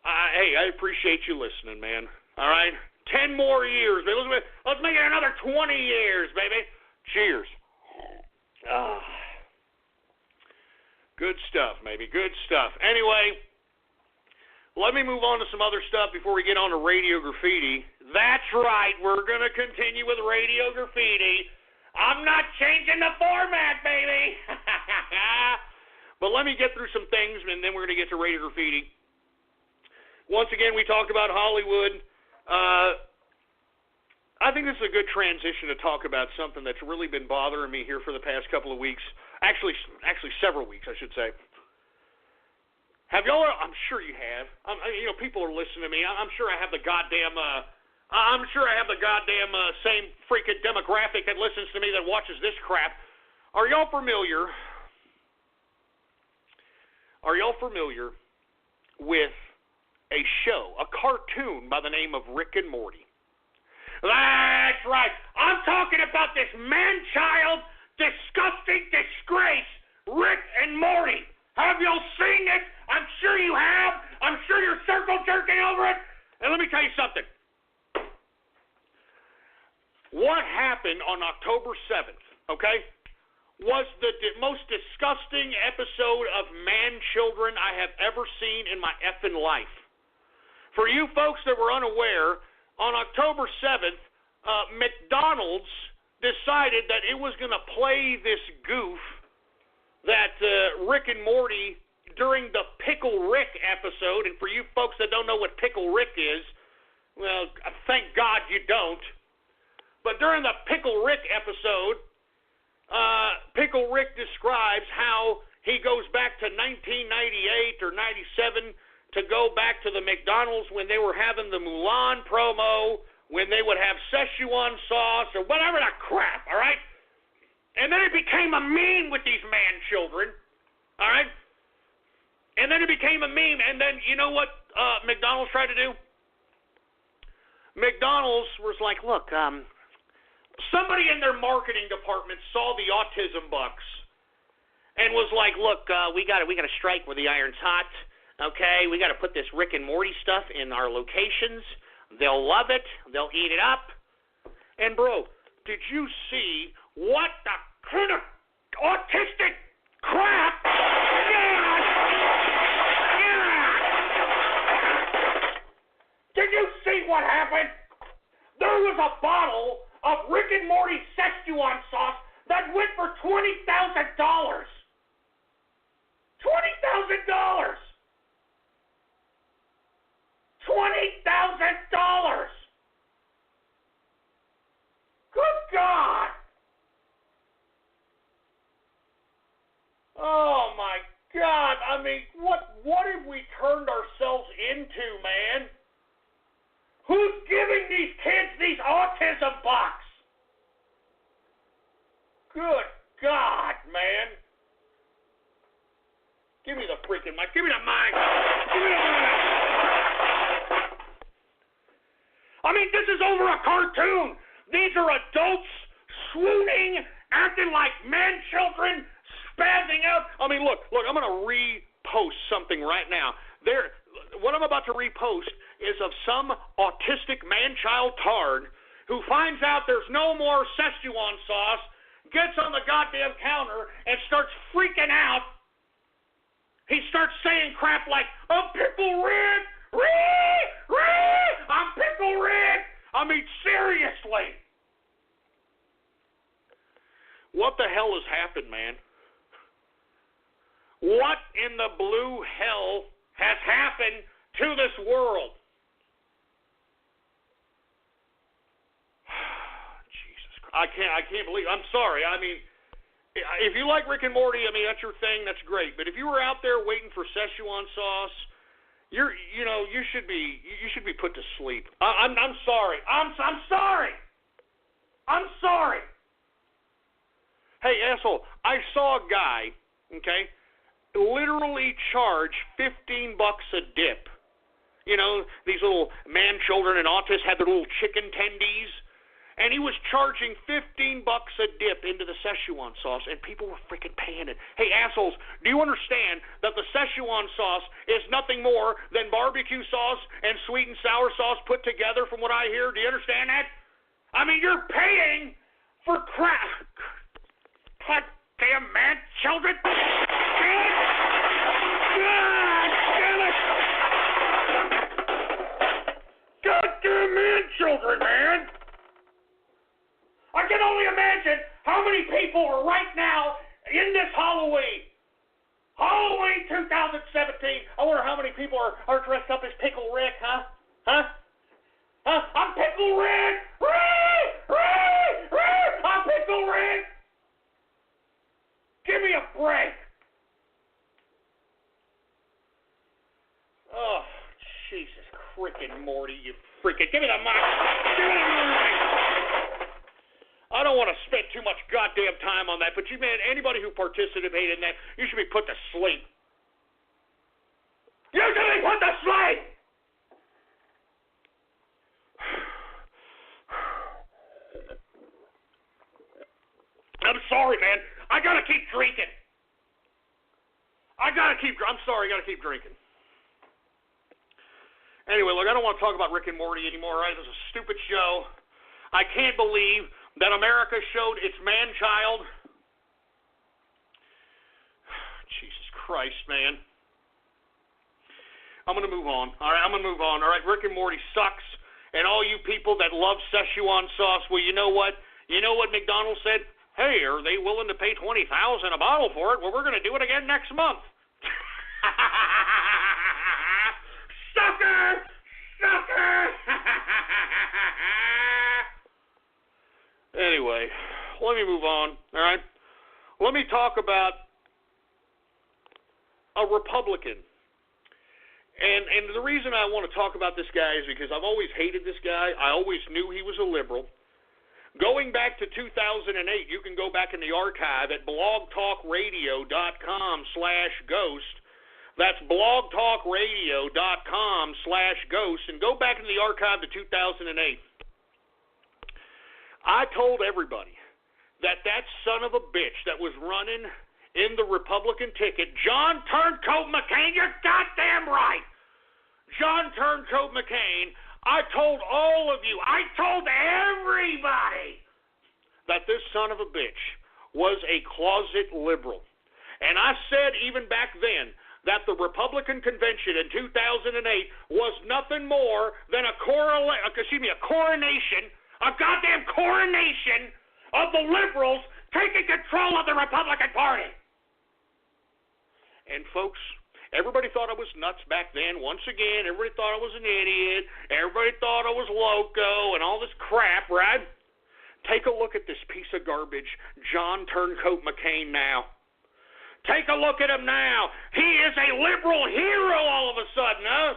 Hey, I appreciate you listening, man. All right? 10 more years. Let's make it another 20 years, baby. Cheers. Good stuff, maybe. Good stuff. Anyway, let me move on to some other stuff before we get on to Radio Graffiti. That's right. We're going to continue with Radio Graffiti. I'm not changing the format, baby. But let me get through some things, and then we're going to get to Radio Graffiti. Once again, we talked about Hollywood. I think this is a good transition to talk about something that's really been bothering me here for the past couple of weeks. Actually several weeks, I should say. Have y'all? I'm sure you have. People are listening to me. I'm sure I have the goddamn. Same freaking demographic that listens to me that watches this crap. Are y'all familiar? With a show, a cartoon by the name of Rick and Morty? That's right. I'm talking about this man-child, disgusting disgrace, Rick and Morty. Have y'all seen it? I'm sure you have. I'm sure you're circle jerking over it. And let me tell you something. What happened on October 7th, okay, was the most disgusting episode of man-children I have ever seen in my effing life. For you folks that were unaware, on October 7th, McDonald's decided that it was going to play this goof that Rick and Morty, during the Pickle Rick episode, and for you folks that don't know what Pickle Rick is, well, thank God you don't. But during the Pickle Rick episode, Pickle Rick describes how he goes back to 1998 or 97 to go back to the McDonald's when they were having the Mulan promo, when they would have Szechuan sauce or whatever the crap, all right? And then it became a meme with these man-children, all right? And then it became a meme, and then you know what McDonald's tried to do? McDonald's was like, look, somebody in their marketing department saw the autism bucks and was like, look, we got to strike where the iron's hot. Okay, we got to put this Rick and Morty stuff in our locations. They'll love it. They'll eat it up. And, bro, did you see what the kind of autistic crap? Did you see what happened? There was a bottle of Rick and Morty Szechuan sauce that went for $20,000. $20,000! $20,000! Good God! Oh my God! I mean, what have we turned ourselves into, man? Who's giving these kids these autism bucks? Good God, man! Give me the freaking mic. Give me the mic. Give me the mic. I mean, this is over a cartoon. These are adults swooning, acting like men, children, spazzing out. I mean, look, I'm going to repost something right now. What I'm about to repost is of some autistic man-child tard who finds out there's no more Szechuan sauce, gets on the goddamn counter, and starts freaking out. He starts saying crap like, I'm Pickle Rick! I'm Pickle Rick! I mean, seriously! What the hell has happened, man? What in the blue hell has happened to this world? Jesus Christ. I can't believe it. I'm sorry. I mean, if you like Rick and Morty, I mean, that's your thing. That's great. But if you were out there waiting for Szechuan sauce, you should be put to sleep. I'm sorry. I'm sorry. I'm sorry. Hey, asshole, I saw a guy, okay, literally charge $15 a dip. You know, these little man children and autists had their little chicken tendies, And he was charging $15 a dip into the Szechuan sauce, and people were freaking paying it. Hey, assholes, do you understand that the Szechuan sauce is nothing more than barbecue sauce and sweet and sour sauce put together, from what I hear? Do you understand that? I mean, you're paying for crap. God damn man, children. God damn it. Goddamn man, children, man. I can only imagine how many people are right now in this Halloween 2017. I wonder how many people are dressed up as Pickle Rick, huh? I'm Pickle Rick! I'm Pickle Rick! Give me a break! Oh, Jesus frickin' Morty, you freaking... Give me the mic! Give me the mic! I don't want to spend too much goddamn time on that, but you, man, anybody who participated in that, you should be put to sleep. You should be put to sleep! I'm sorry, man. I gotta keep drinking. I'm sorry, I gotta keep drinking. Anyway, look, I don't want to talk about Rick and Morty anymore, right? This is a stupid show. I can't believe that America showed its man-child. Jesus Christ, man. I'm going to move on. All right, Rick and Morty sucks. And all you people that love Szechuan sauce, well, you know what? You know what McDonald's said? Hey, are they willing to pay $20,000 a bottle for it? Well, we're going to do it again next month. Sucker! Anyway, let me move on, all right? Let me talk about a Republican. And the reason I want to talk about this guy is because I've always hated this guy. I always knew he was a liberal. Going back to 2008, you can go back in the archive at blogtalkradio.com/ghost. That's blogtalkradio.com/ghost, and go back into the archive to 2008. I told everybody that son of a bitch that was running in the Republican ticket, John Turncoat McCain, you're goddamn right. John Turncoat McCain, I told all of you, I told everybody that this son of a bitch was a closet liberal. And I said even back then that the Republican convention in 2008 was nothing more than a coronation, a goddamn coronation of the liberals taking control of the Republican Party. And folks, everybody thought I was nuts back then. Once again, everybody thought I was an idiot. Everybody thought I was loco and all this crap, right? Take a look at this piece of garbage, John Turncoat McCain now. Take a look at him now. He is a liberal hero all of a sudden, huh?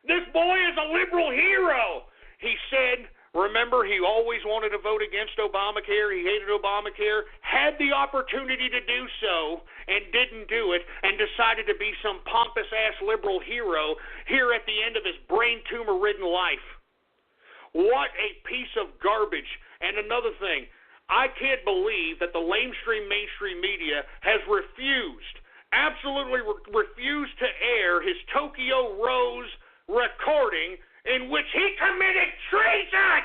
This boy is a liberal hero. He said, remember, he always wanted to vote against Obamacare. He hated Obamacare, had the opportunity to do so, and didn't do it, and decided to be some pompous-ass liberal hero here at the end of his brain tumor-ridden life. What a piece of garbage. And another thing, I can't believe that the mainstream media has absolutely refused to air his Tokyo Rose recording in which he committed treason.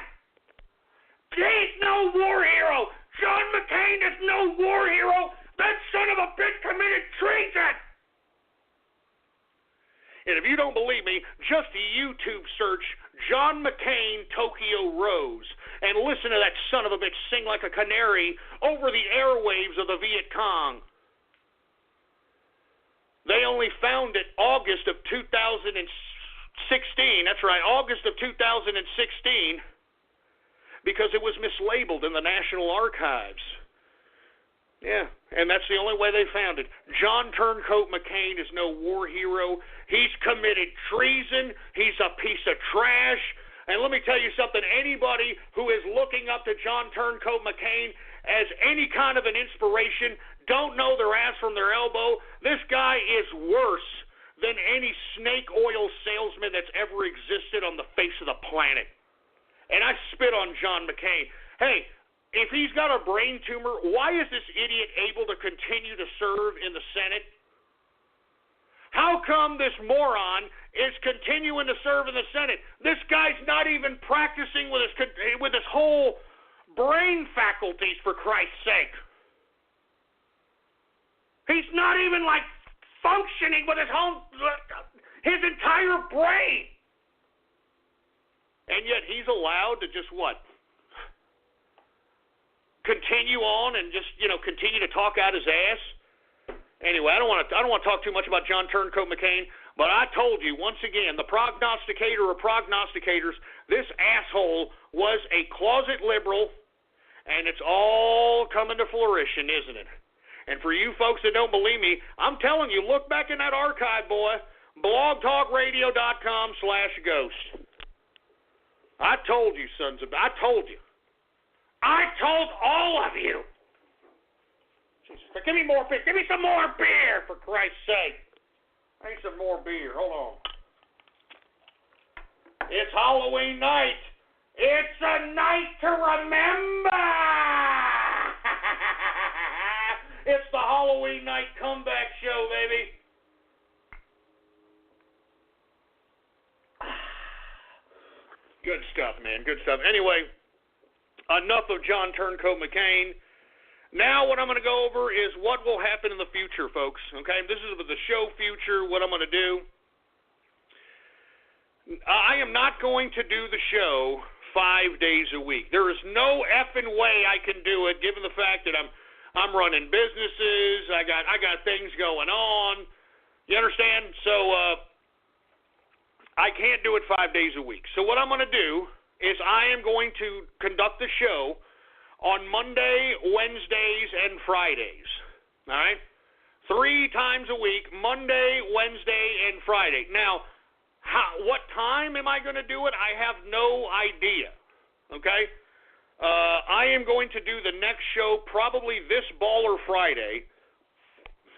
He's no war hero. John McCain is no war hero. That son of a bitch committed treason. And if you don't believe me, just YouTube search John McCain Tokyo Rose and listen to that son of a bitch sing like a canary over the airwaves of the Viet Cong. They only found it August of 2016. That's right, August of 2016, because it was mislabeled in the National Archives. Yeah, and that's the only way they found it. John Turncoat McCain is no war hero. He's committed treason. He's a piece of trash. And let me tell you something, anybody who is looking up to John Turncoat McCain as any kind of an inspiration don't know their ass from their elbow. This guy is worse than any snake oil salesman that's ever existed on the face of the planet. And I spit on John McCain. Hey, if he's got a brain tumor, why is this idiot able to continue to serve in the Senate? How come this moron is continuing to serve in the Senate? This guy's not even practicing with his whole brain faculties, for Christ's sake. He's not even, like, functioning with his entire brain. And yet he's allowed to just what? Continue on and just, continue to talk out his ass. Anyway, I don't want to talk too much about John Turncoat McCain, but I told you once again, the prognosticator of prognosticators, this asshole was a closet liberal, and it's all coming to fruition, isn't it? And for you folks that don't believe me, I'm telling you, look back in that archive, boy, blogtalkradio.com/ghost. I told you, I told you. I told all of you. Give me more beer. Give me some more beer, for Christ's sake. I need some more beer. Hold on. It's Halloween night. It's a night to remember. It's the Halloween night comeback show, baby. Good stuff, man. Good stuff. Anyway, enough of John Turncoat McCain. Now what I'm going to go over is what will happen in the future, folks. Okay, this is the show future, what I'm going to do. I am not going to do the show 5 days a week. There is no effing way I can do it, given the fact that I'm running businesses. I got things going on. You understand? So I can't do it 5 days a week. So what I'm going to do is I am going to conduct the show on Monday, Wednesdays, and Fridays. All right? 3 times a week, Monday, Wednesday, and Friday. Now, what time am I going to do it? I have no idea. Okay? I am going to do the next show probably this Baller Friday.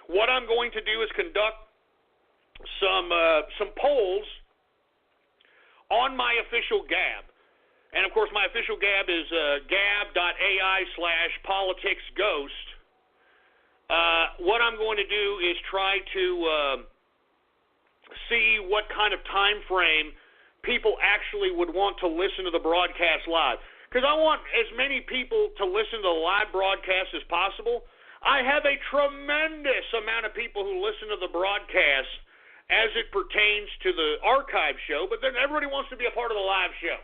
What I'm going to do is conduct some polls on my official Gab. And, of course, my official Gab is gab.ai/politicsghost. What I'm going to do is try to see what kind of time frame people actually would want to listen to the broadcast live. Because I want as many people to listen to the live broadcast as possible. I have a tremendous amount of people who listen to the broadcast as it pertains to the archive show, but then everybody wants to be a part of the live show.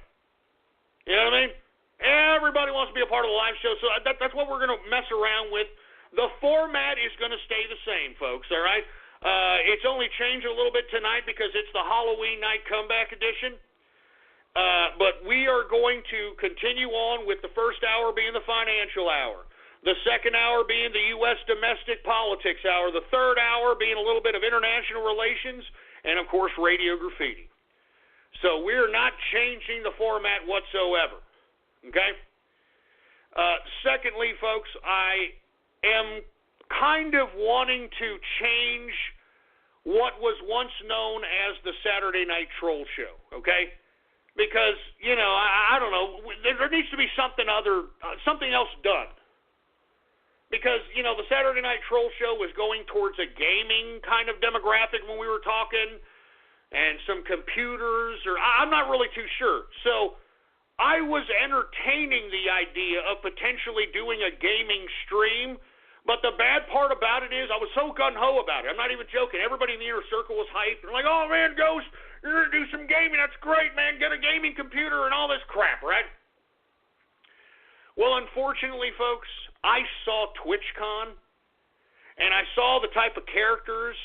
You know what I mean? Everybody wants to be a part of the live show, so that's what we're going to mess around with. The format is going to stay the same, folks, all right? It's only changed a little bit tonight because it's the Halloween night comeback edition. But we are going to continue on with the first hour being the financial hour, the second hour being the U.S. domestic politics hour, the third hour being a little bit of international relations, and, of course, radio graffiti. So we're not changing the format whatsoever, okay? Secondly, folks, I am kind of wanting to change what was once known as the Saturday Night Troll Show, okay? Because, I don't know, there needs to be something else done. Because, the Saturday Night Troll Show was going towards a gaming kind of demographic when we were talking, and some computers, or I'm not really too sure. So I was entertaining the idea of potentially doing a gaming stream, but the bad part about it is I was so gung-ho about it. I'm not even joking. Everybody in the inner circle was hyped. They're like, oh, man, Ghost, you're going to do some gaming. That's great, man. Get a gaming computer and all this crap, right? Well, unfortunately, folks, I saw TwitchCon, and I saw the type of characters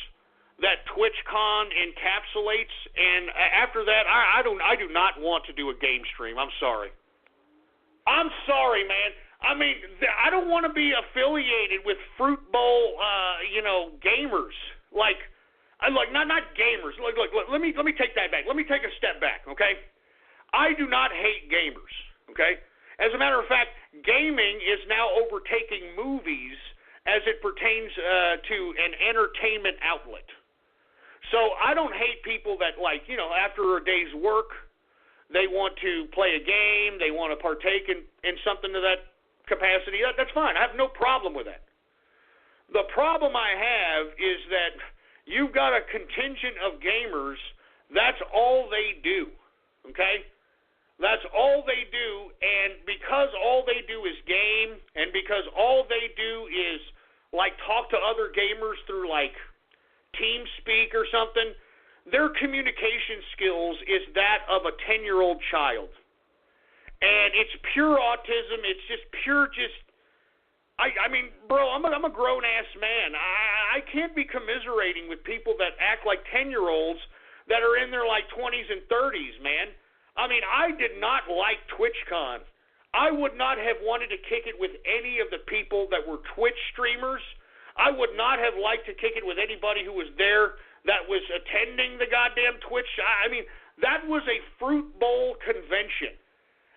that TwitchCon encapsulates, and after that, I do not want to do a game stream. I'm sorry. I'm sorry, man. I mean, I don't want to be affiliated with Fruit Bowl, gamers. Not gamers. Look, let me take that back. Let me take a step back, okay? I do not hate gamers, okay? As a matter of fact, gaming is now overtaking movies as it pertains to an entertainment outlet. So I don't hate people that, after a day's work, they want to play a game, they want to partake in something to that capacity, that's fine. I have no problem with that. The problem I have is that you've got a contingent of gamers, that's all they do, okay? That's all they do, and because all they do is game, and because all they do is, like, talk to other gamers through, like, TeamSpeak or something, their communication skills is that of a 10-year-old child. And it's pure autism. It's just pure I mean, bro, I'm a grown-ass man. I can't be commiserating with people that act like 10-year-olds that are in their, like, 20s and 30s, man. I mean, I did not like TwitchCon. I would not have wanted to kick it with any of the people that were Twitch streamers. I would not have liked to kick it with anybody who was there that was attending the goddamn Twitch. I mean, that was a fruit bowl convention.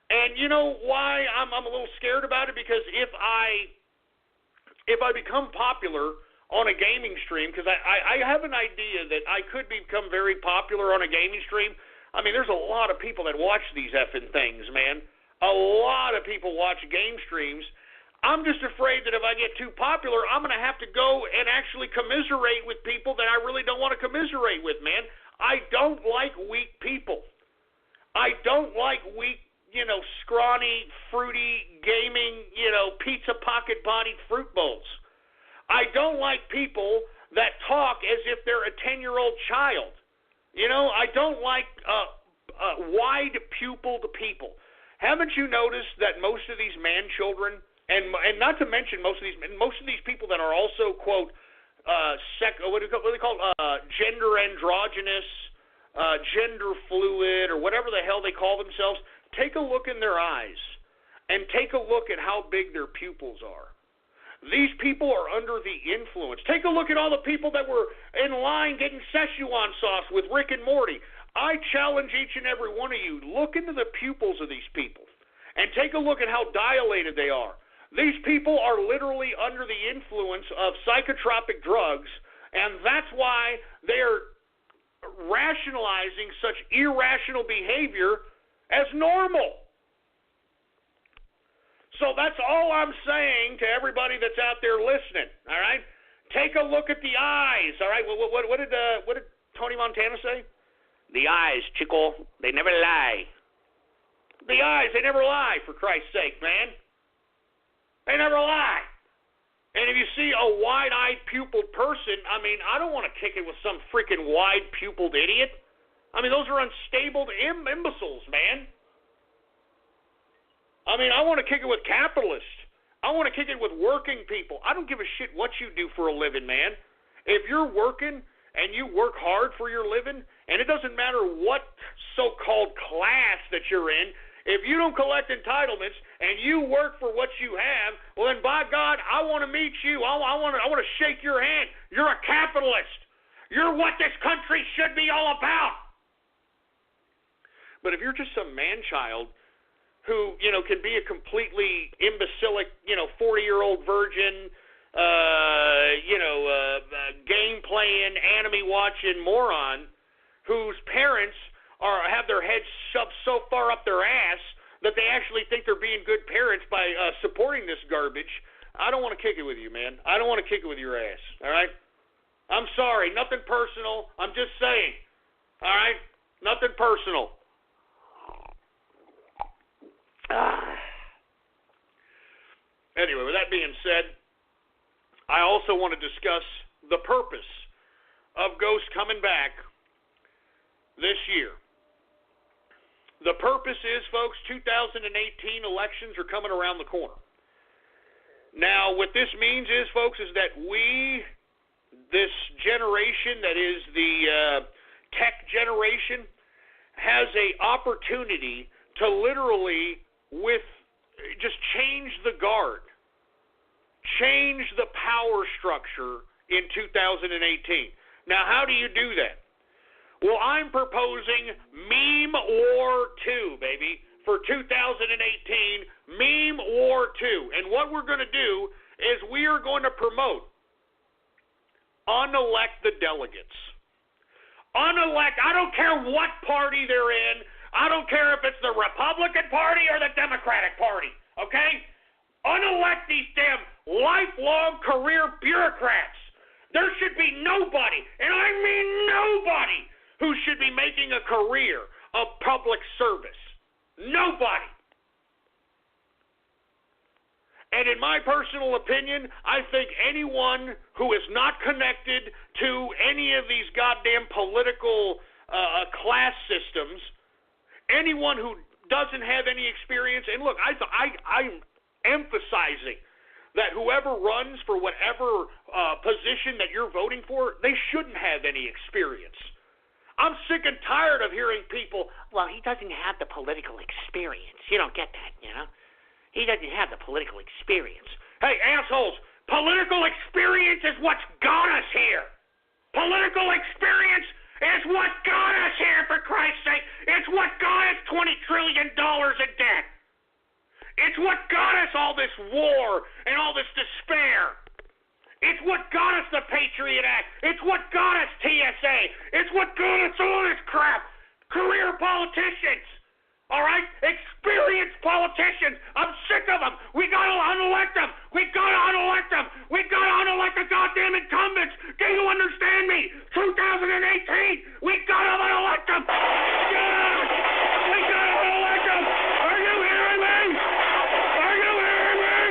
And you know why I'm a little scared about it? Because if I become popular on a gaming stream, because I have an idea that I could become very popular on a gaming stream. I mean, there's a lot of people that watch these effing things, man. A lot of people watch game streams. I'm just afraid that if I get too popular, I'm going to have to go and actually commiserate with people that I really don't want to commiserate with, man. I don't like weak people. I don't like weak, scrawny, fruity, gaming, pizza pocket-bodied fruit bowls. I don't like people that talk as if they're a 10-year-old child. I don't like wide-pupiled people. Haven't you noticed that most of these man-children, and not to mention most of these people that are also, quote, what do they call gender androgynous, gender fluid, or whatever the hell they call themselves, take a look in their eyes and take a look at how big their pupils are. These people are under the influence. Take a look at all the people that were in line getting Szechuan sauce with Rick and Morty. I challenge each and every one of you, look into the pupils of these people and take a look at how dilated they are. These people are literally under the influence of psychotropic drugs, and that's why they're rationalizing such irrational behavior as normal. So that's all I'm saying to everybody that's out there listening, all right? Take a look at the eyes, all right? What did Tony Montana say? The eyes, chico, they never lie. The eyes, they never lie, for Christ's sake, man. They never lie. And if you see a wide-eyed pupiled person, I mean, I don't want to kick it with some freaking wide-pupiled idiot. I mean, those are unstable imbeciles, man. I mean, I want to kick it with capitalists. I want to kick it with working people. I don't give a shit what you do for a living, man. If you're working and you work hard for your living, and it doesn't matter what so-called class that you're in, if you don't collect entitlements and you work for what you have, well then, by God, I want to meet you. I want to shake your hand. You're a capitalist. You're what this country should be all about. But if you're just some man-child who, can be a completely imbecilic, 40-year-old virgin, game-playing, anime-watching moron whose parents have their heads shoved so far up their ass that they actually think they're being good parents by supporting this garbage, I don't want to kick it with you, man. I don't want to kick it with your ass, all right? I'm sorry. Nothing personal. I'm just saying, all right? Nothing personal. Anyway, with that being said, I also want to discuss the purpose of Ghost coming back this year. The purpose is, folks, 2018 elections are coming around the corner. Now, what this means is, folks, is that this generation that is the tech generation, has an opportunity to literally just change the guard, change the power structure in 2018. Now, how do you do that? Well, I'm proposing Meme War 2, baby, for 2018, Meme War 2. And what we're going to do is we are going to promote unelected delegates. Unelect, I don't care what party they're in. I don't care if it's the Republican Party or the Democratic Party, okay? Unelect these damn lifelong career bureaucrats. There should be nobody, and I mean nobody, who should be making a career of public service. Nobody. And in my personal opinion, I think anyone who is not connected to any of these goddamn political class systems, anyone who doesn't have any experience, and look, I'm emphasizing that whoever runs for whatever position that you're voting for, they shouldn't have any experience. I'm sick and tired of hearing people, well, he doesn't have the political experience. You don't get that, you know? He doesn't have the political experience. Hey, assholes, political experience is what's got us here. Political experience is what got us here, for Christ's sake. It's what got us $20 trillion in debt. It's what got us all this war and all this despair. It's what got us the Patriot Act. It's what got us TSA. It's what got us all this crap. Career politicians. All right? Experienced politicians. I'm sick of them. We got to unelect them. We got to unelect them. We got to unelect the goddamn incumbents. Do you understand me? 2018. We got to unelect them. Yes! We got to unelect them. Are you hearing me? Are you hearing me?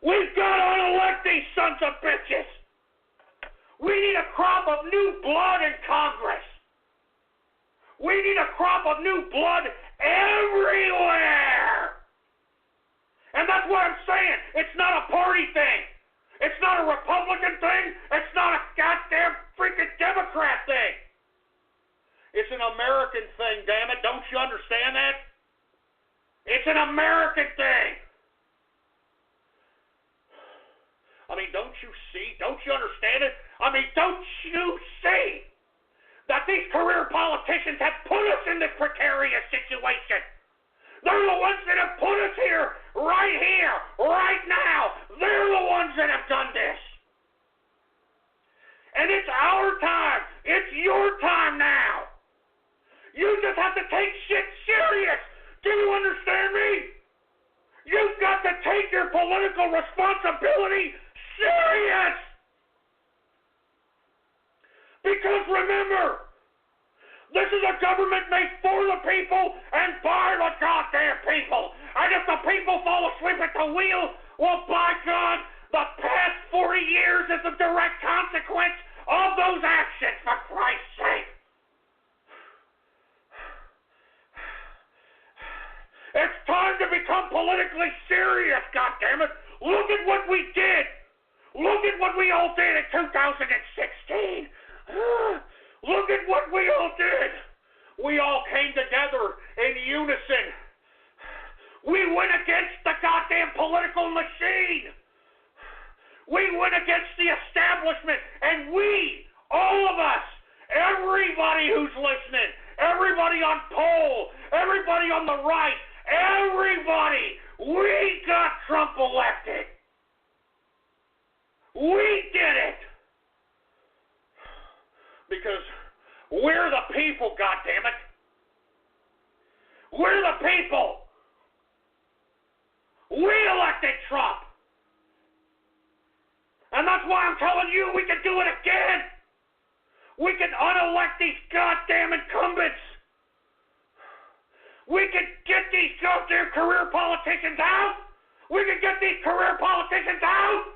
We've got to unelect these sons of bitches. We need a crop of new blood in Congress. We need a crop of new blood everywhere. And that's what I'm saying. It's not a party thing. It's not a Republican thing. It's not a goddamn freaking Democrat thing. It's an American thing, damn it. Don't you understand that? It's an American thing. I mean, don't you see? Don't you understand it? I mean, don't you see that these career politicians have put us in this precarious situation? They're the ones that have put us here, right now. They're the ones that have done this. And it's our time. It's your time now. You just have to take shit serious. Do you understand me? You've got to take your political responsibility serious. Because remember, this is a government made for the people and by the goddamn people. And if the people fall asleep at the wheel, well, by God, the past 40 years is a direct consequence of those actions, for Christ's sake. It's time to become politically serious, goddammit. Look at what we did. Look at what we all did in 2016. Look at what we all did. We all came together in unison. We went against the goddamn political machine. We went against the establishment. And we, all of us, everybody who's listening, everybody on poll, everybody on the right, everybody, we got Trump elected. We did it. Because we're the people, goddammit. We're the people. We elected Trump. And that's why I'm telling you we can do it again. We can unelect these goddamn incumbents. We can get these goddamn career politicians out. We can get these career politicians out.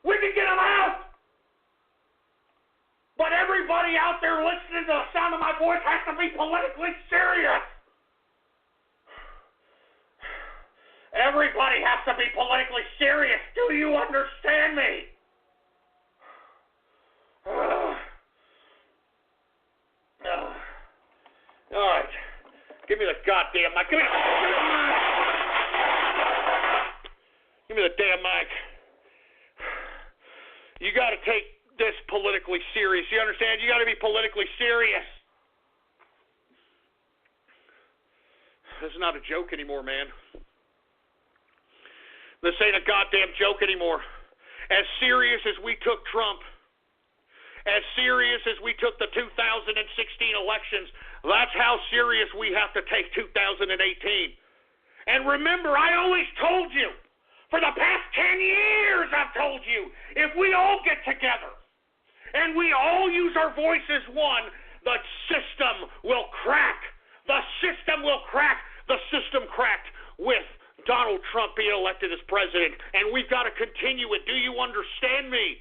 We can get them out. But everybody out there listening to the sound of my voice has to be politically serious. Everybody has to be politically serious. Do you understand me? All right. Give me the goddamn mic. Give me the damn mic. You got to take this politically serious. You understand? You got to be politically serious. This is not a joke anymore, man. This ain't a goddamn joke anymore. As serious as we took Trump, as serious as we took the 2016 elections, that's how serious we have to take 2018. And remember, I always told you, for the past 10 years I've told you, if we all get together and we all use our voice as one, the system will crack. The system will crack. The system cracked with Donald Trump being elected as president, and we've got to continue it. Do you understand me?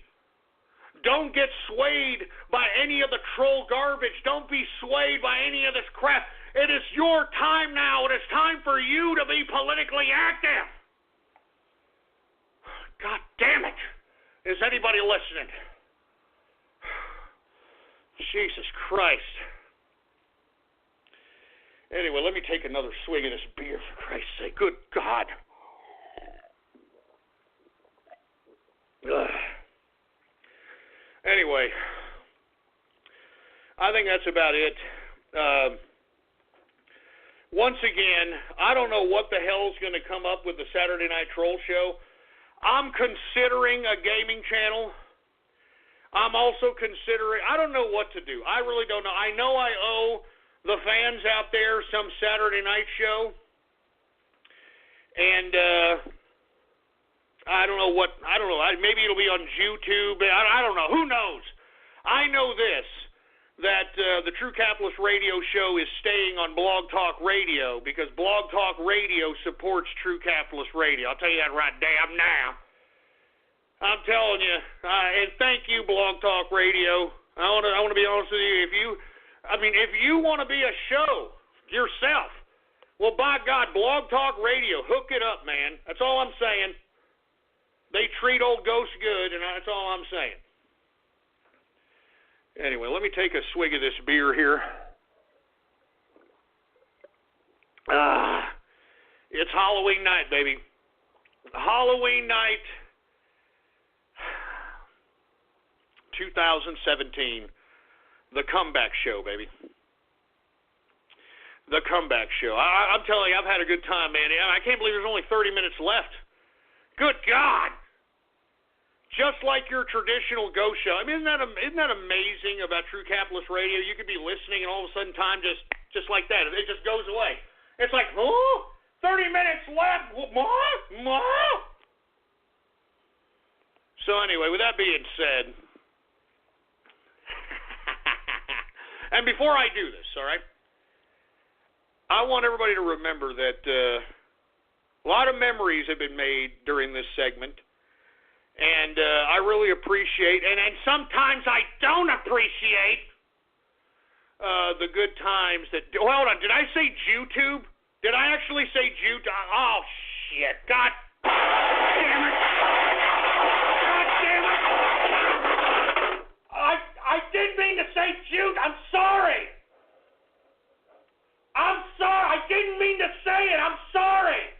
Don't get swayed by any of the troll garbage. Don't be swayed by any of this crap. It is your time now. It is time for you to be politically active. God damn it. Is anybody listening? Jesus Christ. Anyway, let me take another swig of this beer, for Christ's sake. Good God. Ugh. Anyway, I think that's about it. Once again, I don't know what the hell's going to come up with the Saturday Night Troll Show. I'm considering a gaming channel. I'm also considering, I don't know what to do. I really don't know. I know I owe the fans out there some Saturday night show, and I don't know, maybe it'll be on YouTube. I don't know. Who knows? I know this, that the True Capitalist Radio show is staying on Blog Talk Radio because Blog Talk Radio supports True Capitalist Radio. I'll tell you that right damn now. I'm telling you, and thank you, Blog Talk Radio. I want to be honest with you. If you want to be a show yourself, well, by God, Blog Talk Radio, hook it up, man. That's all I'm saying. They treat old Ghost good, and that's all I'm saying. Anyway, let me take a swig of this beer here. It's Halloween night, baby. Halloween night 2017. The comeback show, baby. The comeback show. I'm telling you, I've had a good time, man. I can't believe there's only 30 minutes left. Good God. Just like your traditional ghost show. I mean, isn't that amazing about True Capitalist Radio? You could be listening and all of a sudden time just like that. It just goes away. It's like, 30 minutes left. More? So anyway, with that being said, and before I do this, all right, I want everybody to remember that a lot of memories have been made during this segment, and I really appreciate, and sometimes I don't appreciate the good times that, hold on, did I say YouTube? Did I actually say YouTube? Oh, shit, God damn it. I didn't mean to say Jude. I'm sorry. I didn't mean to say it. I'm sorry.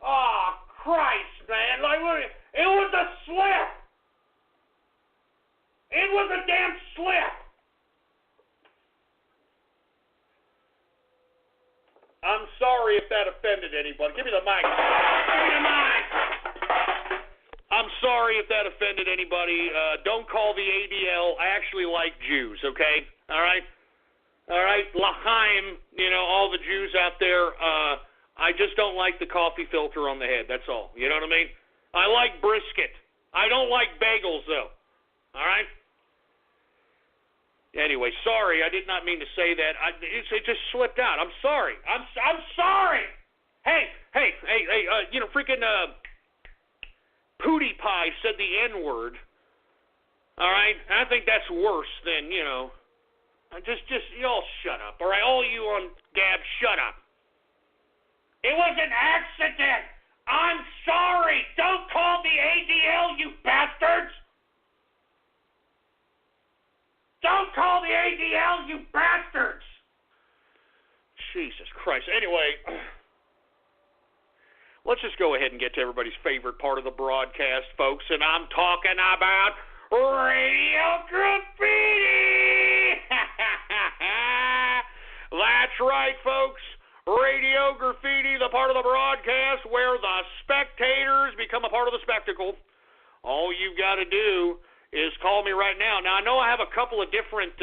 Oh, Christ, man. It was a slip. It was a damn slip. I'm sorry if that offended anybody. Give me the mic. Give me the mic. I'm sorry if that offended anybody. Don't call the ADL. I actually like Jews, okay? All right? L'chaim, all the Jews out there. I just don't like the coffee filter on the head. That's all. You know what I mean? I like brisket. I don't like bagels, though. All right? Anyway, sorry. I did not mean to say that. It just slipped out. I'm sorry. I'm sorry. Hey, freaking... Pootie Pie said the N-word. All right? I think that's worse than, just you all shut up. All right? All you on Gab, shut up. It was an accident. I'm sorry. Don't call the ADL, you bastards. Don't call the ADL, you bastards. Jesus Christ. Anyway... Let's just go ahead and get to everybody's favorite part of the broadcast, folks, and I'm talking about Radio Graffiti! That's right, folks. Radio Graffiti, the part of the broadcast where the spectators become a part of the spectacle. All you've got to do is call me right now. Now I know I have a couple of different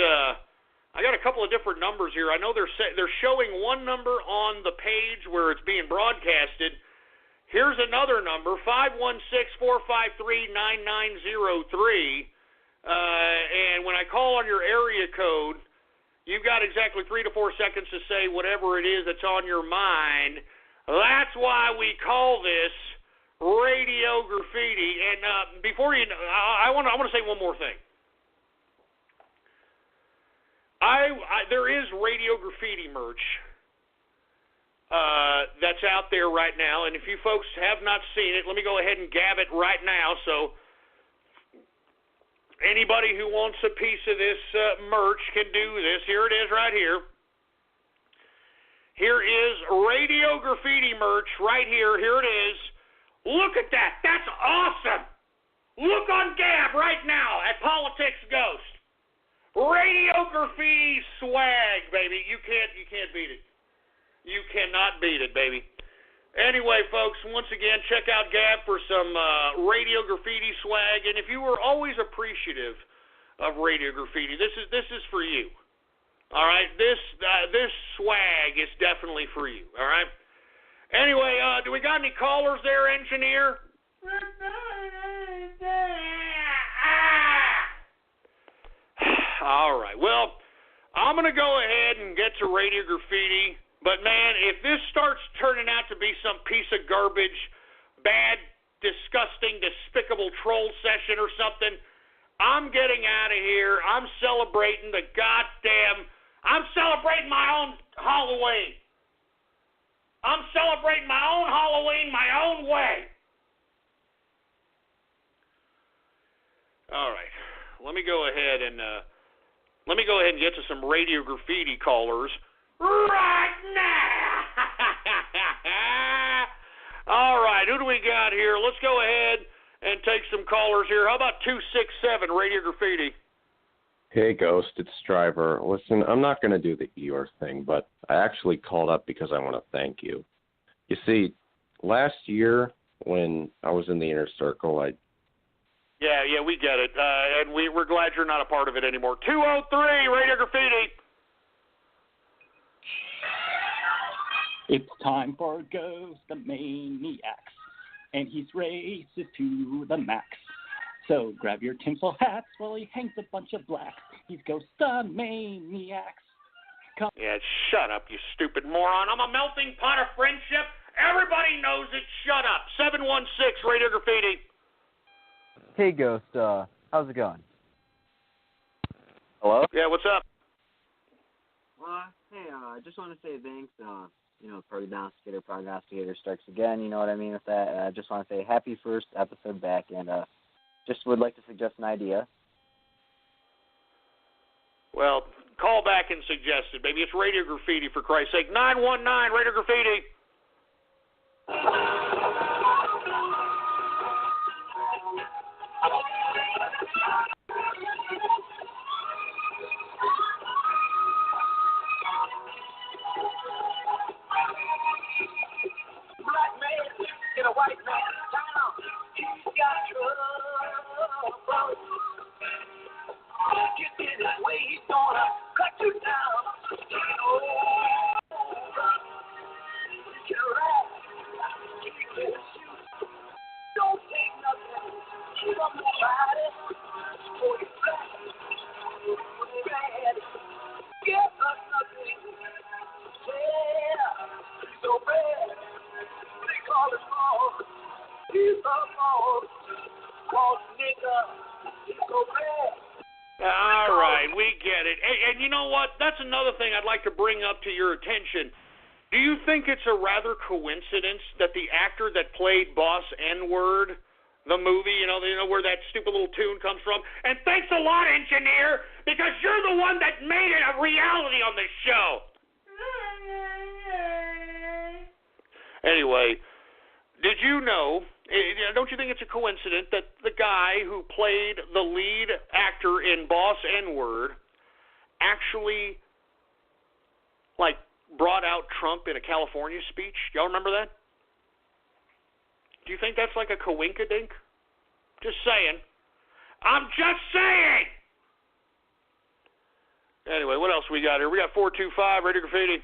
numbers here. I know they're showing one number on the page where it's being broadcasted. Here's another number, 516-453-9903. And when I call on your area code, you've got exactly 3 to 4 seconds to say whatever it is that's on your mind. That's why we call this Radio Graffiti. And before you, I want to say one more thing. There is Radio Graffiti merch that's out there right now, and if you folks have not seen it, let me go ahead and gab it right now. So anybody who wants a piece of this merch can do this. Here it is, right here. Here is Radio Graffiti merch right here. Here it is. Look at that. That's awesome. Look on Gab right now at Politics Ghost. Radio Graffiti swag, baby. You can't beat it. You cannot beat it, baby. Anyway, folks, once again, check out Gab for some Radio Graffiti swag. And if you were always appreciative of Radio Graffiti, this is for you. All right? This swag is definitely for you. All right? Anyway, do we got any callers there, engineer? All right. Well, I'm going to go ahead and get to Radio Graffiti. But, man, if this starts turning out to be some piece of garbage, bad, disgusting, despicable troll session or something, I'm getting out of here. I'm celebrating I'm celebrating my own Halloween. I'm celebrating my own Halloween my own way. All right. Let me go ahead and get to some Radio Graffiti callers right now. All right. Who do we got here? Let's go ahead and take some callers here. How about 267 Radio Graffiti? Hey, Ghost, it's Striver. Listen, I'm not going to do the Eeyore thing, but I actually called up because I want to thank you. You see, last year when I was in the inner circle, Yeah, we get it. And we're glad you're not a part of it anymore. 203 Radio Graffiti. It's time for Ghost the Maniacs, and he's racist to the max. So grab your tinsel hats while he hangs a bunch of blacks. He's Ghost the Maniacs. Yeah, shut up, you stupid moron. I'm a melting pot of friendship. Everybody knows it. Shut up. 716 Radio Graffiti. Hey, Ghost. How's it going? Hello? Yeah, what's up? Hey, I just want to say thanks. Prognosticator strikes again. You know what I mean with that. I just want to say happy first episode back, and just would like to suggest an idea. Well, call back and suggest it, baby. It's Radio Graffiti, for Christ's sake. 919 Radio Graffiti. Black man in a white man's town. He's got trouble. Get in his way, he's gonna cut you down. You're right. Don't take nothing from nobody. For your bad. Give us nothing. Yeah, he's so bad. They call him Paul. He's a Paul. Called nigga. He's so bad. All right, we get it. And you know what? That's another thing I'd like to bring up to your attention. Do you think it's a rather coincidence that the actor that played Boss N-Word, the movie, you know where that stupid little tune comes from? And thanks a lot, engineer, because you're the one that made it a reality on this show. Anyway, did you know, don't you think it's a coincidence that the guy who played the lead actor in Boss N-Word actually, brought out Trump in a California speech? Y'all remember that? Do you think that's like a coinkadink? Just saying. I'm just saying. Anyway, what else we got here? We got 425, Radio Graffiti.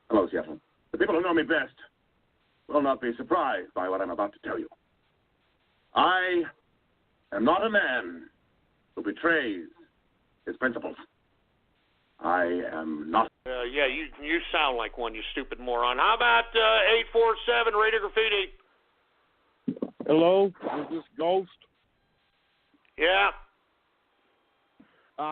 Hello, Seattle. The people who know me best will not be surprised by what I'm about to tell you. I am not a man who betrays his principles. I am not. Yeah, you sound like one, you stupid moron. How about 847, Radio Graffiti? Hello, is this Ghost? Yeah.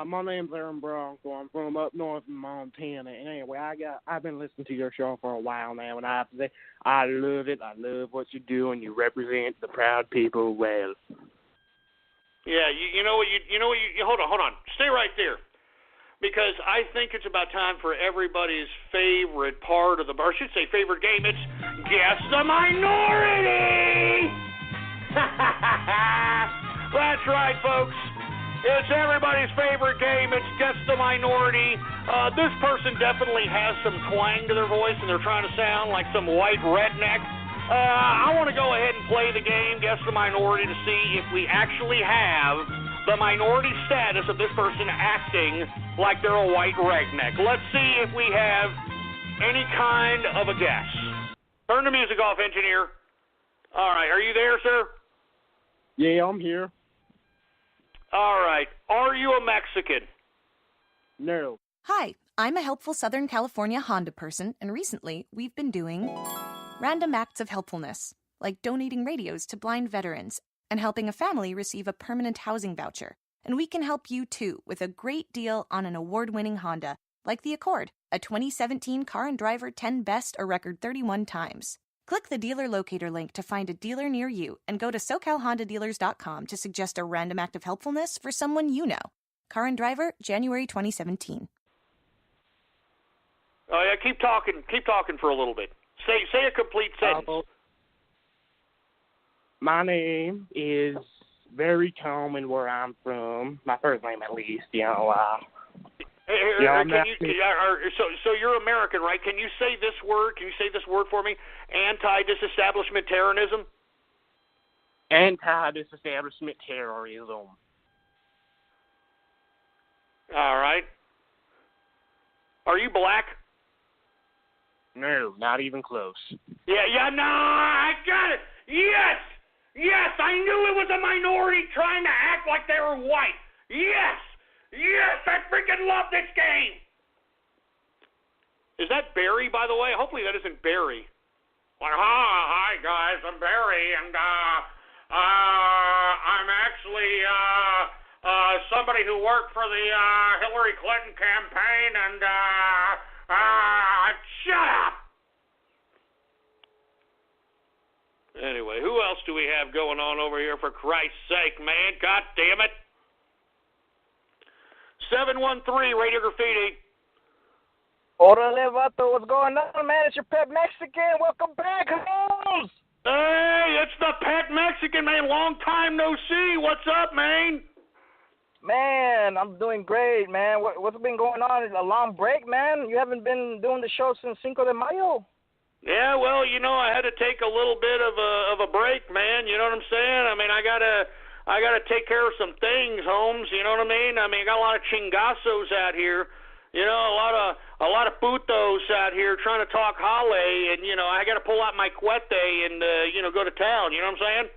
My name's Aaron Bronco. I'm from up north in Montana. And anyway, I've been listening to your show for a while now, and I have to say, I love it. I love what you do, and you represent the proud people well. Yeah, you know what you hold on. Stay right there. Because I think it's about time for everybody's favorite part of or I should say favorite game. It's Guess the Minority! That's right, folks. It's everybody's favorite game. It's Guess the Minority. This person definitely has some twang to their voice, and they're trying to sound like some white redneck. I want to go ahead and play the game, Guess the Minority, to see if we actually have the minority status of this person acting like they're a white redneck. Let's see if we have any kind of a guess. Turn the music off, engineer. All right, are you there, sir? Yeah, I'm here. All right. Are you a Mexican? No. Hi, I'm a helpful Southern California Honda person, and recently we've been doing random acts of helpfulness, like donating radios to blind veterans and helping a family receive a permanent housing voucher. And we can help you too with a great deal on an award-winning Honda, like the Accord, a 2017 Car and Driver 10 Best a record 31 times. Click the dealer locator link to find a dealer near you and go to SoCalHondaDealers.com to suggest a random act of helpfulness for someone you know. Car and Driver, January 2017. Oh, yeah, keep talking for a little bit. Say a complete sentence. My name is very common where I'm from. My first name, at least. So you're American, right? Can you say this word? Can you say this word for me? Anti-disestablishmentarianism? Anti-disestablishmentarianism. All right. Are you black? No, not even close. Yeah, no, I got it. Yes, I knew it was a minority trying to act like they were white. Yes, I freaking love this game. Is that Barry, by the way? Hopefully that isn't Barry. Like, hi guys, I'm Barry, and I'm actually somebody who worked for the Hillary Clinton campaign, and shut up. Anyway, who else do we have going on over here, for Christ's sake, man? God damn it. 713, Radio Graffiti. Orale, vato, what's going on, man? It's your pet Mexican. Welcome back, Holmes. Hey, it's the pet Mexican, man. Long time no see. What's up, man? Man, I'm doing great, man. What's been going on? Is a long break, man? You haven't been doing the show since Cinco de Mayo. Yeah, well, I had to take a little bit of a break, man. You know what I'm saying? I mean, I gotta take care of some things, Holmes. You know what I mean? I got a lot of chingazos out here. A lot of putos out here trying to talk jale, and I got to pull out my cuete and go to town. You know what I'm saying?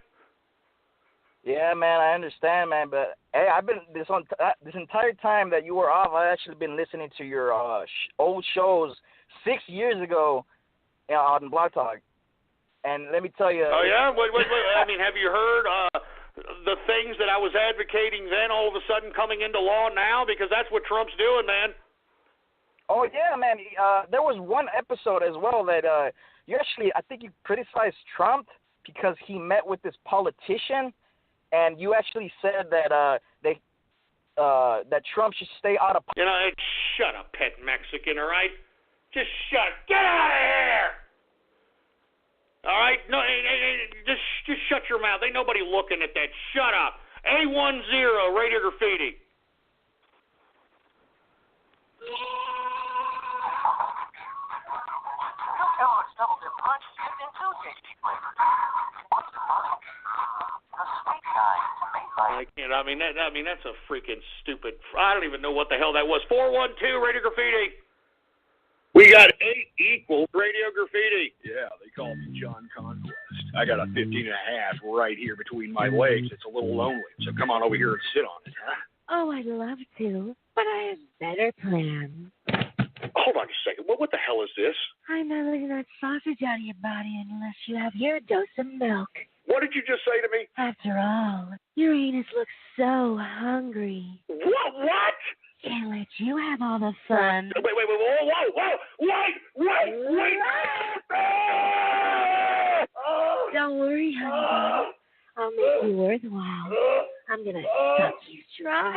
Yeah, man, I understand, man. But hey, I've been this entire time that you were off. I've actually been listening to your old shows 6 years ago on Blog Talk. And let me tell you. Oh yeah, wait. I mean, have you heard the things that I was advocating then all of a sudden coming into law now? Because that's what Trump's doing, man. Oh yeah, man. There was one episode as well that I think you criticized Trump because he met with this politician. And you actually said that that Trump should stay out of. Shut up, pet Mexican. All right, just shut. Get out of here. All right, no, just shut your mouth. Ain't nobody looking at that. Shut up. A10 Radio Graffiti. Kellogg's Double Dip Punch is in 2 tasty flavors. What's the fun? The sweet kind, made by My man. I mean, that's a freaking stupid. I don't even know what the hell that was. 412 Radio Graffiti. We got 8 equal Radio Graffiti. Yeah, they call me John Conquest. I got a 15.5 right here between my legs. It's a little lonely, so come on over here and sit on it, huh? Oh, I'd love to, but I have better plans. Hold on a second. What the hell is this? I'm not letting that sausage out of your body unless you have your dose of milk. What did you just say to me? After all, your anus looks so hungry. What? Can't let you have all the fun. Wait, whoa. Don't worry, honey bunny. I'll make you worthwhile. I'm gonna suck you dry.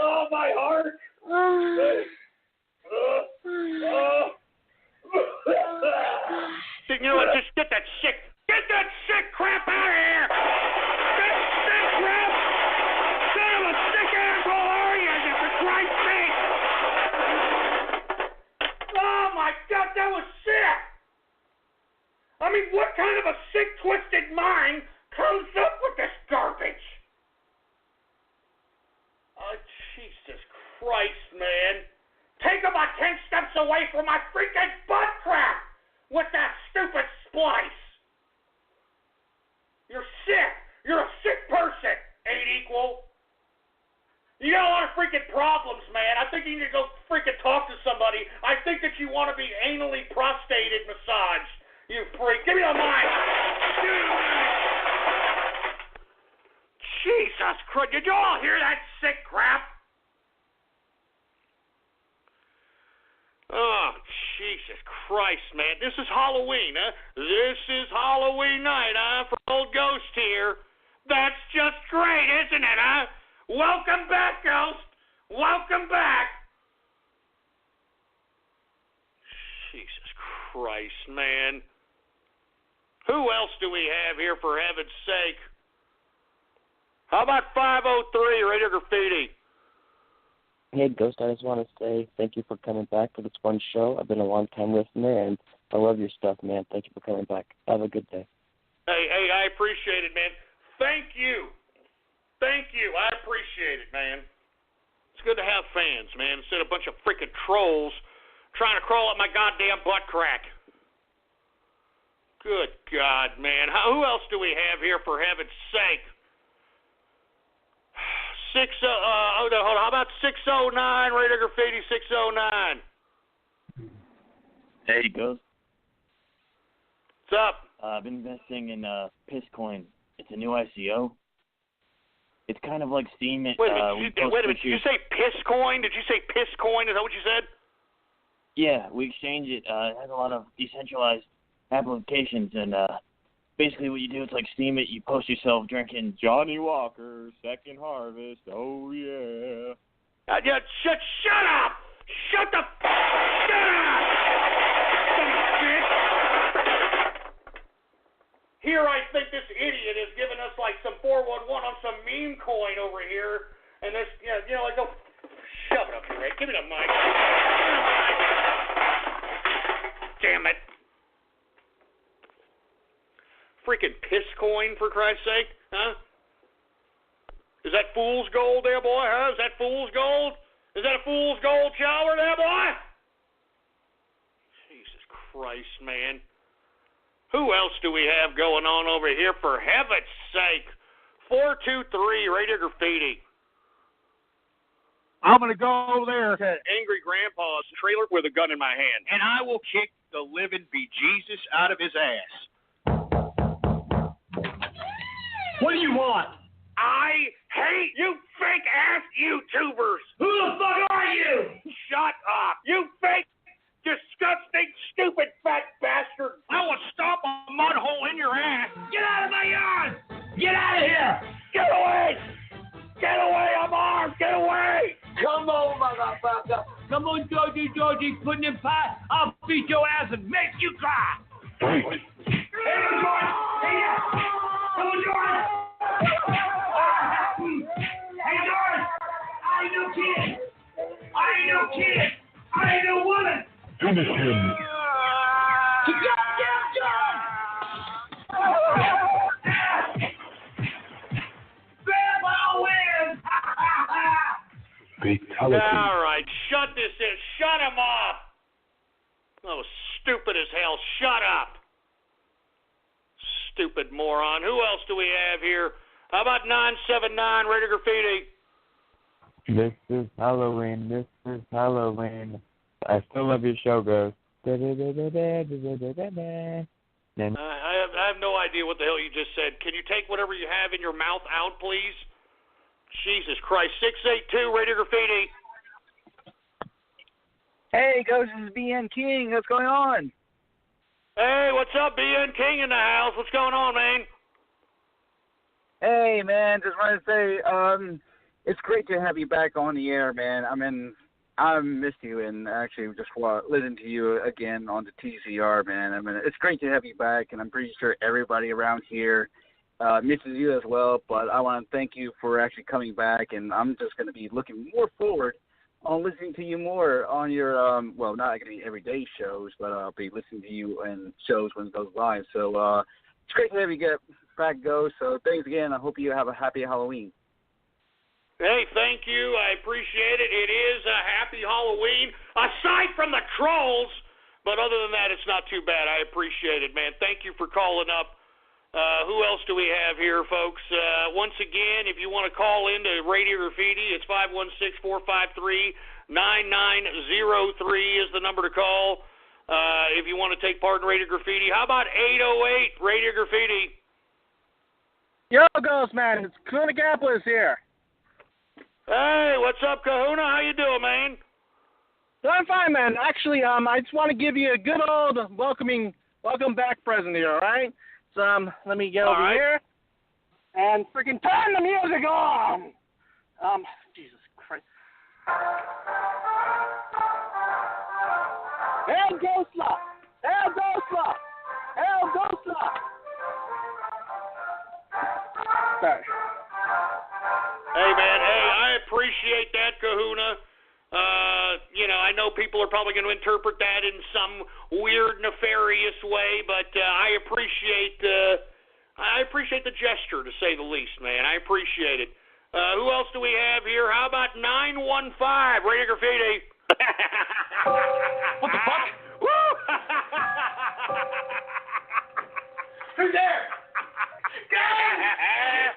Oh, my heart. You know what? Just get that sick crap out of here. Get sick crap. Son of a sick asshole, are you? For Christ's sake. Oh my God, that was sick. I mean, what kind of a sick, twisted mind comes up with this garbage? Oh, Jesus Christ, man. Take about 10 steps away from my freaking butt crack with that stupid splice. You're sick. You're a sick person. Ain't equal. You got a lot of freaking problems, man. I think you need to go freaking talk to somebody. I think that you want to be anally prostated massaged. You freak. Give me the mic. Give me the mic. Jesus Christ. Did you all hear that sick crap? Oh, Jesus Christ, man. This is Halloween, huh? This is Halloween night, huh? For old Ghost here. That's just great, isn't it, huh? Welcome back, Ghost. Welcome back. Jesus Christ, man. Who else do we have here, for heaven's sake? How about 503 Radio Graffiti? Hey, Ghost, I just want to say thank you for coming back for this fun show. I've been a long-time listener, and I love your stuff, man. Thank you for coming back. Have a good day. Hey, I appreciate it, man. Thank you. I appreciate it, man. It's good to have fans, man, instead of a bunch of freaking trolls trying to crawl up my goddamn butt crack. Good God, man. Who else do we have here, for heaven's sake? Hold on. How about 609, Radio Graffiti 609? Hey, Ghost. What's up? I've been investing in Piss Coin. It's a new ICO. It's kind of like Steam. Wait a minute. Did you say Piss Coin? Did you say Piss Coin? Is that what you said? Yeah, we exchange it. It has a lot of decentralized applications, and basically what you do, it's like Steam it. You post yourself drinking Johnny Walker, Second Harvest. Oh, yeah. Shut up! Shut the f*** up! Bitch! Here I think this idiot is giving us like some 411 on some meme coin over here, and this, like, go shove it up here, right? Give me the mic. Damn it. Freaking piss coin, for Christ's sake, huh? Is that fool's gold there, boy, huh? Is that fool's gold? Is that a fool's gold shower there, boy? Jesus Christ, man. Who else do we have going on over here, for heaven's sake? 423 Radio Graffiti. I'm going to go over there to Angry Grandpa's trailer with a gun in my hand, and I will kick the living bejesus out of his ass. What do you want? I hate you fake-ass YouTubers. Who the fuck are you? Shut up. You fake, disgusting, stupid, fat bastard. I will stomp a mud hole in your ass. Get out of my yard. Get out of here. Get away. Get away. I'm armed. Get away. Come on, motherfucker. Come on, Georgie, put in pie. I'll beat your ass and make you cry. Hey, George. Hey, yeah. Come on, George. Hey, George. I ain't no kid. I ain't no woman. Finish him. Goddamn George. Grandpa wins. Fatality. All right, shut this in. Shut him off. Oh, stupid as hell. Shut up. Stupid moron. Who else do we have here? How about 979 Radio Graffiti? This is Halloween. I still love your show, Ghost. I have no idea what the hell you just said. Can you take whatever you have in your mouth out, please? Jesus Christ. 682 Radio Graffiti. Hey, Ghost, this is BN King. What's going on? Hey, what's up, BN King in the house? What's going on, man? Hey, man, just wanted to say, it's great to have you back on the air, man. I mean, I missed you and actually just listened to you again on the TCR, man. I mean, it's great to have you back, and I'm pretty sure everybody around here misses you as well. But I want to thank you for actually coming back, and I'm just going to be looking more forward on listening to you more on your, well, not going to be everyday shows, but I'll be listening to you in shows when it goes live. So it's great to have you get back, Ghost. So thanks again. I hope you have a happy Halloween. Hey, thank you. I appreciate it. It is a happy Halloween, aside from the trolls. But other than that, it's not too bad. I appreciate it, man. Thank you for calling up. Who else do we have here, folks? Once again, if you want to call into Radio Graffiti, it's 516-453-9903 is the number to call. If you want to take part in Radio Graffiti. How about 808 Radio Graffiti? Yo, Ghost Man, it's Kahuna here. Hey, what's up, Kahuna? How you doing, man? I'm fine, man. Actually, I just want to give you a good old welcome back present here, all right? So, let me get over here and freaking turn the music on. Jesus Christ. El Ghostla! El Ghostla! El Ghostla! Sorry. Hey, man. Hey, I appreciate that, Kahuna. I know people are probably going to interpret that in some weird, nefarious way, but I appreciate the gesture, to say the least, man. I appreciate it. Who else do we have here? How about 915 Radio Graffiti? What the fuck? Woo! Who's there?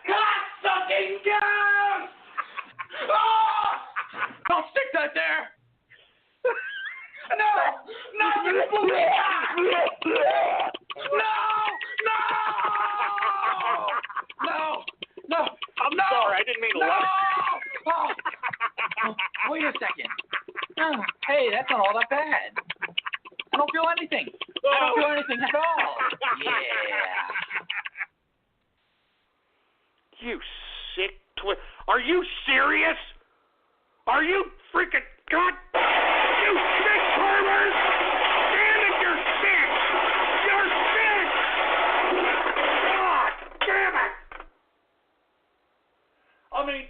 Cock-sucking girls! Oh! Don't stick that there! No! No! No! I'm sorry, I didn't mean to laugh. Oh, wait a second. Oh, hey, that's not all that bad. I don't feel anything. I don't feel anything at all. Yeah. You sick twit. Are you serious? Are you freaking God? You sick pervert! Damn it, you're sick! You're sick! God damn it! I mean,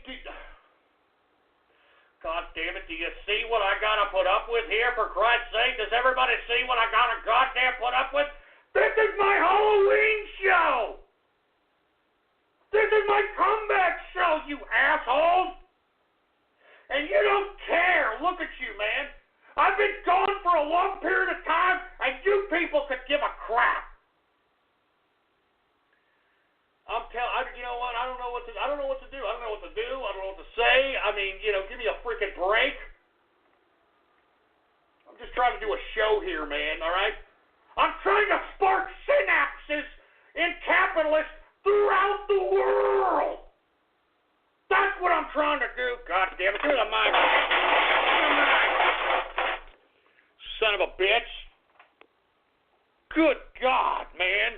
God damn it, do you see what I gotta put up with here, for Christ's sake? Does everybody see what I gotta goddamn put up with? This is my Halloween show! This is my comeback show, you assholes! And you don't care. Look at you, man. I've been gone for a long period of time, and you people could give a crap. You know what? I don't know what to do. I don't know what to do. I don't know what to say. I mean, give me a freaking break. I'm just trying to do a show here, man, all right? I'm trying to spark synapses in capitalists throughout the world. That's what I'm trying to do. God damn it. Give me the mic. Son of a bitch. Good God, man.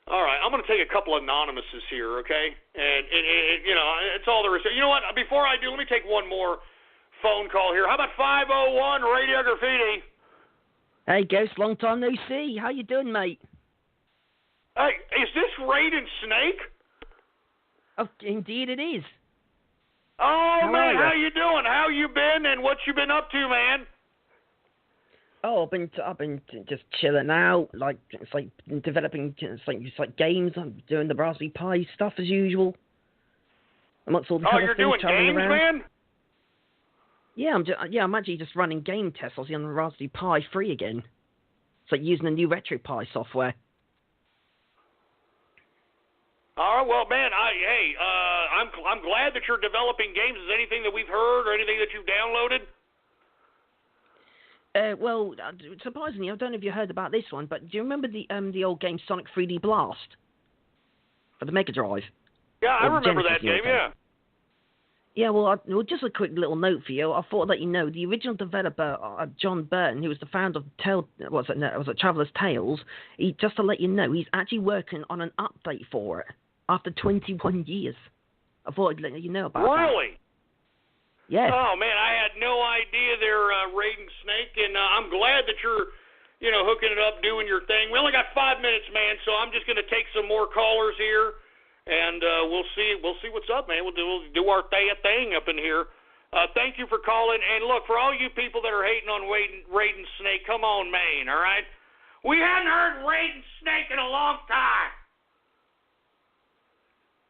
All right, I'm going to take a couple Anonymous is here, okay? And you know, it's all there is. You know what? Before I do, let me take one more phone call here. How about 501 Radio Graffiti? Hey, Ghost, long time no see. How you doing, mate? Hey, is this Raiden Snake? Oh, indeed it is. Oh, man, how you doing? How you been and what you been up to, man? Oh, I've been just chilling out. Like it's like developing. It's like games. I'm doing the Raspberry Pi stuff as usual. Amongst all the you're doing games, around. man? Yeah, I'm actually just running game tests. I was on the Raspberry Pi 3 again. It's like using the new RetroPie software. All right, well, man, I'm glad that you're developing games. Is there anything that we've heard or anything that you've downloaded? Well, surprisingly, I don't know if you heard about this one, but do you remember the old game Sonic 3D Blast for the Mega Drive? Yeah, I remember that game. Yeah. Yeah, well, just a quick little note for you. I thought I'd let you know the original developer, John Burton, who was the founder of Traveler's Tales. Just to let you know, he's actually working on an update for it after 21 years. I thought I'd let you know about that. Really? Yeah. Oh, man, I had no idea they're Raiden Snake, and I'm glad that you're, hooking it up, doing your thing. We only got 5 minutes, man, so I'm just going to take some more callers here, and we'll see what's up, man. We'll do our thing up in here. Thank you for calling, and look, for all you people that are hating on Raiden Snake, come on, Maine, all right? We hadn't heard Raiden Snake in a long time.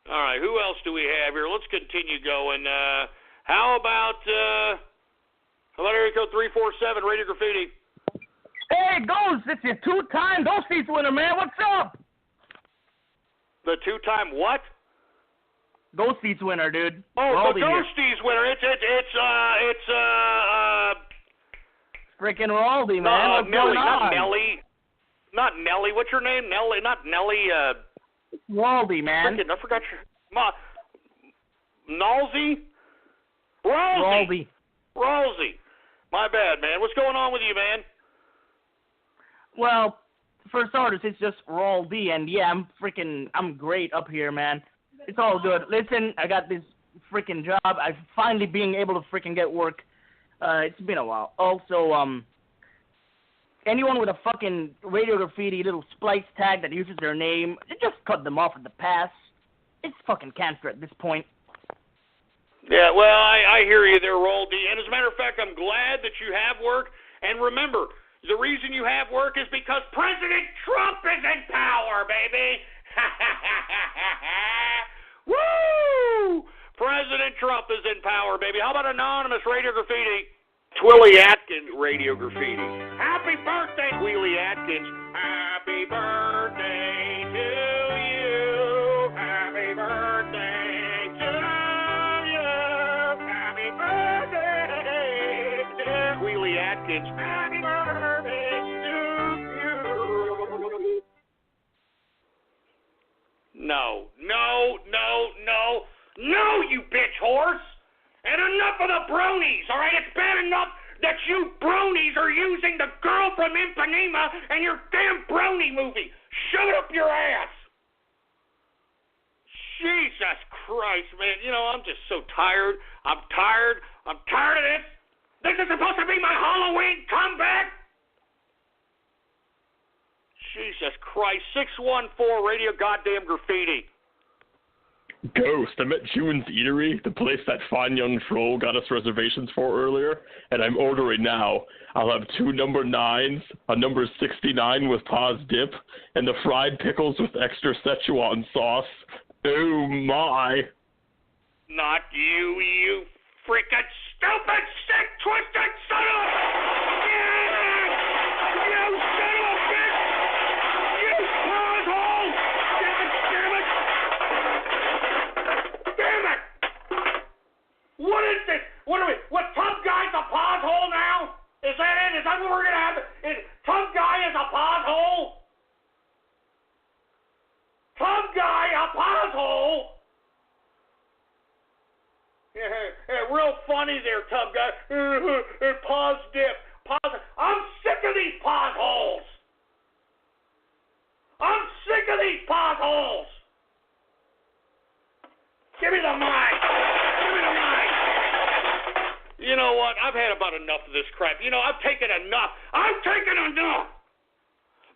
All right, who else do we have here? Let's continue going. How about area code 347, Radio Graffiti? Hey, Ghost, it's your two-time Ghosties winner, man. What's up? The two-time what? Ghosties winner, dude. Oh, the Ghosties winner. It's freaking Raldy, man. What's Nelly, going on? not Nelly. What's your name? Nelly, not Nelly. Raldy, man. Frickin', I forgot your Nalsy. Ralsy. My bad, man. What's going on with you, man? Well, for starters, it's just Raldy, and yeah, I'm great up here, man. It's all good. Listen, I got this freaking job. I'm finally being able to freaking get work. It's been a while. Also, anyone with a fucking Radio Graffiti little splice tag that uses their name, just cut them off at the pass. It's fucking cancer at this point. Yeah, well, I hear you there, Roldy. And as a matter of fact, I'm glad that you have work. And remember, the reason you have work is because President Trump is in power, baby. Woo! President Trump is in power, baby. How about Anonymous Radio Graffiti? Twilly Atkins Radio Graffiti. Happy birthday, Twilly Atkins. Happy birthday to you. Happy birthday to you. Happy birthday to Twilly Atkins. Happy birthday to you. No, you bitch horse. And enough of the bronies, all right? It's bad enough that you bronies are using the girl from Ipanema in your damn brony movie. Shove it up your ass. Jesus Christ, man. I'm just so tired. I'm tired of this. This is supposed to be my Halloween comeback. Jesus Christ. 614 Radio Goddamn Graffiti. Ghost, I'm at June's Eatery, the place that fine young troll got us reservations for earlier, and I'm ordering now. I'll have 2 number 9s, a number 69 with Pa's dip, and the fried pickles with extra Szechuan sauce. Oh my. Not you, you freaking stupid, sick, twisted son of a... You son of a bitch! You pothole! Damn it! What is this? What, Tub Guy's a pothole now? Is that it? Is that what we're gonna have? Tub Guy is a pothole? Tub Guy a pothole? Yeah, real funny there, Tub Guy. Paws dip. I'm sick of these potholes. I'm sick of these potholes. Give me the mic. Give me the mic. You know what? I've had about enough of this crap. You know, I've taken enough. I've taken enough.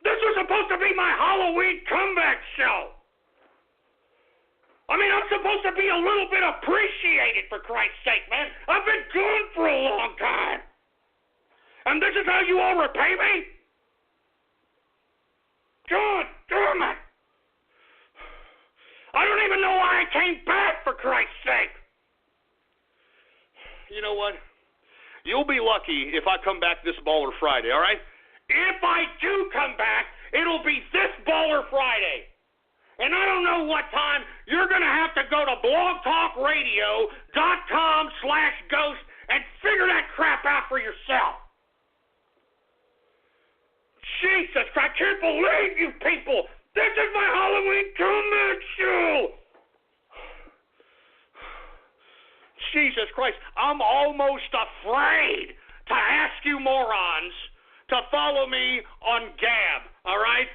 This was supposed to be my Halloween comeback show. I mean, I'm supposed to be a little bit appreciated, for Christ's sake, man. I've been gone for a long time. And this is how you all repay me? God damn it. I don't even know why I came back, for Christ's sake. You know what? You'll be lucky if I come back this Baller Friday, all right? If I do come back, it'll be this Baller Friday. And I don't know what time. You're going to have to go to blogtalkradio.com/ghost and figure that crap out for yourself. Jesus, I can't believe you people. This is my Halloween comeback show. Jesus Christ, I'm almost afraid to ask you morons to follow me on Gab, all right?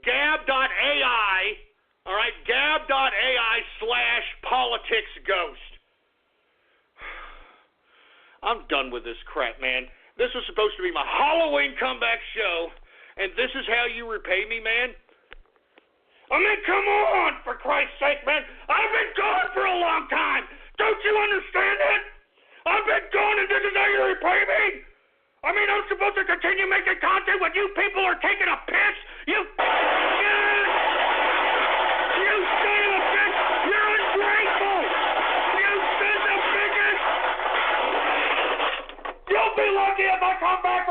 Gab.ai, all right? Gab.ai/politicsghost. I'm done with this crap, man. This was supposed to be my Halloween comeback show, and this is how you repay me, man? I mean, come on, for Christ's sake, man. I've been gone for a long time. Don't you understand it? I've been gone, and this is how you repay me? I mean, I'm supposed to continue making content when you people are taking a piss? You son of a bitch! You're ungrateful! You son of a bitch! You'll be lucky if I come back